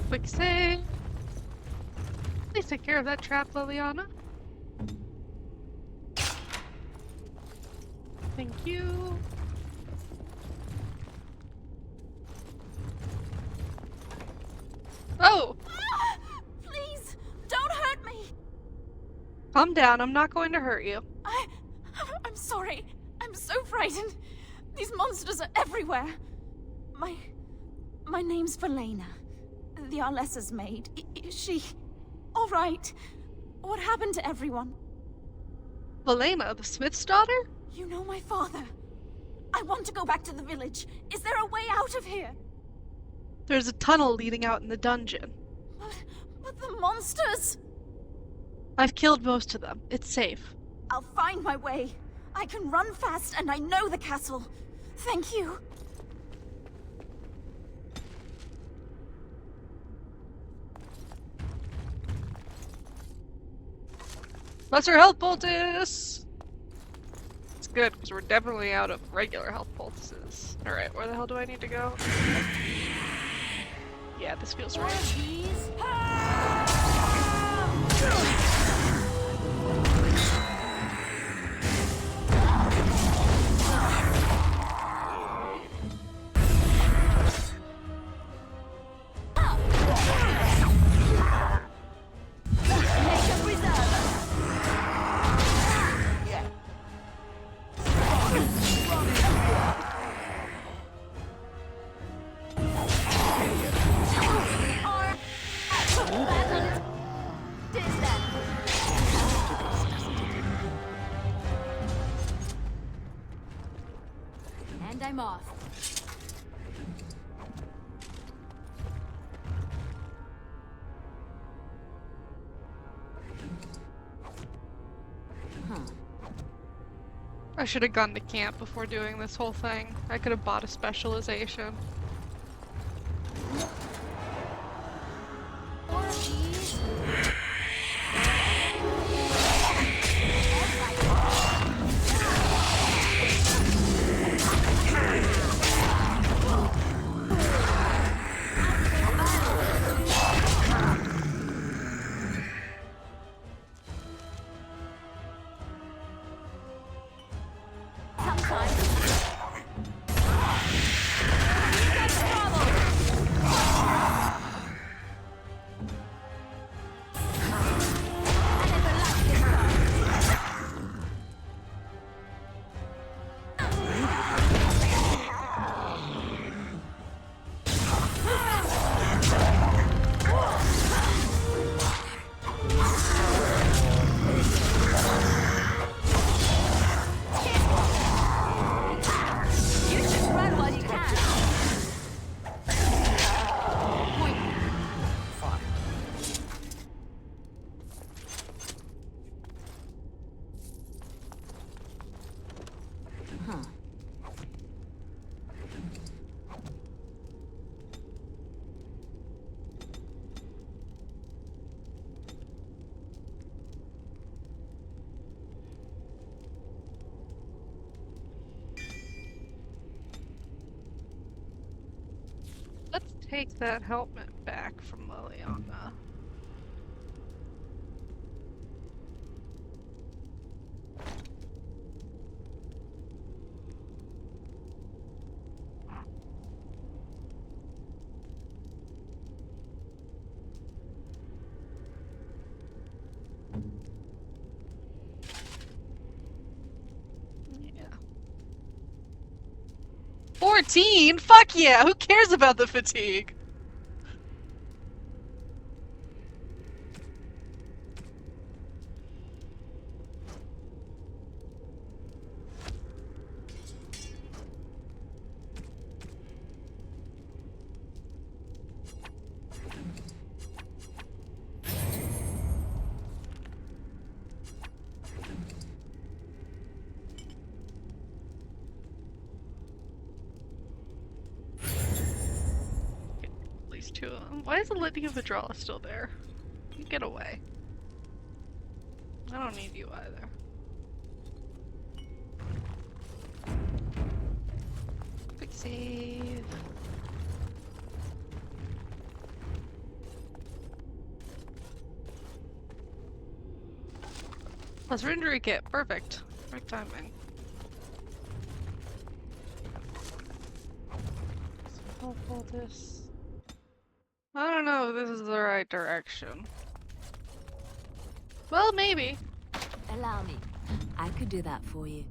Quick save. Please take care of that trap, Liliana. Thank you. Oh! Please, don't hurt me! Calm down, I'm not going to hurt you. I'm sorry. I'm so frightened. These monsters are everywhere. My name's Valena. The Arlessa's maid. Is she all right? What happened to everyone? Valena, the smith's daughter? You know my father. I want to go back to the village. Is there a way out of here? There's a tunnel leading out in the dungeon. But the monsters! I've killed most of them. It's safe. I'll find my way. I can run fast and I know the castle. Thank you. Lesser health poultice! It's good, because we're definitely out of regular health poultices. Alright, where the hell do I need to go? Yeah, this feels right. And I'm off. I should have gone to camp before doing this whole thing. I could have bought a specialization. Let's take that helmet back from Liliana. Yeah. 14? Fuck yeah! Who cares about the fatigue? At least two of them. Why is the Litany of Vidrala still there? You get away. I don't need you either. Quick save. Plus injury kit. Perfect. Perfect timing. Hold this. I don't know if this is the right direction. Well, maybe. Allow me. I could do that for you.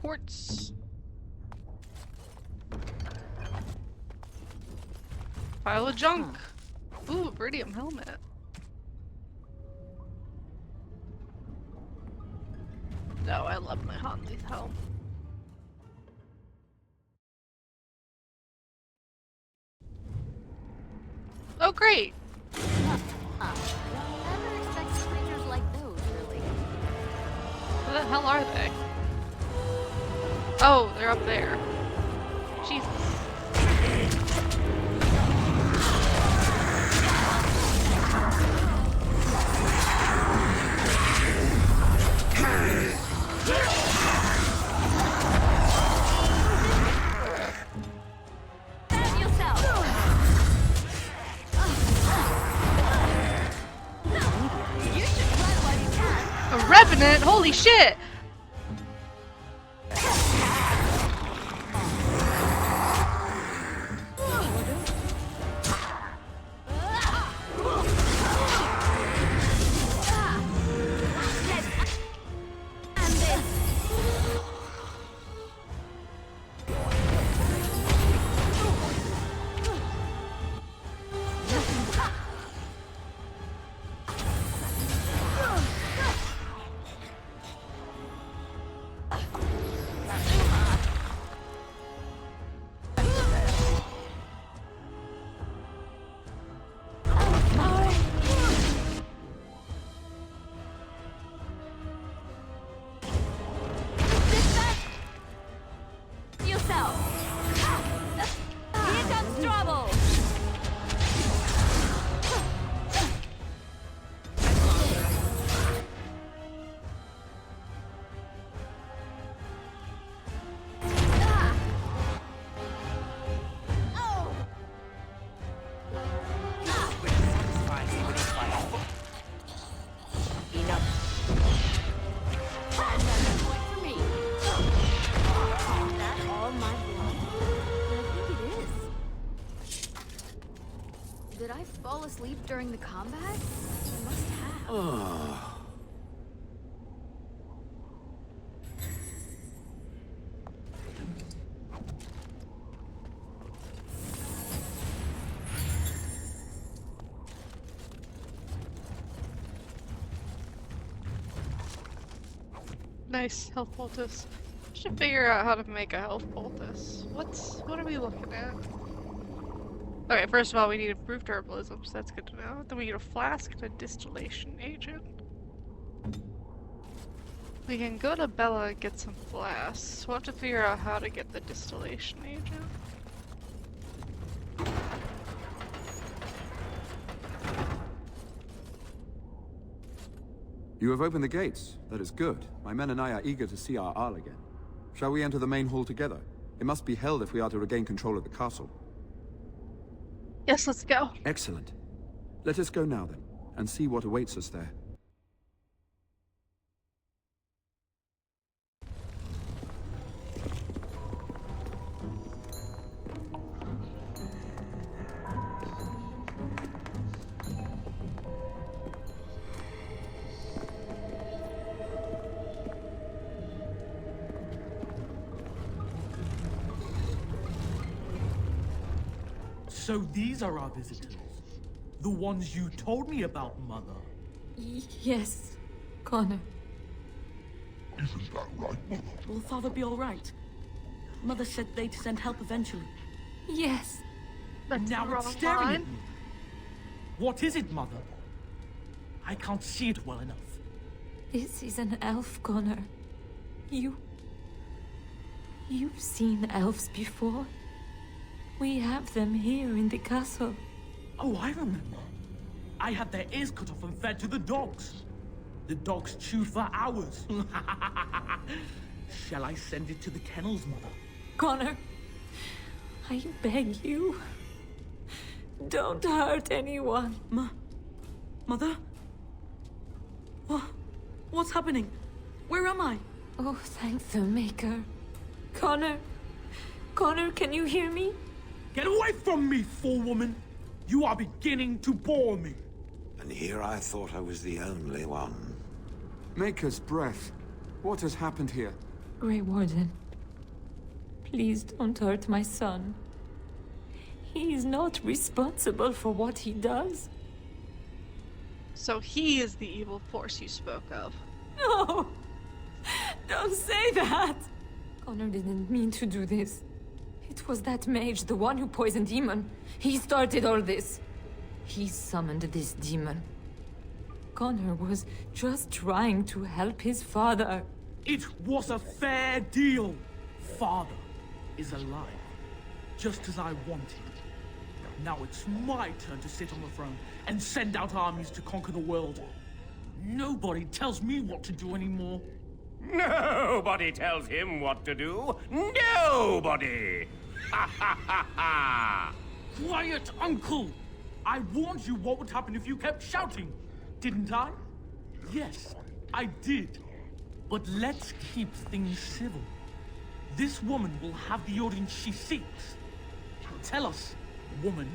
Quartz. Pile of junk. Ooh, Iridium helmet. No, I love my Hanli's helm. Oh, great! Never expected creatures like those, really. Where the hell are they? Oh, they're up there. Jesus. A revenant? Holy shit! Did I fall asleep during the combat? I must have. Nice health poultice. Should figure out how to make a health poultice. What are we looking at? Okay, first of all, we need improved herbalism, so that's good to know. Then we need a flask and a distillation agent. We can go to Bella and get some flasks. We'll have to figure out how to get the distillation agent. You have opened the gates. That is good. My men and I are eager to see our Arl again. Shall we enter the main hall together? It must be held if we are to regain control of the castle. Yes, let's go. Excellent. Let us go now then, and see what awaits us there. So these are our visitors? The ones you told me about, Mother? Yes, Connor. Isn't that right, Mother? Will Father be all right? Mother said they'd send help eventually. Yes. Now it's staring at me. What is it, Mother? I can't see it well enough. This is an elf, Connor. You've seen elves before. We have them here in the castle. Oh, I remember. I had their ears cut off and fed to the dogs. The dogs chew for hours. Shall I send it to the kennels, Mother? Connor, I beg you. Don't hurt anyone. Mother? What's happening? Where am I? Oh, thank the Maker. Connor, can you hear me? Get away from me, fool woman! You are beginning to bore me. And here I thought I was the only one. Maker's breath. What has happened here? Grey Warden, please don't hurt my son. He is not responsible for what he does. So he is the evil force you spoke of. No! Don't say that! Connor didn't mean to do this. It was that mage, the one who poisoned Demon. He started all this. He summoned this demon. Connor was just trying to help his father. It was a fair deal. Father is alive, just as I wanted. Now it's my turn to sit on the throne and send out armies to conquer the world. Nobody tells me what to do anymore. Nobody tells him what to do. Nobody! Ha ha ha ha! Quiet, Uncle! I warned you what would happen if you kept shouting, didn't I? Yes, I did. But let's keep things civil. This woman will have the audience she seeks. Tell us, woman,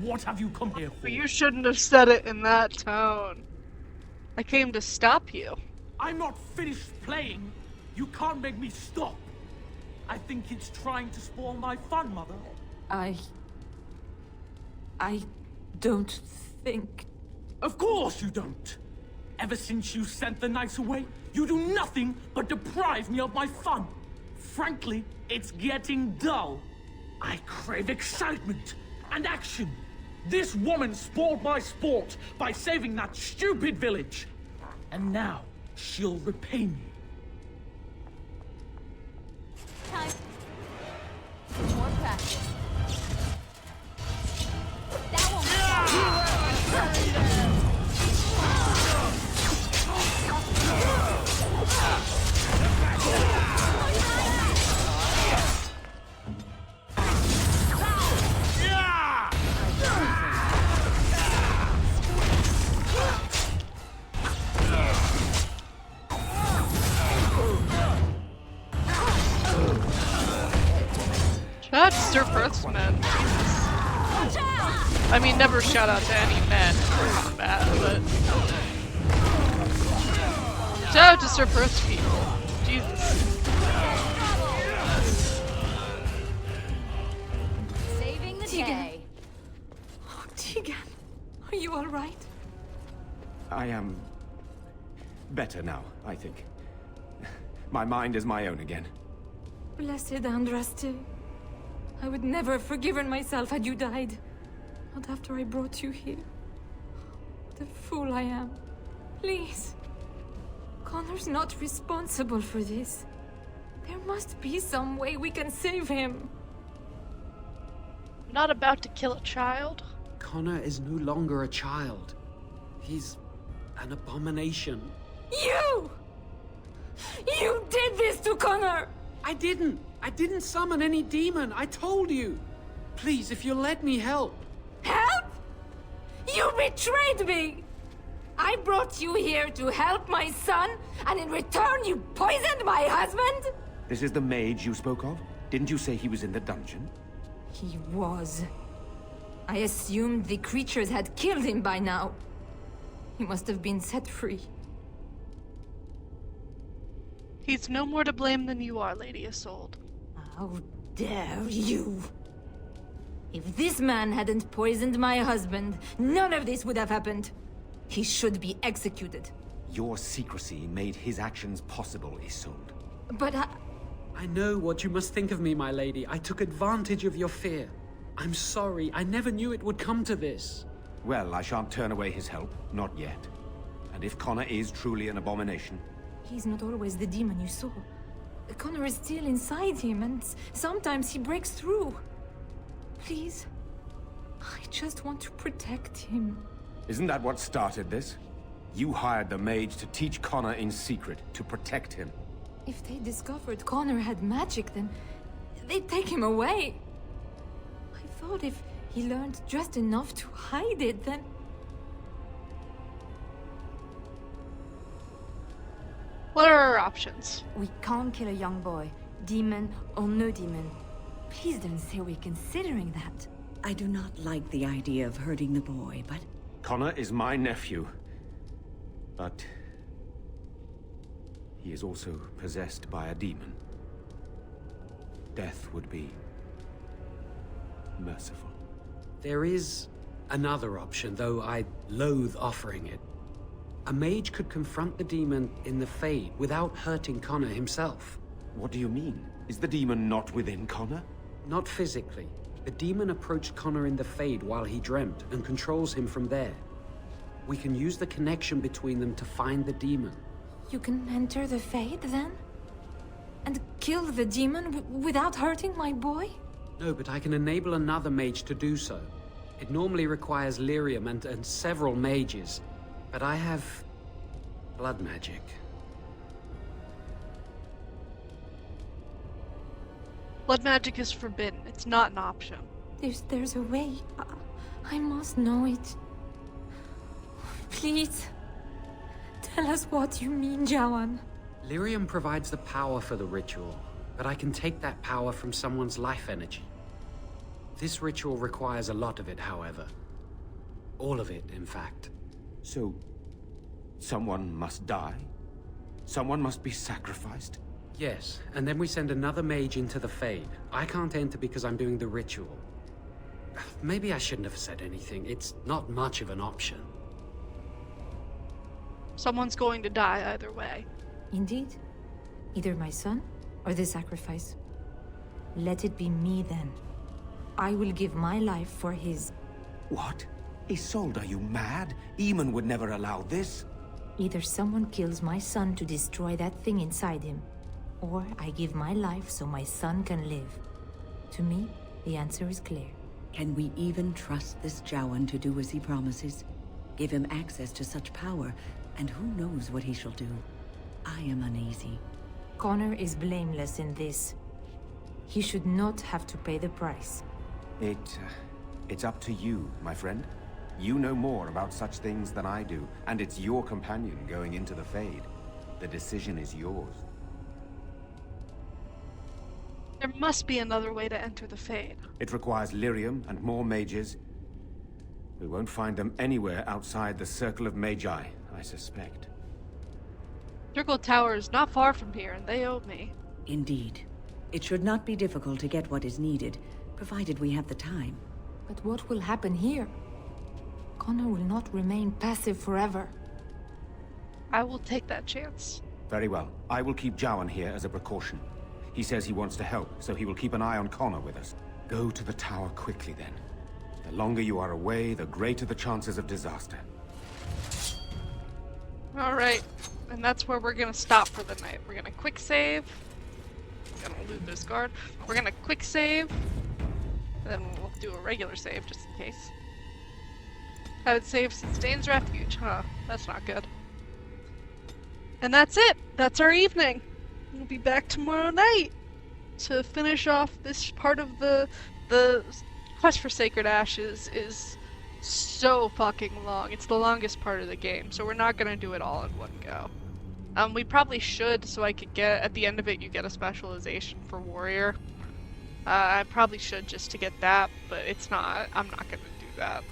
what have you come here for? But you shouldn't have said it in that tone. I came to stop you. I'm not finished playing. You can't make me stop. I think it's trying to spoil my fun, Mother. I don't think... Of course you don't! Ever since you sent the knights away, you do nothing but deprive me of my fun. Frankly, it's getting dull. I crave excitement and action. This woman spoiled my sport by saving that stupid village. And now, she'll repay me. Time. More practice. That won't Shout out to Sir Earthsman. Jesus. I mean, never shout out to any men in combat, but... Shout out to Sir Earth's people. Jesus. saving the day. Oh, Tegan. Are you alright? I am better now, I think. My mind is my own again. Blessed Andraste. I would never have forgiven myself had you died. Not after I brought you here. What a fool I am. Please. Connor's not responsible for this. There must be some way we can save him. I'm not about to kill a child. Connor is no longer a child. He's an abomination. You! You did this to Connor! I didn't summon any demon. I told you. Please, if you'll let me help. Help? You betrayed me! I brought you here to help my son, and in return you poisoned my husband? This is the mage you spoke of? Didn't you say he was in the dungeon? He was. I assumed the creatures had killed him by now. He must have been set free. He's no more to blame than you are, Lady Isolde. How dare you! If this man hadn't poisoned my husband, none of this would have happened. He should be executed. Your secrecy made his actions possible, Isolde. But I know what you must think of me, my lady. I took advantage of your fear. I'm sorry. I never knew it would come to this. Well, I shan't turn away his help. Not yet. And if Connor is truly an abomination... He's not always the demon you saw. Connor is still inside him, and sometimes he breaks through. Please. I just want to protect him. Isn't that what started this? You hired the mage to teach Connor in secret, to protect him. If they discovered Connor had magic, then they'd take him away. I thought if he learned just enough to hide it, then... What are our options? We can't kill a young boy, demon or no demon. Please don't say we're considering that. I do not like the idea of hurting the boy, but... Connor is my nephew. But... he is also possessed by a demon. Death would be... merciful. There is another option, though I loathe offering it. A mage could confront the demon in the Fade without hurting Connor himself. What do you mean? Is the demon not within Connor? Not physically. The demon approached Connor in the Fade while he dreamt and controls him from there. We can use the connection between them to find the demon. You can enter the Fade, then? And kill the demon without hurting my boy? No, but I can enable another mage to do so. It normally requires lyrium and several mages, but I have blood magic. Blood magic is forbidden. It's not an option. There's a way. I must know it. Please. Tell us what you mean, Jawan. Lyrium provides the power for the ritual, but I can take that power from someone's life energy. This ritual requires a lot of it, however. All of it, in fact. So, someone must die? Someone must be sacrificed? Yes, and then we send another mage into the Fade. I can't enter because I'm doing the ritual. Maybe I shouldn't have said anything. It's not much of an option. Someone's going to die either way. Indeed. Either my son or the sacrifice. Let it be me then. I will give my life for his. What? Isolde, are you mad? Eamon would never allow this. Either someone kills my son to destroy that thing inside him, or I give my life so my son can live. To me, the answer is clear. Can we even trust this Jawan to do as he promises? Give him access to such power, and who knows what he shall do? I am uneasy. Connor is blameless in this. He should not have to pay the price. It's up to you, my friend. You know more about such things than I do, and it's your companion going into the Fade. The decision is yours. There must be another way to enter the Fade. It requires lyrium and more mages. We won't find them anywhere outside the Circle of Magi, I suspect. Circle Tower is not far from here, and they owe me. Indeed. It should not be difficult to get what is needed, provided we have the time. But what will happen here? Connor will not remain passive forever. I will take that chance. Very well. I will keep Jawan here as a precaution. He says he wants to help, so he will keep an eye on Connor with us. Go to the tower quickly, then. The longer you are away, the greater the chances of disaster. Alright, and that's where we're gonna stop for the night. We're gonna quick save. I'm gonna loot this guard. We're gonna quick save. And then we'll do a regular save, just in case. I would save Sustains Refuge. Huh, that's not good. And that's it! That's our evening! We'll be back tomorrow night to finish off this part of the quest for Sacred Ashes is so fucking long. It's the longest part of the game, so we're not gonna do it all in one go. We probably should, so I could get, at the end of it, you get a specialization for Warrior. I probably should just to get that, but it's not. I'm not gonna do that.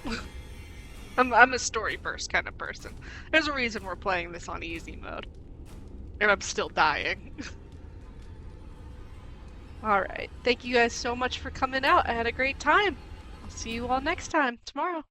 I'm a story first kind of person. There's a reason we're playing this on easy mode. And I'm still dying. Alright, thank you guys so much for coming out. I had a great time. I'll see you all next time, tomorrow.